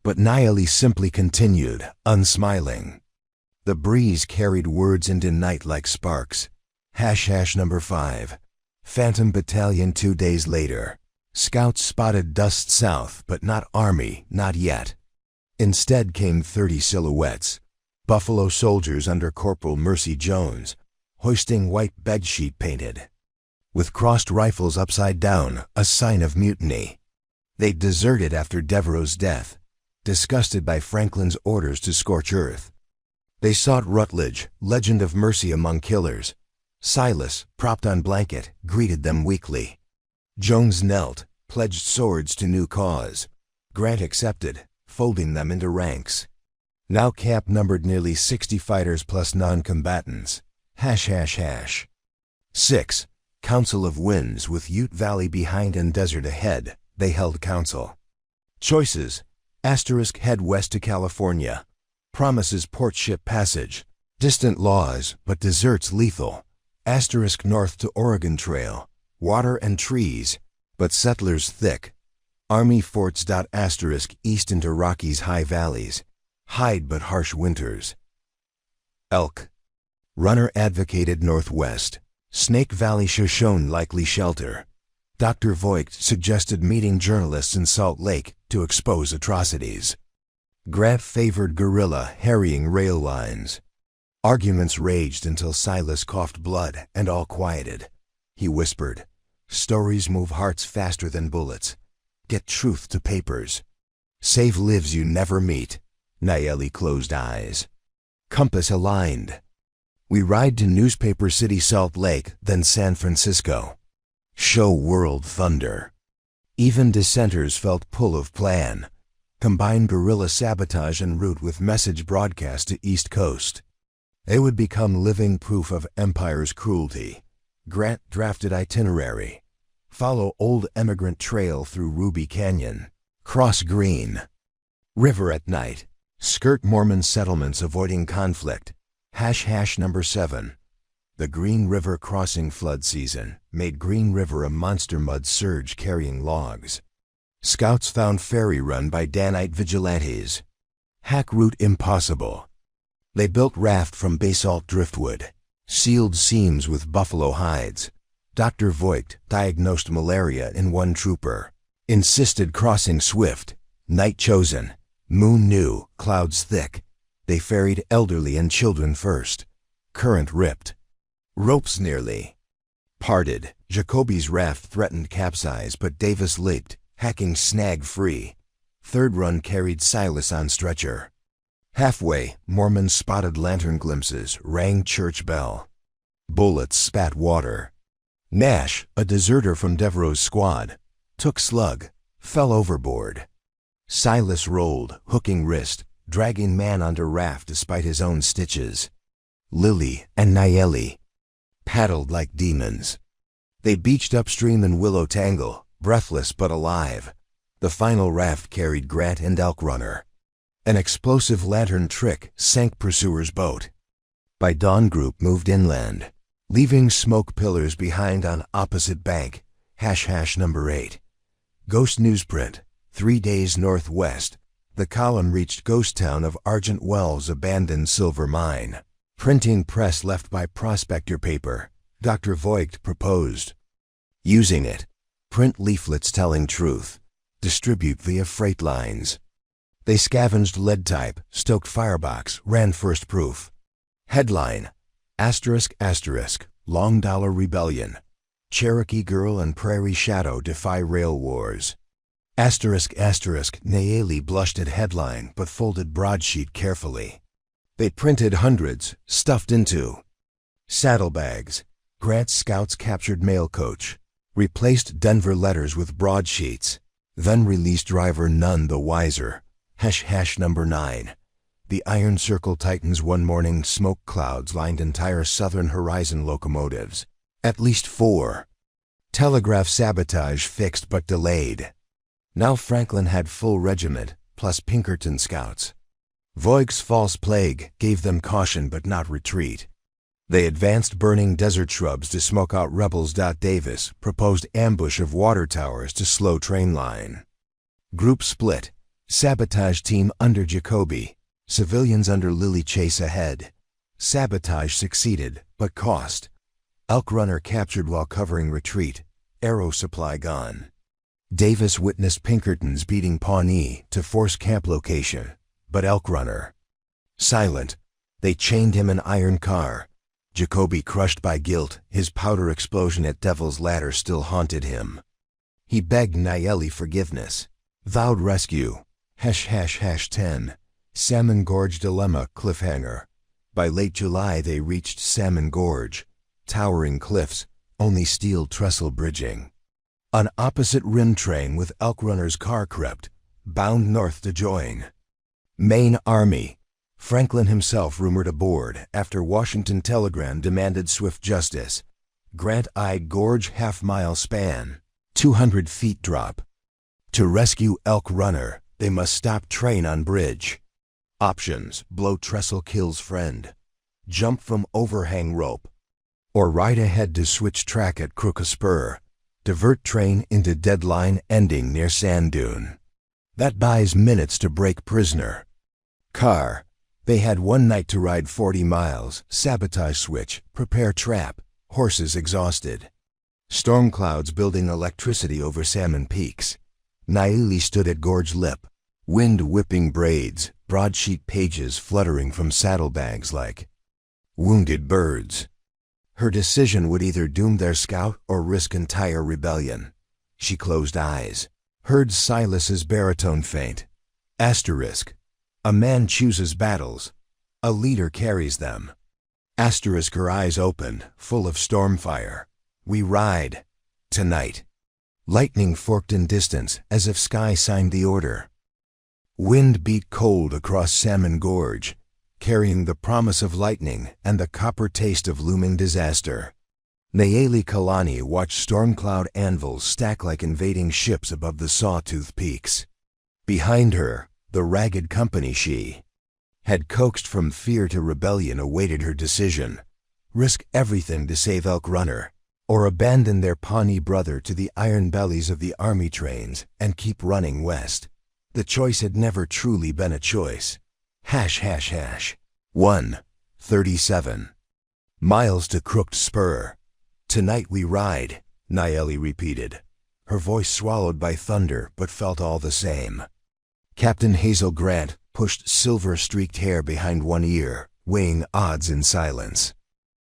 S1: But Nayeli simply continued, unsmiling. The breeze carried words into night like sparks. Number 5. Phantom Battalion 2 days later. Scouts spotted dust south, but not army, not yet. Instead came 30 silhouettes. Buffalo soldiers under Corporal Mercy Jones, hoisting white bedsheet painted, with crossed rifles upside down, a sign of mutiny. They'd deserted after Devereaux's death, disgusted by Franklin's orders to scorch earth. They sought Rutledge, legend of mercy among killers. Silas, propped on blanket, greeted them weakly. Jones knelt, pledged swords to new cause. Grant accepted, folding them into ranks. Now camp numbered nearly 60 fighters plus non-combatants. 6. Council of Winds with Ute Valley behind and desert ahead. They held council. Choices: head west to California. Promises port ship passage. Distant laws, but deserts lethal. North to Oregon Trail. Water and trees, but settlers thick. Army forts. East into Rockies' high valleys. Hide but harsh winters. Elk. Runner advocated northwest. Snake Valley Shoshone likely shelter. Dr. Voigt suggested meeting journalists in Salt Lake to expose atrocities. Grant favored guerrilla harrying rail lines. Arguments raged until Silas coughed blood and all quieted. He whispered, "Stories move hearts faster than bullets. Get truth to papers. Save lives you never meet." Nayeli closed eyes. Compass aligned. We ride to Newspaper City, Salt Lake, then San Francisco. Show world thunder. Even dissenters felt pull of plan. Combine guerrilla sabotage en route with message broadcast to East Coast. They would become living proof of empire's cruelty. Grant drafted itinerary. Follow Old Emigrant Trail through Ruby Canyon. Cross Green River at night. Skirt Mormon settlements avoiding conflict. Number 7. The Green River crossing flood season made Green River a monster mud surge carrying logs. Scouts found ferry run by Danite vigilantes. Hack route impossible. They built raft from basalt driftwood. Sealed seams with buffalo hides. Dr. Voigt diagnosed malaria in one trooper. Insisted crossing swift. Night chosen. Moon new, clouds thick. They ferried elderly and children first. Current ripped. Ropes nearly parted. Jacoby's raft threatened capsize, but Davis leaped, hacking snag free. Third run carried Silas on stretcher. Halfway, Mormons spotted lantern glimpses, rang church bell. Bullets spat water. Nash, a deserter from Devereaux's squad, took slug, fell overboard. Silas rolled, hooking wrist, dragging man onto raft despite his own stitches. Lily and Nayeli paddled like demons. They beached upstream in Willow Tangle, breathless but alive. The final raft carried Grant and Elk Runner. An explosive lantern trick sank pursuer's boat. By dawn, group moved inland, leaving smoke pillars behind on opposite bank. Number 8. Ghost newsprint. 3 days northwest. The column reached ghost town of Argent Wells' abandoned silver mine. Printing press left by prospector paper. Dr. Voigt proposed using it. Print leaflets telling truth. Distribute via freight lines. They scavenged lead type, stoked firebox, ran first proof. Headline: Long Dollar Rebellion. Cherokee Girl and Prairie Shadow defy rail wars. Nayeli blushed at headline but folded broadsheet carefully. They printed hundreds, stuffed into saddlebags. Grant's scouts captured mail coach. Replaced Denver letters with broadsheets. Then released driver none the wiser. Number 9. The Iron Circle tightens one morning. Smoke clouds lined entire southern horizon locomotives. At least 4. Telegraph sabotage fixed but delayed. Now Franklin had full regiment, plus Pinkerton scouts. Voigt's false plague gave them caution but not retreat. They advanced burning desert shrubs to smoke out rebels. Davis proposed ambush of water towers to slow train line. Group split. Sabotage team under Jacoby. Civilians under Lilly chase ahead. Sabotage succeeded, but cost. Elk Runner captured while covering retreat. Arrow supply gone. Davis witnessed Pinkertons beating Pawnee to force camp location, but Elk Runner silent. They chained him in iron car. Jacoby crushed by guilt, his powder explosion at Devil's Ladder still haunted him. He begged Nayeli forgiveness. Vowed rescue. #10. Salmon Gorge Dilemma cliffhanger. By late July they reached Salmon Gorge. Towering cliffs, only steel trestle bridging. An opposite rim train with Elk Runner's car crept, bound north to join Maine Army. Franklin himself rumored aboard after Washington telegram demanded swift justice. Grant-eyed gorge half-mile span, 200 feet drop. To rescue Elk Runner, they must stop train on bridge. Options: blow trestle kills friend, jump from overhang rope, or ride ahead to switch track at Crooked Spur. Divert train into deadline ending near Sand Dune. That buys minutes to break prisoner. Car. They had one night to ride 40 miles, sabotage switch, prepare trap, horses exhausted. Storm clouds building electricity over Salmon Peaks. Nayeli stood at gorge lip. Wind whipping braids, broadsheet pages fluttering from saddlebags like wounded birds. Her decision would either doom their scout or risk entire rebellion. She closed eyes. Heard Silas's baritone faint. Asterisk. A man chooses battles. A leader carries them. Asterisk. Her eyes open, full of storm fire. We ride. Tonight. Lightning forked in distance, as if sky signed the order. Wind beat cold across Salmon Gorge, carrying the promise of lightning and the copper taste of looming disaster. Nayeli Kalani watched storm cloud anvils stack like invading ships above the sawtooth peaks. Behind her, the ragged company she had coaxed from fear to rebellion awaited her decision. Risk everything to save Elk Runner, or abandon their Pawnee brother to the iron bellies of the army trains and keep running west. The choice had never truly been a choice. #1:37 miles to Crooked Spur. Tonight we ride, Nayeli repeated, her voice swallowed by thunder but felt all the same. Captain Hazel Grant pushed silver-streaked hair behind one ear, weighing odds in silence.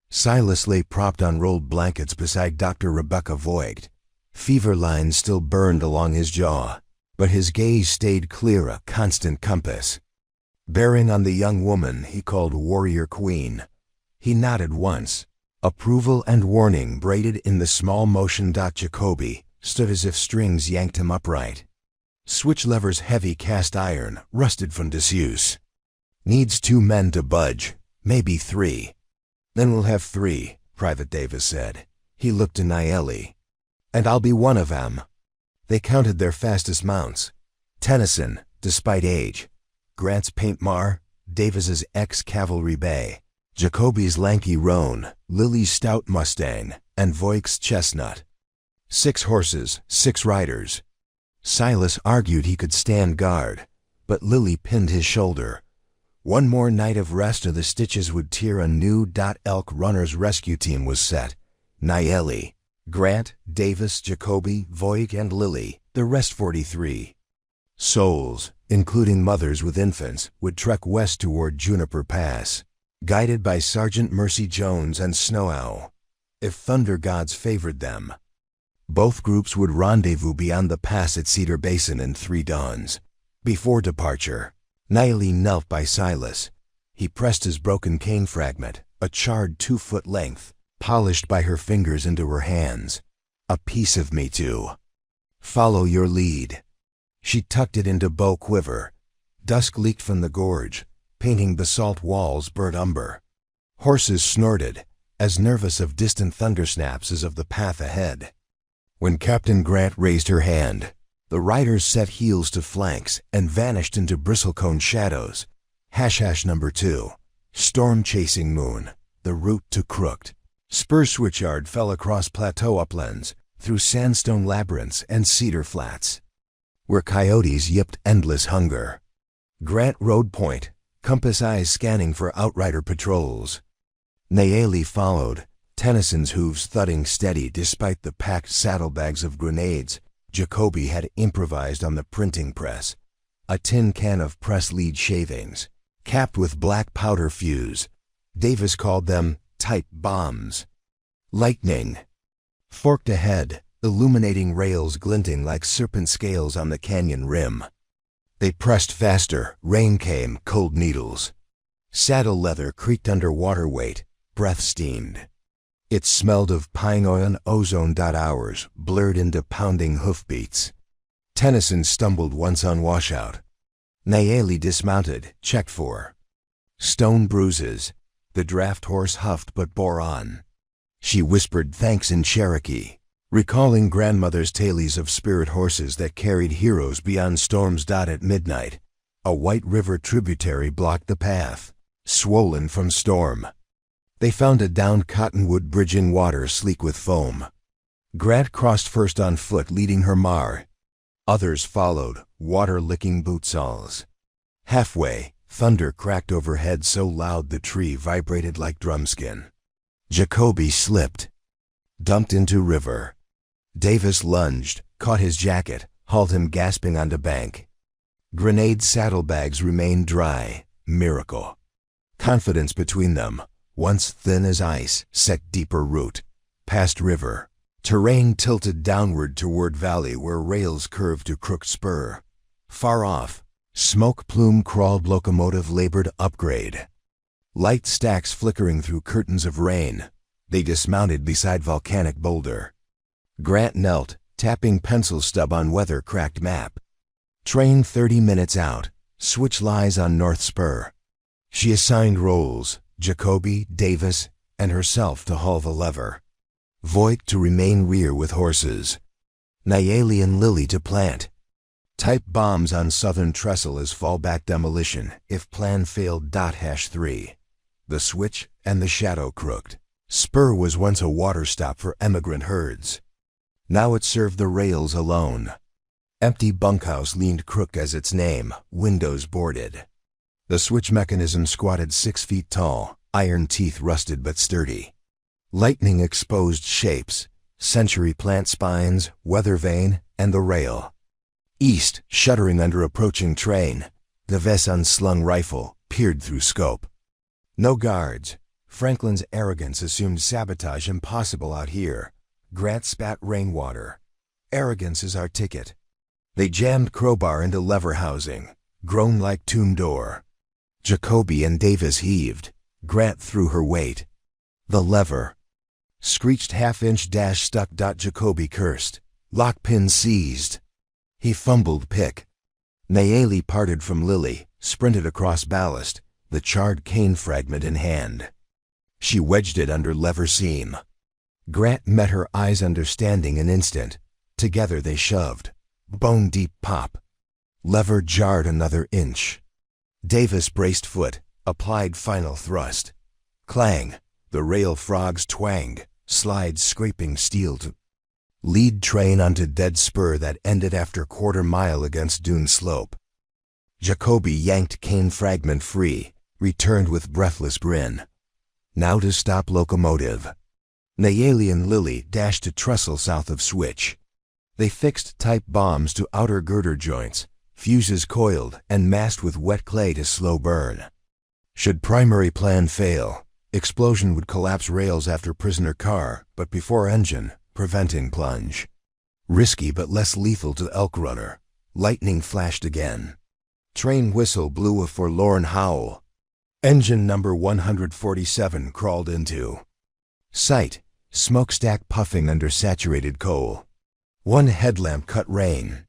S1: Silas lay propped on rolled blankets beside Dr. Rebecca Voigt. Fever lines still burned along his jaw, but his gaze stayed clear, a constant compass. Bearing on the young woman he called Warrior Queen. He nodded once. Approval and warning braided in the small motion. Jacoby stood as if strings yanked him upright. Switch levers heavy cast iron, rusted from disuse. Needs 2 men to budge, maybe 3. Then we'll have 3, Private Davis said. He looked to Nayeli. And I'll be one of 'em. They counted their fastest mounts. Tennyson, despite age. Grant's Paint Mar, Davis's ex-Cavalry Bay. Jacoby's lanky roan, Lilly's stout Mustang, and Voigt's chestnut. 6 horses, 6 riders. Silas argued he could stand guard, but Lilly pinned his shoulder. One more night of rest or the stitches would tear anew. Elk Runner's rescue team was set. Nayeli, Grant, Davis, Jacoby, Voigt, and Lilly, the rest 43. Souls, including mothers with infants, would trek west toward Juniper Pass, guided by Sergeant Mercy Jones and Snow Owl, if thunder gods favored them. Both groups would rendezvous beyond the pass at Cedar Basin in 3 dawns. Before departure, Nayeli knelt by Silas. He pressed his broken cane fragment, a charred 2-foot length, polished by her fingers, into her hands. A piece of me too. Follow your lead. She tucked it into bow quiver. Dusk leaked from the gorge, painting basalt walls burnt umber. Horses snorted, as nervous of distant thundersnaps as of the path ahead. When Captain Grant raised her hand, the riders set heels to flanks and vanished into bristlecone shadows. #2. Storm-chasing moon. the route to Crooked. Spur switchyard fell across plateau uplands, through sandstone labyrinths and cedar flats, where coyotes yipped endless hunger. Grant rode point, compass eyes scanning for outrider patrols. Nayeli followed, Tennyson's hooves thudding steady despite the packed saddlebags of grenades Jacoby had improvised on the printing press. A tin can of press lead shavings, capped with black powder fuse. Davis called them type bombs. Lightning. Forked ahead, illuminating rails glinting like serpent scales on the canyon rim. They pressed faster, rain came, cold needles. Saddle leather creaked under water weight, breath steamed. It smelled of pine oil and ozone. Hours blurred into pounding hoofbeats. Tennyson stumbled once on washout. Nayeli dismounted, checked for stone bruises. The draft horse huffed but bore on. She whispered thanks in Cherokee, recalling grandmother's tales of spirit horses that carried heroes beyond storms. At midnight, a White River tributary blocked the path, swollen from storm. They found a downed cottonwood bridge in water sleek with foam. Grant crossed first on foot, leading her mar. Others followed, water-licking bootsoles. Halfway, thunder cracked overhead so loud the tree vibrated like drumskin. Jacoby slipped, dumped into river. Davis lunged, caught his jacket, hauled him gasping onto bank. Grenade saddlebags remained dry, miracle. Confidence between them, once thin as ice, set deeper root. Past river, terrain tilted downward toward valley where rails curved to Crooked Spur. Far off, smoke plume crawled locomotive labored upgrade. Light stacks flickering through curtains of rain. They dismounted beside volcanic boulder. Grant knelt, tapping pencil stub on weather-cracked map. Train 30 minutes out. Switch lies on North Spur. She assigned roles, Jacoby, Davis, and herself to haul the lever. Voigt to remain rear with horses. Nayeli and Lily to plant. Type bombs on southern trestle as fallback demolition if plan failed. #3. The switch and the shadow Crooked. Spur was once a water stop for emigrant herds. Now it served the rails alone. Empty bunkhouse leaned Crooked as its name, windows boarded. The switch mechanism squatted 6 feet tall, iron teeth rusted but sturdy. Lightning exposed shapes, century plant spines, weather vane, and the rail. East, shuddering under approaching train, the Vess unslung rifle peered through scope. No guards. Franklin's arrogance assumed sabotage impossible out here. Grant spat rainwater. Arrogance is our ticket. They jammed crowbar into lever housing, groaned like tomb door. Jacoby and Davis heaved. Grant threw her weight. The lever. Screeched half-inch dash stuck. Jacoby cursed. Lock pin seized. He fumbled pick. Nayeli parted from Lily, sprinted across ballast, the charred cane fragment in hand. She wedged it under lever seam. Grant met her eyes, understanding an instant. Together they shoved. Bone-deep pop. Lever jarred another inch. Davis braced foot, applied final thrust. Clang. The rail frogs twanged, slides scraping steel to lead train onto dead spur that ended after quarter-mile against dune slope. Jacoby yanked cane fragment free, returned with breathless grin. Now to stop locomotive. Nayeli and Lily dashed to trestle south of switch. They fixed type bombs to outer girder joints, fuses coiled and masked with wet clay to slow burn. Should primary plan fail, explosion would collapse rails after prisoner car, but before engine, preventing plunge. Risky but less lethal to elk runner. Lightning flashed again. Train whistle blew a forlorn howl. Engine number 147 crawled into sight, smokestack puffing under saturated coal. One headlamp cut rain.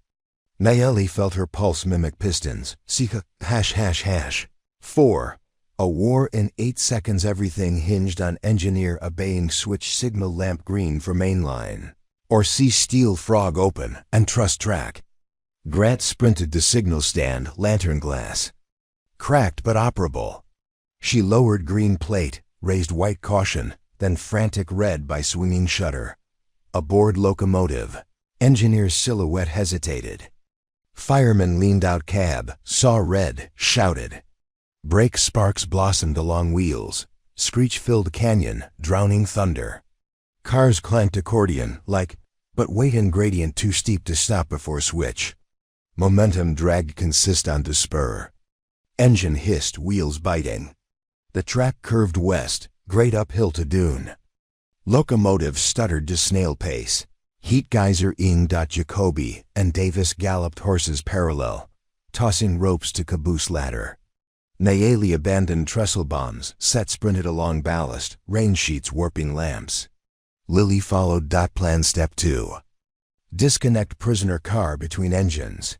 S1: Nayeli felt her pulse mimic pistons. Sika ###. 4. A war in 8 seconds. Everything hinged on engineer obeying switch signal lamp green for mainline. Or see steel frog open and trust track. Grant sprinted to signal stand, lantern glass. Cracked but operable. She lowered green plate, raised white caution, then frantic red by swinging shutter. Aboard locomotive. Engineer's silhouette hesitated. Fireman leaned out cab, saw red, shouted. Brake sparks blossomed along wheels. Screech-filled canyon, drowning thunder. Cars clanked accordion, but weight and gradient too steep to stop before switch. Momentum dragged consistent to spur. Engine hissed, wheels biting. The track curved west, grade uphill to dune. Locomotive stuttered to snail pace. Heat geyser Jacoby and Davis galloped horses parallel, tossing ropes to caboose ladder. Nayeli abandoned trestle bombs, set sprinted along ballast, rain sheets warping lamps. Lily followed. Plan step 2. Disconnect prisoner car between engines.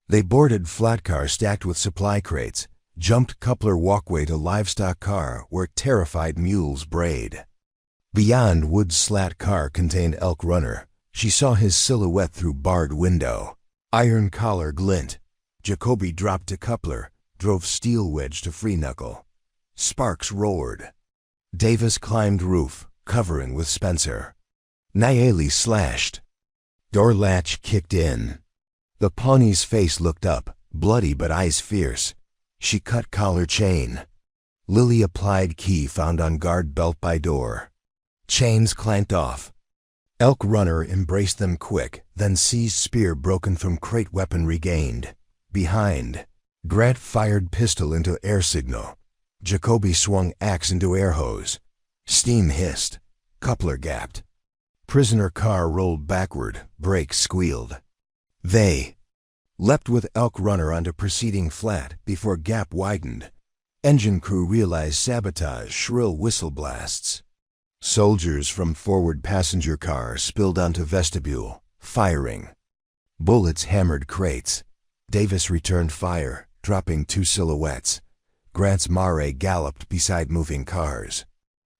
S1: They boarded flat car stacked with supply crates, jumped coupler walkway to livestock car where terrified mules brayed. Beyond wood slat car contained elk runner. She saw his silhouette through barred window. Iron collar glint. Jacoby dropped to coupler, drove steel wedge to free knuckle. Sparks roared. Davis climbed roof, covering with Spencer. Nayeli slashed. Door latch kicked in. The Pawnee's face looked up, bloody but eyes fierce. She cut collar chain. Lily applied key found on guard belt by door. Chains clanked off. Elk runner embraced them quick, then seized spear broken from crate weapon regained. Behind. Grant fired pistol into air signal. Jacoby swung axe into air hose. Steam hissed. Coupler gapped. Prisoner car rolled backward, brakes squealed. They leapt with elk runner onto preceding flat before gap widened. Engine crew realized sabotage, shrill whistle blasts. Soldiers from forward passenger car spilled onto vestibule, firing. Bullets hammered crates. Davis returned fire, dropping 2 silhouettes. Grant's mare galloped beside moving cars.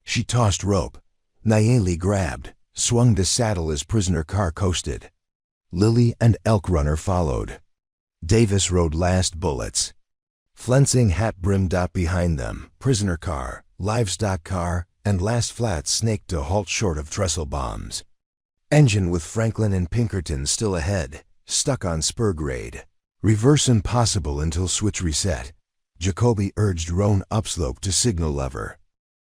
S1: She tossed rope. Nayeli grabbed, swung to saddle as prisoner car coasted. Lily and elk runner followed. Davis rode last bullets. Flensing hat brimmed out behind them, prisoner car, livestock car, and last flat snaked to halt short of trestle bombs. Engine with Franklin and Pinkerton still ahead, stuck on spur grade. Reverse impossible until switch reset. Jacoby urged Roan upslope to signal lever.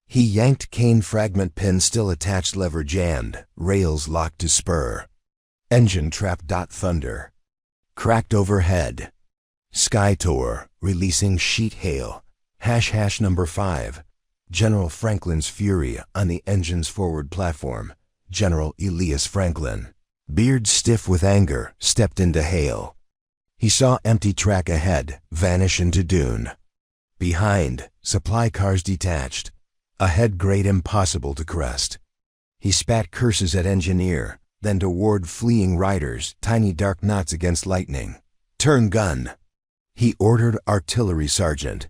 S1: He yanked cane fragment pin still attached, lever jammed, rails locked to spur. Engine trap. Thunder. Cracked overhead. Sky tore, releasing sheet hail. #number 5. General Franklin's fury on the engine's forward platform. General Elias Franklin, beard stiff with anger, stepped into hail. He saw empty track ahead, vanish into dune. Behind, supply cars detached. Ahead grade impossible to crest. He spat curses at engineer, then toward fleeing riders, tiny dark knots against lightning. Turn gun. He ordered artillery sergeant.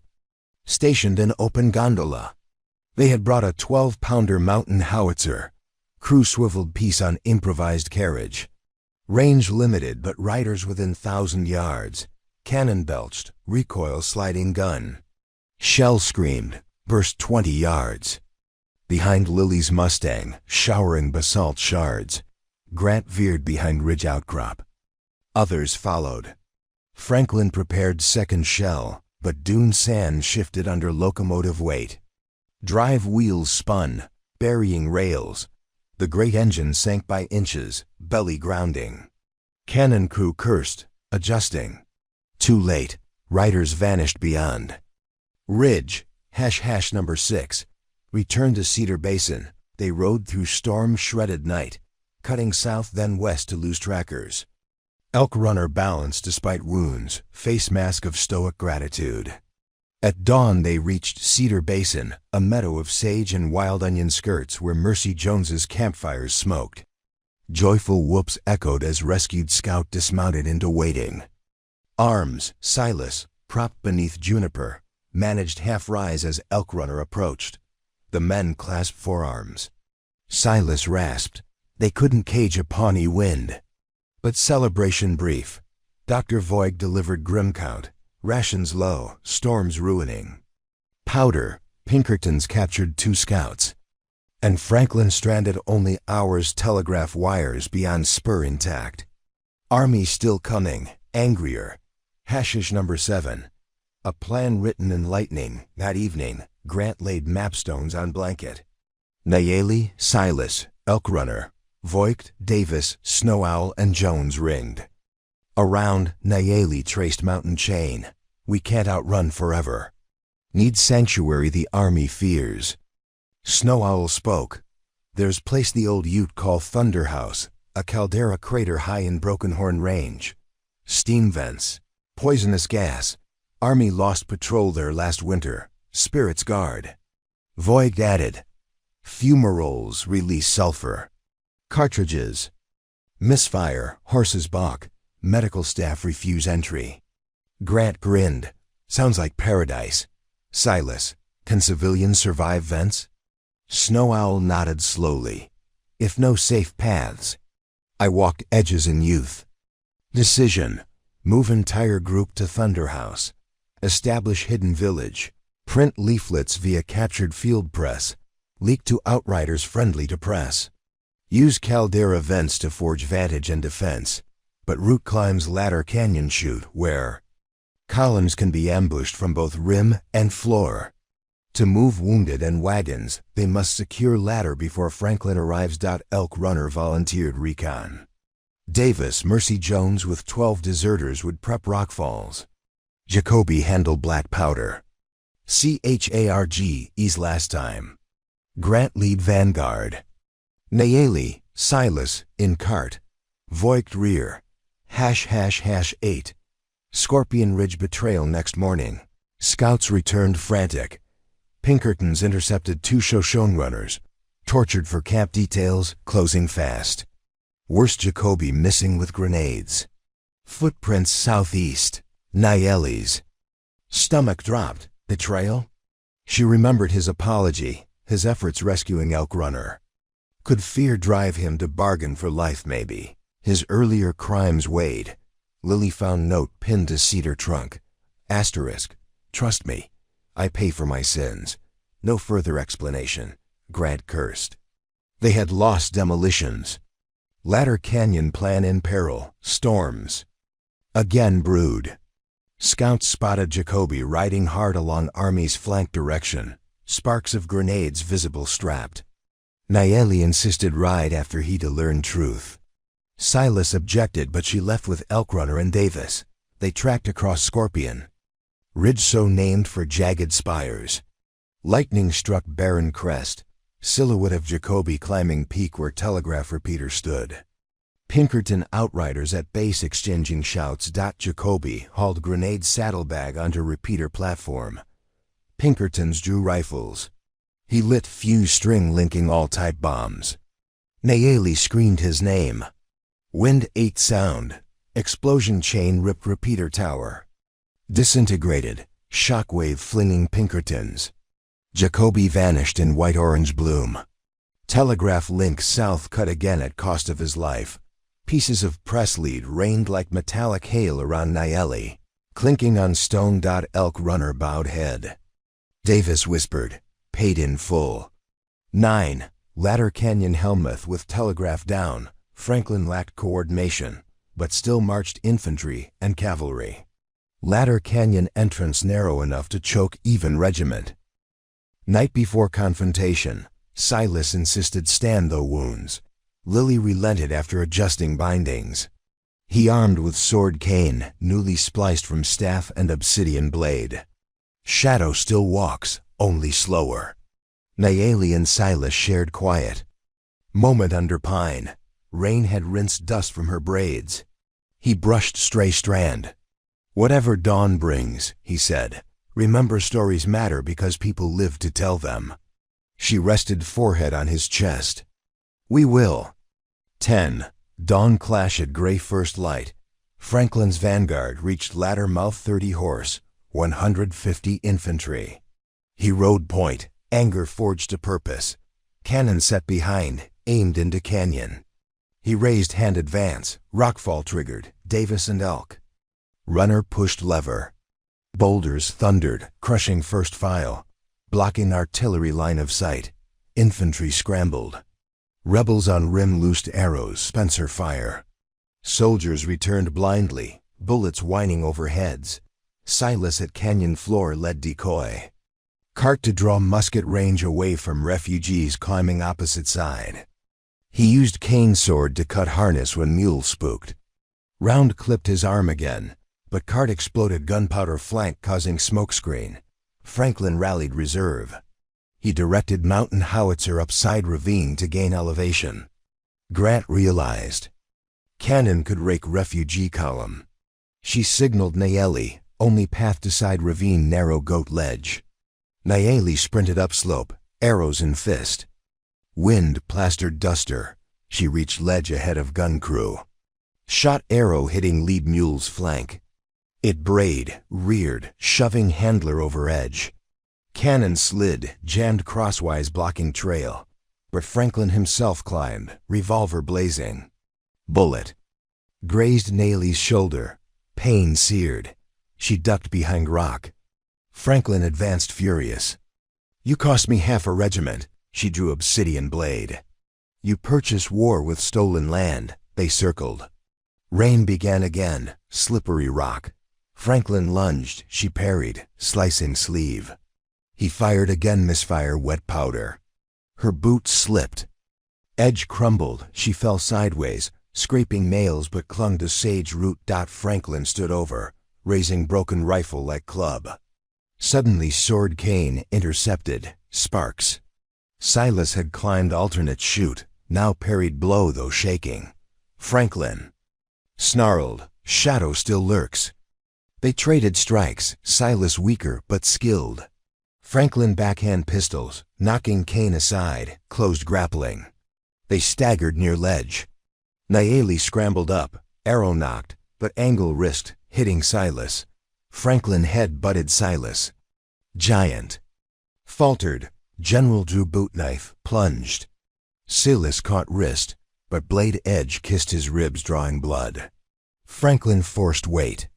S1: Stationed an open gondola. They had brought a 12-pounder mountain howitzer. Crew swiveled piece on improvised carriage. Range limited but riders within 1,000 yards. Cannon belched, recoil sliding gun. Shell screamed, burst 20 yards. Behind Lily's Mustang, showering basalt shards. Grant veered behind ridge outcrop. Others followed. Franklin prepared second shell, but dune sand shifted under locomotive weight. Drive wheels spun, burying rails. The great engine sank by inches, belly grounding. Cannon crew cursed, adjusting. Too late, riders vanished beyond. Ridge, #number 6, returned to Cedar Basin. They rode through storm-shredded night, cutting south then west to lose trackers. Elk runner balanced despite wounds, face mask of stoic gratitude. At dawn they reached Cedar Basin, a meadow of sage and wild onion skirts where Mercy Jones's campfires smoked. Joyful whoops echoed as rescued scout dismounted into waiting. Arms, Silas, propped beneath juniper, managed half-rise as elk runner approached. The men clasped forearms. Silas rasped. They couldn't cage a Pawnee wind. But celebration brief. Dr. Voigt delivered grim count. Rations low, storms ruining. Powder, Pinkertons captured 2 scouts. And Franklin stranded only hours telegraph wires beyond spur intact. Army still coming, angrier. Hashish number 7. A plan written in lightning. That evening, Grant laid mapstones on blanket. Nayeli, Silas, Elk Runner, Voigt, Davis, Snow Owl, and Jones ringed. Around, Nayeli traced mountain chain. We can't outrun forever. Need sanctuary the army fears. Snow Owl spoke. There's place the old Ute call Thunder House, a caldera crater high in Broken Horn Range. Steam vents. Poisonous gas. Army lost patrol there last winter. Spirits guard. Voigt added. Fumaroles release sulfur. Cartridges. Misfire, horses balk. Medical staff refuse entry. Grant grinned. Sounds like paradise. Silas, can civilians survive vents? Snow Owl nodded slowly. If no safe paths. I walked edges in youth. Decision. Move entire group to Thunder House. Establish hidden village. Print leaflets via captured field press. Leak to outriders friendly to press. Use caldera vents to forge vantage and defense. But route climbs Ladder Canyon chute where columns can be ambushed from both rim and floor. To move wounded and wagons, they must secure ladder before Franklin arrives. Elk Runner volunteered recon. Davis, Mercy Jones with 12 deserters would prep rock falls. Jacoby handled black powder. CHARG ease last time. Grant lead vanguard. Nayeli, Silas, in cart. Voigt rear. ###8. Scorpion Ridge betrayal next morning. Scouts returned frantic. Pinkertons intercepted 2 Shoshone runners. Tortured for camp details, closing fast. Worst Jacoby missing with grenades. Footprints southeast. Nayeli's. Stomach dropped. Betrayal? She remembered his apology, his efforts rescuing Elk Runner. Could fear drive him to bargain for life maybe? His earlier crimes weighed. Lily found note pinned to cedar trunk. Asterisk. Trust me. I pay for my sins. No further explanation. Grant cursed. They had lost demolitions. Ladder Canyon plan in peril. Storms. Again brewed. Scouts spotted Jacoby riding hard along Army's flank direction. Sparks of grenades visible strapped. Nayeli insisted ride after he to learn truth. Silas objected, but she left with Elk Runner and Davis. They tracked across Scorpion. Ridge so named for jagged spires. Lightning struck barren crest. Silhouette of Jacoby climbing peak where telegraph repeater stood. Pinkerton outriders at base exchanging shouts. Jacoby hauled grenade saddlebag onto repeater platform. Pinkertons drew rifles. He lit fuse string linking all type bombs. Nayeli screamed his name. Wind 8 sound. Explosion chain ripped repeater tower. Disintegrated. Shockwave flinging Pinkertons. Jacoby vanished in white-orange bloom. Telegraph link south cut again at cost of his life. Pieces of press lead rained like metallic hail around Nayeli. Clinking on stone. Elk Runner bowed head. Davis whispered, paid in full. 9. Ladder Canyon Helmuth with telegraph down. Franklin lacked coordination, but still marched infantry and cavalry. Ladder Canyon entrance narrow enough to choke even regiment. Night before confrontation, Silas insisted stand though wounds. Lily relented after adjusting bindings. He armed with sword cane, newly spliced from staff and obsidian blade. Shadow still walks, only slower. Nayeli and Silas shared quiet. Moment under pine. Rain had rinsed dust from her braids. He brushed stray strand. Whatever dawn brings, he said, remember stories matter because people live to tell them. She rested forehead on his chest. We will. 10. Dawn clash at gray first light. Franklin's vanguard reached ladder mouth 30 horse, 150 infantry. He rode point, anger forged to purpose. Cannon set behind, aimed into canyon. He raised hand advance, rockfall triggered, Davis and Elk. Runner pushed lever. Boulders thundered, crushing first file. blocking artillery line of sight. Infantry scrambled. Rebels on rim loosed arrows, Spencer fire. Soldiers returned blindly, bullets whining overheads. Silas at canyon floor led decoy. Cart to draw musket range away from refugees climbing opposite side. He used cane sword to cut harness when mule spooked. Round clipped his arm again, but Cart exploded gunpowder flank causing smokescreen. Franklin rallied reserve. He directed mountain howitzer up side ravine to gain elevation. Grant realized. Cannon could rake refugee column. She signaled Nayeli, only path to side ravine narrow goat ledge. Nayeli sprinted upslope, arrows in fist. Wind plastered duster. She reached ledge ahead of gun crew. Shot arrow hitting lead mule's flank. It brayed, reared, shoving handler over edge. Cannon slid, jammed crosswise blocking trail. But Franklin himself climbed, revolver blazing. Bullet. Grazed Nayeli's shoulder. Pain seared. She ducked behind rock. Franklin advanced furious. You cost me half a regiment. She drew obsidian blade. You purchase war with stolen land. They circled. Rain began again, slippery rock. Franklin lunged, she parried, slicing sleeve. He fired again, misfire, wet powder. Her boot slipped. Edge crumbled, she fell sideways, scraping nails but clung to sage root. Franklin stood over, raising broken rifle like club. Suddenly sword cane intercepted, sparks. Silas had climbed alternate chute, now parried blow though shaking. Franklin snarled, shadow still lurks. They traded strikes, Silas weaker but skilled. Franklin backhand pistols, knocking Kane aside, closed grappling. They staggered near ledge. Nayeli scrambled up, arrow knocked, but angle risked, hitting Silas. Franklin head butted Silas. Giant. Faltered. General drew boot knife, plunged. Silas caught wrist, but blade edge kissed his ribs, drawing blood. Franklin forced weight.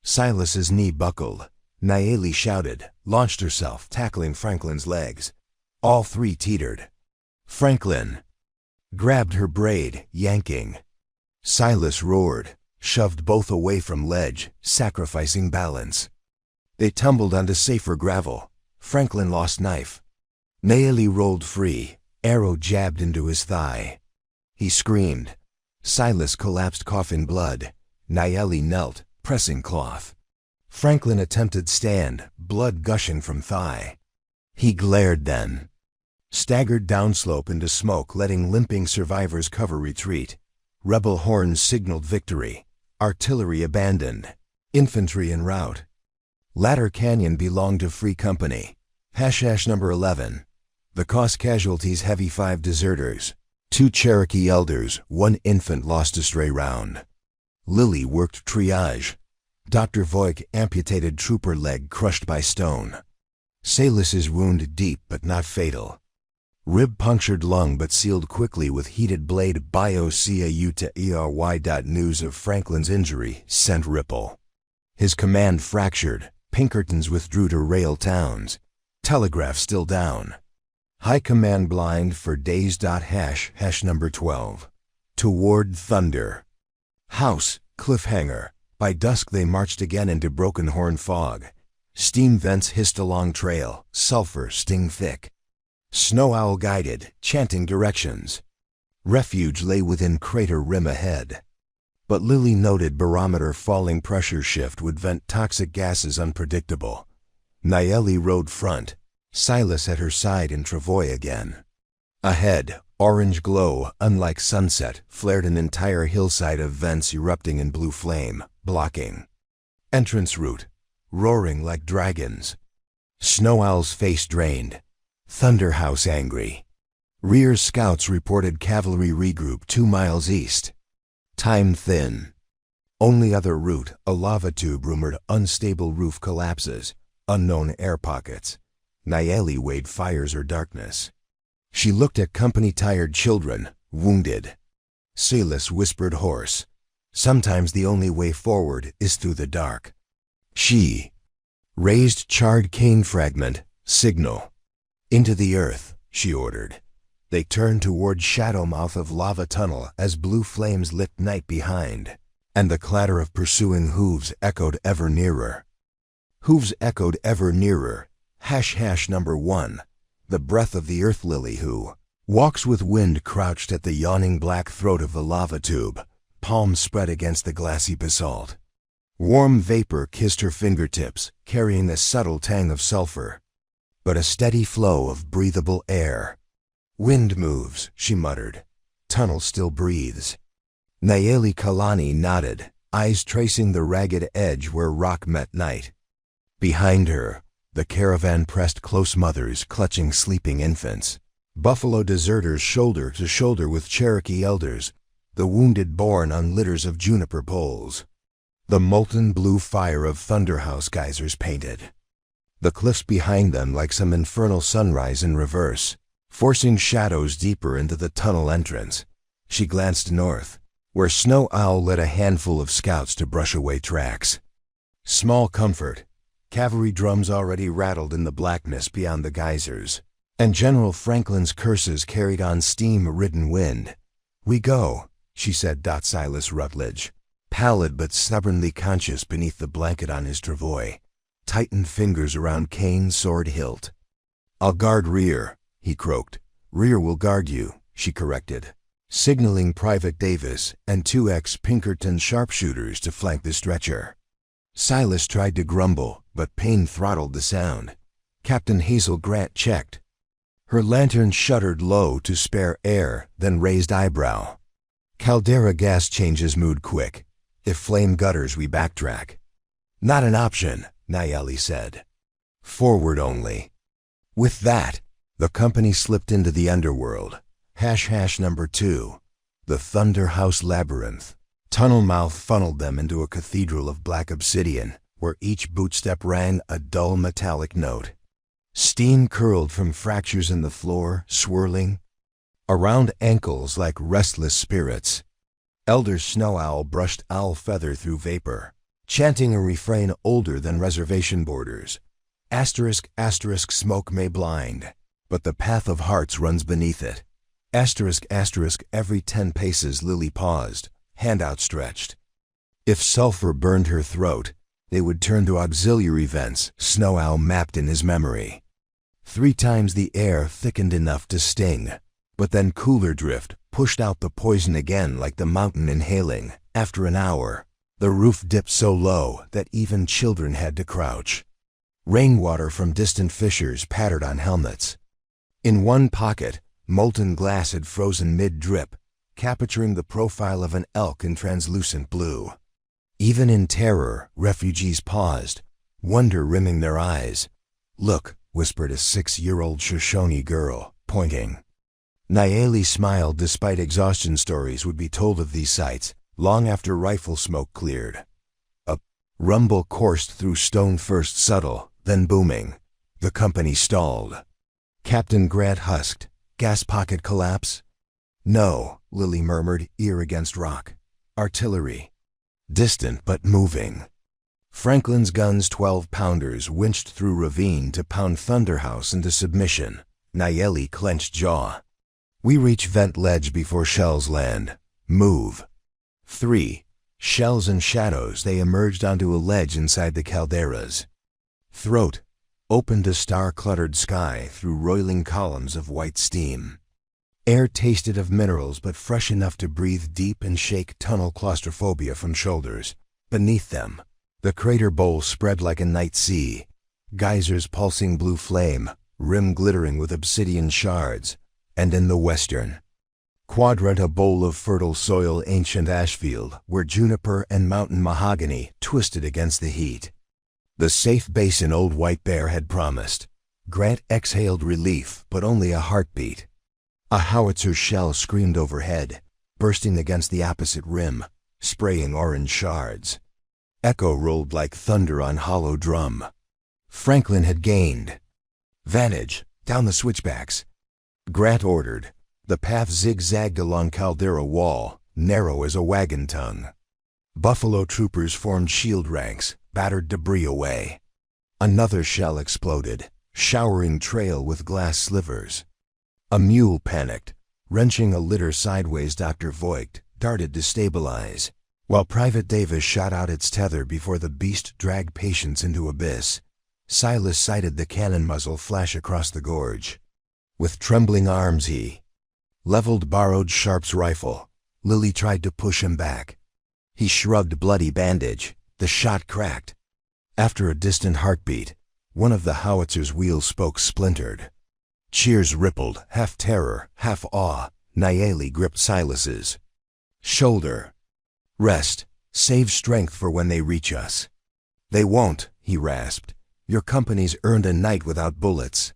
S1: Silas's knee buckled. Nayeli shouted, launched herself, tackling Franklin's legs. All three teetered. Franklin grabbed her braid, yanking. Silas roared, shoved both away from ledge, sacrificing balance. They tumbled onto safer gravel. Franklin lost knife. Nayeli rolled free, arrow jabbed into his thigh. He screamed. Silas collapsed, coughing blood. Nayeli knelt, pressing cloth. Franklin attempted stand, blood gushing from thigh. He glared then. Staggered downslope into smoke, letting limping survivors cover retreat. Rebel horns signaled victory. Artillery abandoned. Infantry en route. Ladder Canyon belonged to Free Company. # number 11. The cost casualties heavy: 5 deserters, 2 Cherokee elders, 1 infant lost to stray round. Lilly worked triage. Dr. Voigt amputated trooper leg crushed by stone. Silas's wound deep but not fatal. Rib punctured lung but sealed quickly with heated blade. BioCAU to ERY. News of Franklin's injury sent ripple. His command fractured. Pinkertons withdrew to rail towns. Telegraph still down. High command blind for days. # number 12. Toward thunder. House, cliffhanger. By dusk they marched again into broken horn fog. Steam vents hissed along trail, sulfur sting thick. Snow owl guided, chanting directions. Refuge lay within crater rim ahead. But Lilly noted barometer falling, pressure shift would vent toxic gases unpredictable. Nayeli rode front. Silas at her side in travois again. Ahead, orange glow, unlike sunset, flared an entire hillside of vents erupting in blue flame, blocking entrance route, roaring like dragons. Snow owl's face drained. Thunderhouse angry. Rear scouts reported cavalry regroup 2 miles east. Time thin. Only other route, a lava tube rumored, unstable roof collapses, unknown air pockets. Nayeli weighed fires or darkness. She looked at company-tired children, wounded. Silas whispered hoarse. Sometimes the only way forward is through the dark. She raised charred cane fragment, signal, Into the earth, she ordered. They turned toward shadow mouth of lava tunnel as blue flames lit night behind, and the clatter of pursuing hooves echoed ever nearer. Hooves echoed ever nearer. Number 1. The breath of the earth lily who walks with wind crouched at the yawning black throat of the lava tube, palms spread against the glassy basalt. Warm vapor kissed her fingertips, carrying a subtle tang of sulfur, but a steady flow of breathable air. Wind moves, she muttered. Tunnel still breathes. Nayeli Kalani nodded, eyes tracing the ragged edge where rock met night. Behind her, the caravan pressed close, mothers clutching sleeping infants. Buffalo deserters shoulder to shoulder with Cherokee elders, the wounded borne on litters of juniper poles. The molten blue fire of Thunderhouse geysers painted the cliffs behind them like some infernal sunrise in reverse, forcing shadows deeper into the tunnel entrance. She glanced north, where Snow Owl led a handful of scouts to brush away tracks. Small comfort. Cavalry drums already rattled in the blackness beyond the geysers, and General Franklin's curses carried on steam-ridden wind. "We go," she said. Silas Rutledge, pallid but stubbornly conscious beneath the blanket on his travois, tightened fingers around Kane's sword hilt. "I'll guard rear," he croaked. "Rear will guard you," she corrected, signaling Private Davis and 2X Pinkerton sharpshooters to flank the stretcher. Silas tried to grumble, but pain throttled the sound. Captain Hazel Grant checked. Her lantern shuddered low to spare air, then raised eyebrow. "Caldera gas changes mood quick. If flame gutters, we backtrack." "Not an option," Nayeli said. "Forward only." With that, the company slipped into the underworld. Number 2. The Thunderhouse Labyrinth. Tunnel mouth funneled them into a cathedral of black obsidian, where each bootstep rang a dull metallic note. Steam curled from fractures in the floor, swirling around ankles like restless spirits. Elder Snow Owl brushed owl feather through vapor, chanting a refrain older than reservation borders. **** Smoke may blind, but the path of hearts runs beneath it. **** Every 10 paces Lily paused, hand outstretched. If sulfur burned her throat, they would turn to auxiliary vents, Snow Owl mapped in his memory. 3 times the air thickened enough to sting, but then cooler drift pushed out the poison again like the mountain inhaling. After an hour, the roof dipped so low that even children had to crouch. Rainwater from distant fissures pattered on helmets. In one pocket, molten glass had frozen mid-drip, capturing the profile of an elk in translucent blue. Even in terror, refugees paused, wonder rimming their eyes. "Look," whispered a 6-year-old Shoshone girl, pointing. Nayeli smiled despite exhaustion. Stories would be told of these sights long after rifle smoke cleared. A rumble coursed through stone, first subtle, then booming. The company stalled. Captain Grant husked, "Gas pocket collapse?" "No," Lily murmured, ear against rock. "Artillery. Distant but moving." Franklin's guns, 12-pounders, winched through ravine to pound Thunderhouse into submission. Nayeli clenched jaw. "We reach vent ledge before shells land. Move." 3. Shells and shadows. They emerged onto a ledge inside the calderas. Throat opened to star-cluttered sky through roiling columns of white steam. Air tasted of minerals, but fresh enough to breathe deep and shake tunnel claustrophobia from shoulders. Beneath them, the crater bowl spread like a night sea, geysers pulsing blue flame, rim glittering with obsidian shards, and in the western quadrant a bowl of fertile soil, ancient ashfield, where juniper and mountain mahogany twisted against the heat. The safe basin old White Bear had promised. Grant exhaled relief, but only a heartbeat. A howitzer shell screamed overhead, bursting against the opposite rim, spraying orange shards. Echo rolled like thunder on hollow drum. Franklin had gained. "Vantage, down the switchbacks," Grant ordered. The path zigzagged along caldera wall, narrow as a wagon tongue. Buffalo troopers formed shield ranks, battered debris away. Another shell exploded, showering trail with glass slivers. A mule panicked, wrenching a litter sideways. Dr. Voigt darted to stabilize, while Private Davis shot out its tether before the beast dragged patience into abyss. Silas sighted the cannon muzzle flash across the gorge. With trembling arms he leveled borrowed Sharp's rifle. Lily tried to push him back. He shrugged bloody bandage. The shot cracked. After a distant heartbeat, one of the howitzer's wheel spokes splintered. Cheers rippled, half terror, half awe. Nayeli gripped Silas's shoulder. Rest. Save strength for when they reach us. They won't, he rasped. Your company's earned a night without bullets.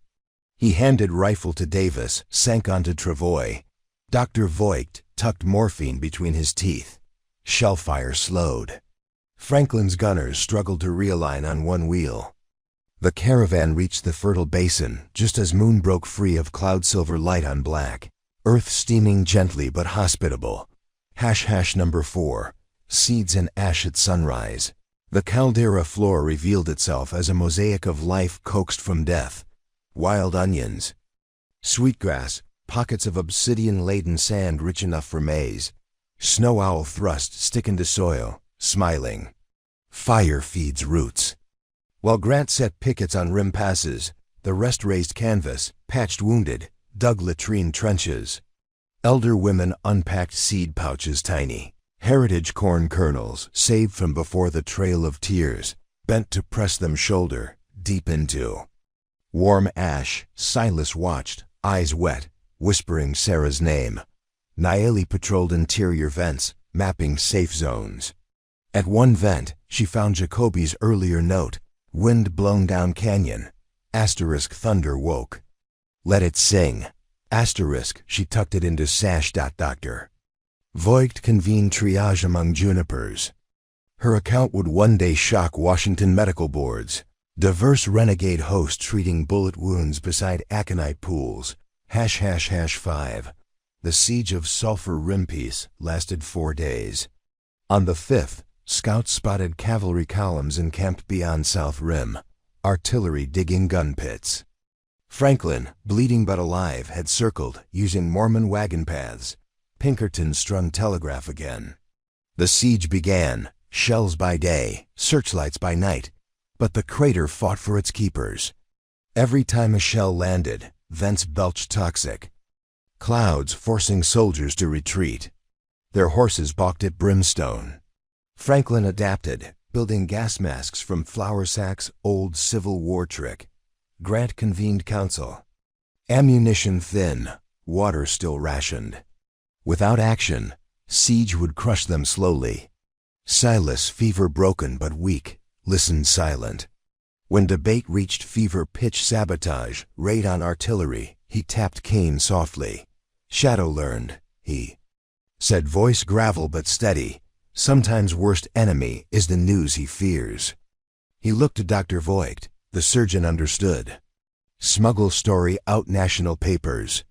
S1: He handed rifle to Davis, sank onto Travoy. Dr. Voigt tucked morphine between his teeth. Shellfire slowed. Franklin's gunners struggled to realign on one wheel. The caravan reached the fertile basin just as moon broke free of cloud-silver light on black. Earth steaming gently but hospitable. Number 4. Seeds and ash at sunrise. The caldera floor revealed itself as a mosaic of life coaxed from death. Wild onions, sweetgrass, pockets of obsidian-laden sand rich enough for maize. Snow owl thrust stick into soil, smiling. Fire feeds roots. While Grant set pickets on rim passes, the rest raised canvas, patched wounded, dug latrine trenches. Elder women unpacked seed pouches tiny. Heritage corn kernels, saved from before the trail of tears, bent to press them shoulder deep into. Warm ash. Silas watched, eyes wet, whispering Sarah's name. Nayeli patrolled interior vents, mapping safe zones. At one vent, she found Jacoby's earlier note, wind blown down canyon. Asterisk thunder woke. Let it sing. Asterisk, she tucked it into sash. Doctor Voigt convened triage among junipers. Her account would one day shock Washington medical boards. Diverse renegade host treating bullet wounds beside aconite pools. #5. The siege of Sulphur Rim Piece lasted 4 days. On the 5th, scouts spotted cavalry columns encamped beyond South Rim. Artillery digging gun pits. Franklin, bleeding but alive, had circled, using Mormon wagon paths. Pinkerton strung telegraph again. The siege began, shells by day, searchlights by night, but the crater fought for its keepers. Every time a shell landed, vents belched toxic. Clouds forcing soldiers to retreat. Their horses balked at brimstone. Franklin adapted, building gas masks from flour sacks, old Civil War trick. Grant convened council. Ammunition thin, water still rationed. Without action, siege would crush them slowly. Silas, fever broken but weak, listened silent. When debate reached fever pitch, sabotage, raid on artillery, he tapped Kane softly. Shadow learned, he said, voice gravel but steady. Sometimes worst enemy is the news he fears. He looked to Dr. Voigt. The surgeon understood. Smuggle story out national papers.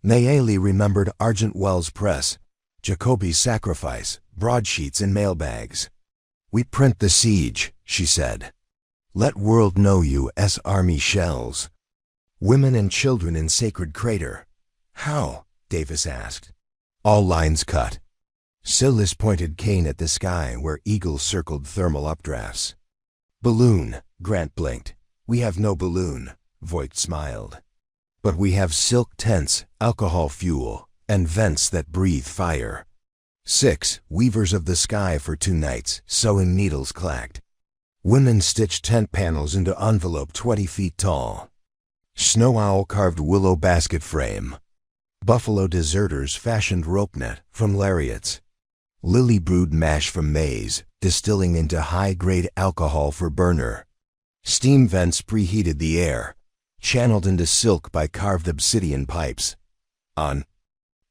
S1: Nayeli remembered Argent Wells Press. Jacoby's sacrifice, broadsheets in mailbags. We print the siege, she said. Let world know U.S. Army shells. Women and children in sacred crater. How? Davis asked. All lines cut. Silas pointed Kane at the sky where eagles circled thermal updrafts. Balloon, Grant blinked. We have no balloon, Voigt smiled. But we have silk tents, alcohol fuel, and vents that breathe fire. 6 weavers of the sky for 2 nights, sewing needles clacked. Women stitched tent panels into envelope 20 feet tall. Snow owl carved willow basket frame. Buffalo deserters fashioned rope net from lariats. Lily brewed mash from maize, distilling into high-grade alcohol for burner. Steam vents preheated the air, channeled into silk by carved obsidian pipes. On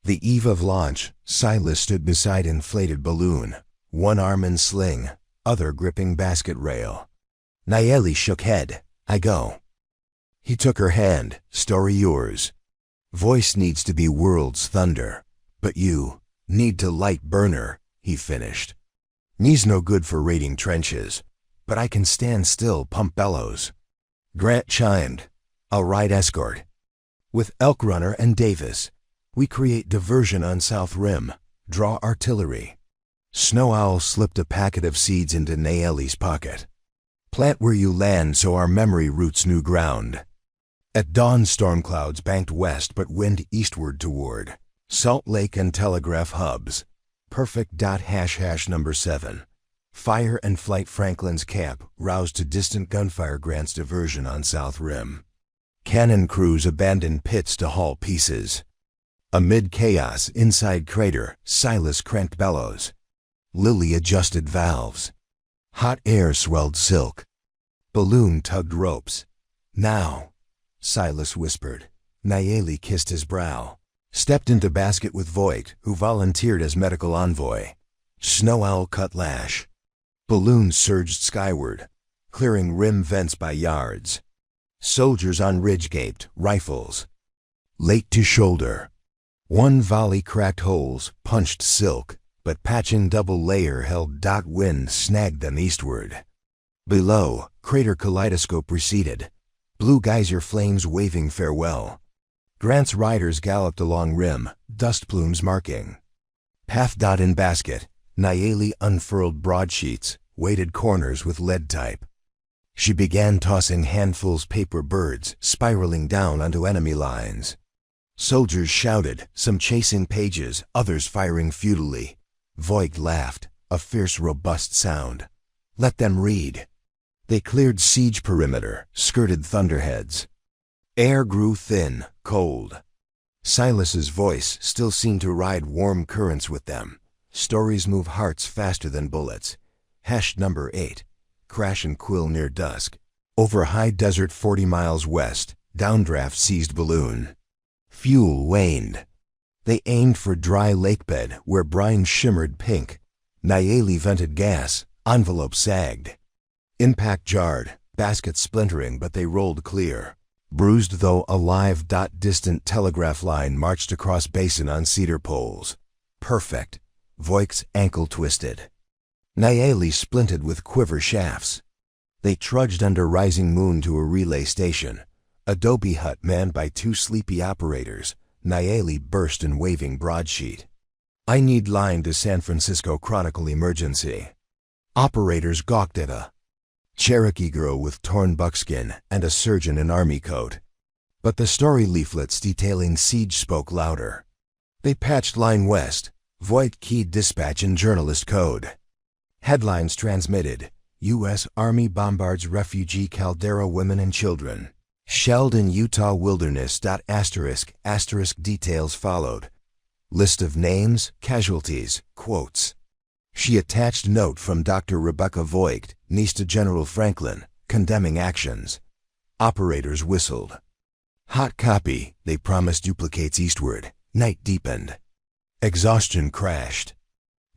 S1: the eve of launch, Silas stood beside inflated balloon, one arm in sling, other gripping basket rail. Nayeli shook head. I go. He took her hand. Story yours. Voice needs to be world's thunder, but you need to light burner, he finished. Me's no good for raiding trenches, but I can stand still, pump bellows. Grant chimed. a ride escort. With Elk Runner and Davis, we create diversion on South Rim, draw artillery. Snow Owl slipped a packet of seeds into Nayeli's pocket. Plant where you land so our memory roots new ground. At dawn, storm clouds banked west but wind eastward toward Salt Lake and Telegraph hubs. Perfect. Number 7. Fire and Flight. Franklin's camp roused to distant gunfire grants diversion on South Rim. Cannon crews abandoned pits to haul pieces. Amid chaos inside crater, Silas cranked bellows. Lily adjusted valves. Hot air swelled silk. Balloon tugged ropes. Now, Silas whispered. Nayeli kissed his brow. Stepped into basket with Voigt, who volunteered as medical envoy. Snow Owl cut lash. Balloon surged skyward, clearing rim vents by yards. Soldiers on ridge gaped, rifles. Late to shoulder. One volley cracked holes, punched silk, but patching double layer held. Wind snagged them eastward. Below, crater kaleidoscope receded. Blue geyser flames waving farewell. Grant's riders galloped along rim, dust plumes marking. Path. In basket, Nayeli unfurled broadsheets, weighted corners with lead type. She began tossing handfuls paper birds, spiraling down onto enemy lines. Soldiers shouted, some chasing pages, others firing futilely. Voigt laughed, a fierce, robust sound. Let them read. They cleared siege perimeter, skirted thunderheads. Air grew thin, cold. Silas's voice still seemed to ride warm currents with them. Stories move hearts faster than bullets. Number 8. Crash and quill near dusk. Over high desert 40 miles west, downdraft seized balloon. Fuel waned. They aimed for dry lakebed where brine shimmered pink. Nayeli vented gas, envelope sagged. Impact jarred, basket splintering, but they rolled clear. Bruised though alive. Distant telegraph line marched across basin on cedar poles. Perfect. Voigt's ankle twisted. Nayeli splinted with quiver shafts. They trudged under rising moon to a relay station. Adobe hut manned by 2 sleepy operators. Nayeli burst in waving broadsheet. I need line to San Francisco Chronicle emergency. Operators gawked at a Cherokee girl with torn buckskin and a surgeon in army coat. But the story leaflets detailing siege spoke louder. They patched line west. Voigt keyed dispatch in journalist code. Headlines transmitted. U.S. Army bombards refugee Caldera women and children. Shelled in Utah wilderness. Asterisk details followed. List of names, casualties, quotes. She attached note from Dr. Rebecca Voigt, niece to General Franklin, condemning actions. Operators whistled. Hot copy, they promised duplicates eastward. Night deepened. Exhaustion crashed.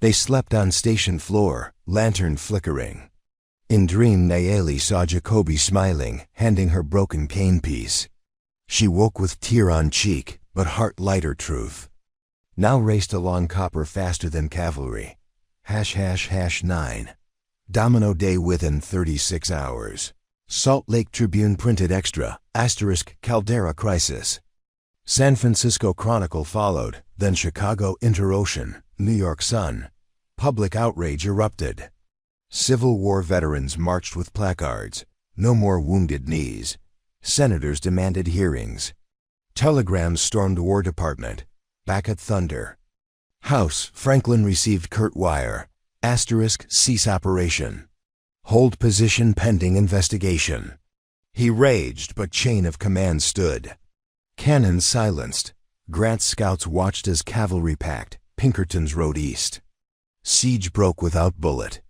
S1: They slept on station floor, lantern flickering. In dream, Nayeli saw Jacoby smiling, handing her broken cane piece. She woke with tear on cheek, but heart lighter truth. Now raced along copper faster than cavalry. #9. Domino day within 36 hours. Salt Lake Tribune printed extra, Caldera crisis. San Francisco Chronicle followed, then Chicago Inter-Ocean, New York Sun. Public outrage erupted. Civil War veterans marched with placards. No more wounded knees. Senators demanded hearings. Telegrams stormed War Department. Back at Thunder. House, Franklin received curt wire. Cease operation. Hold position pending investigation. He raged, but chain of command stood. Cannon silenced. Grant's scouts watched as cavalry packed. Pinkerton's rode east. Siege broke without bullet.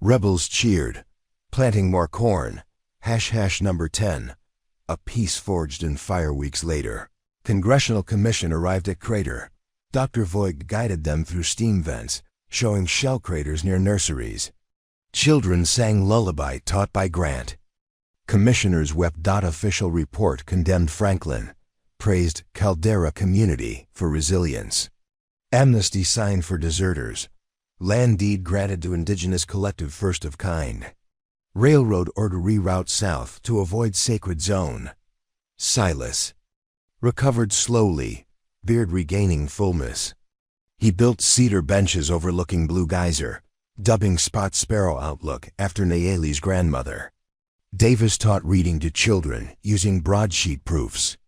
S1: Rebels cheered, planting more corn. Number 10. A peace forged in fire weeks later. Congressional commission arrived at crater. Dr. Voigt guided them through steam vents, showing shell craters near nurseries. Children sang lullaby taught by Grant. Commissioners wept. Official report condemned Franklin, praised Caldera community for resilience. Amnesty signed for deserters. Land deed granted to indigenous collective first of kind. Railroad order reroute south to avoid sacred zone. Silas recovered slowly, beard regaining fullness. He built cedar benches overlooking Blue Geyser, dubbing Spot Sparrow Outlook after Nayeli's grandmother. Davis taught reading to children using broadsheet proofs.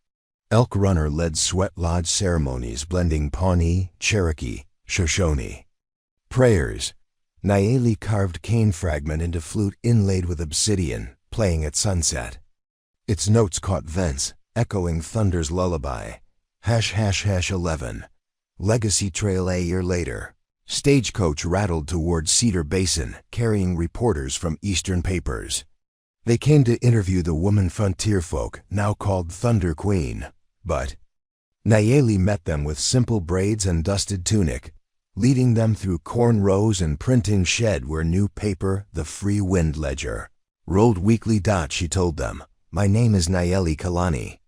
S1: Elk Runner led sweat lodge ceremonies blending Pawnee, Cherokee, Shoshone. Prayers. Nayeli carved cane fragment into flute inlaid with obsidian, playing at sunset. Its notes caught vents, echoing thunder's lullaby. ###. 11. Legacy Trail a year later. Stagecoach rattled toward Cedar Basin, carrying reporters from Eastern papers. They came to interview the woman frontier folk, now called Thunder Queen. But Nayeli met them with simple braids and dusted tunic, leading them through corn rows and printing shed where new paper, the Free Wind Ledger, rolled weekly. She told them, "My name is Nayeli Kalani.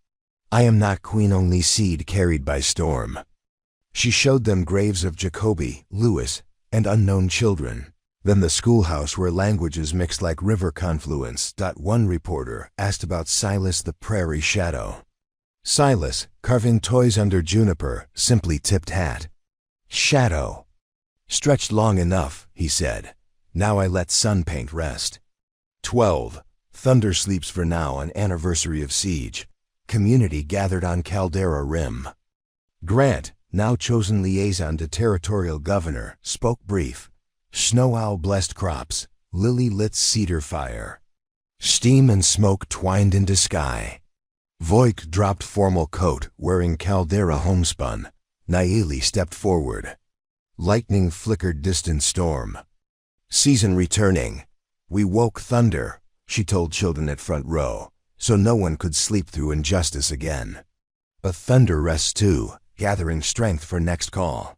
S1: I am not queen, only seed carried by storm." She showed them graves of Jacoby, Lewis, and unknown children. Then the schoolhouse where languages mixed like river confluence. One reporter asked about Silas the Prairie Shadow. Silas, carving toys under juniper, simply tipped hat. "Shadow. Stretched long enough," he said. "Now I let sun paint rest." 12. Thunder sleeps for now on anniversary of siege. Community gathered on Caldera Rim. Grant, now chosen liaison to territorial governor, spoke brief. Snow owl blessed crops, lily lit cedar fire. Steam and smoke twined into sky. Voigt dropped formal coat, wearing Caldera homespun. Nayeli stepped forward. Lightning flickered distant storm. Season returning. "We woke thunder," she told children at front row, so no one could sleep through injustice again. But thunder rests too, gathering strength for next call.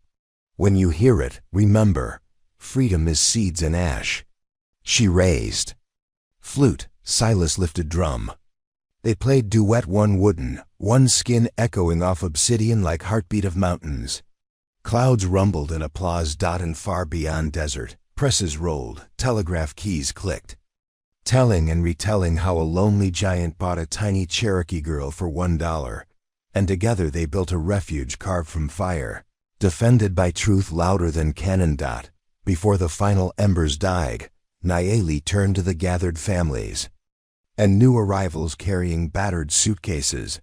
S1: When you hear it, remember, freedom is seeds and ash. She raised. Flute, Silas lifted drum. They played duet, one wooden, one skin echoing off obsidian like heartbeat of mountains. Clouds rumbled in applause. And far beyond desert, presses rolled, telegraph keys clicked. Telling and retelling how a lonely giant bought a tiny Cherokee girl for $1, and together they built a refuge carved from fire, defended by truth louder than cannon. Before the final embers died, Nayeli turned to the gathered families. And new arrivals carrying battered suitcases,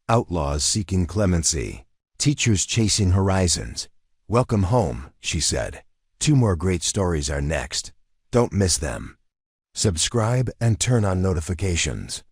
S1: outlaws seeking clemency, teachers chasing horizons. "Welcome home," she said. "2 more great stories are next. Don't miss them. Subscribe and turn on notifications."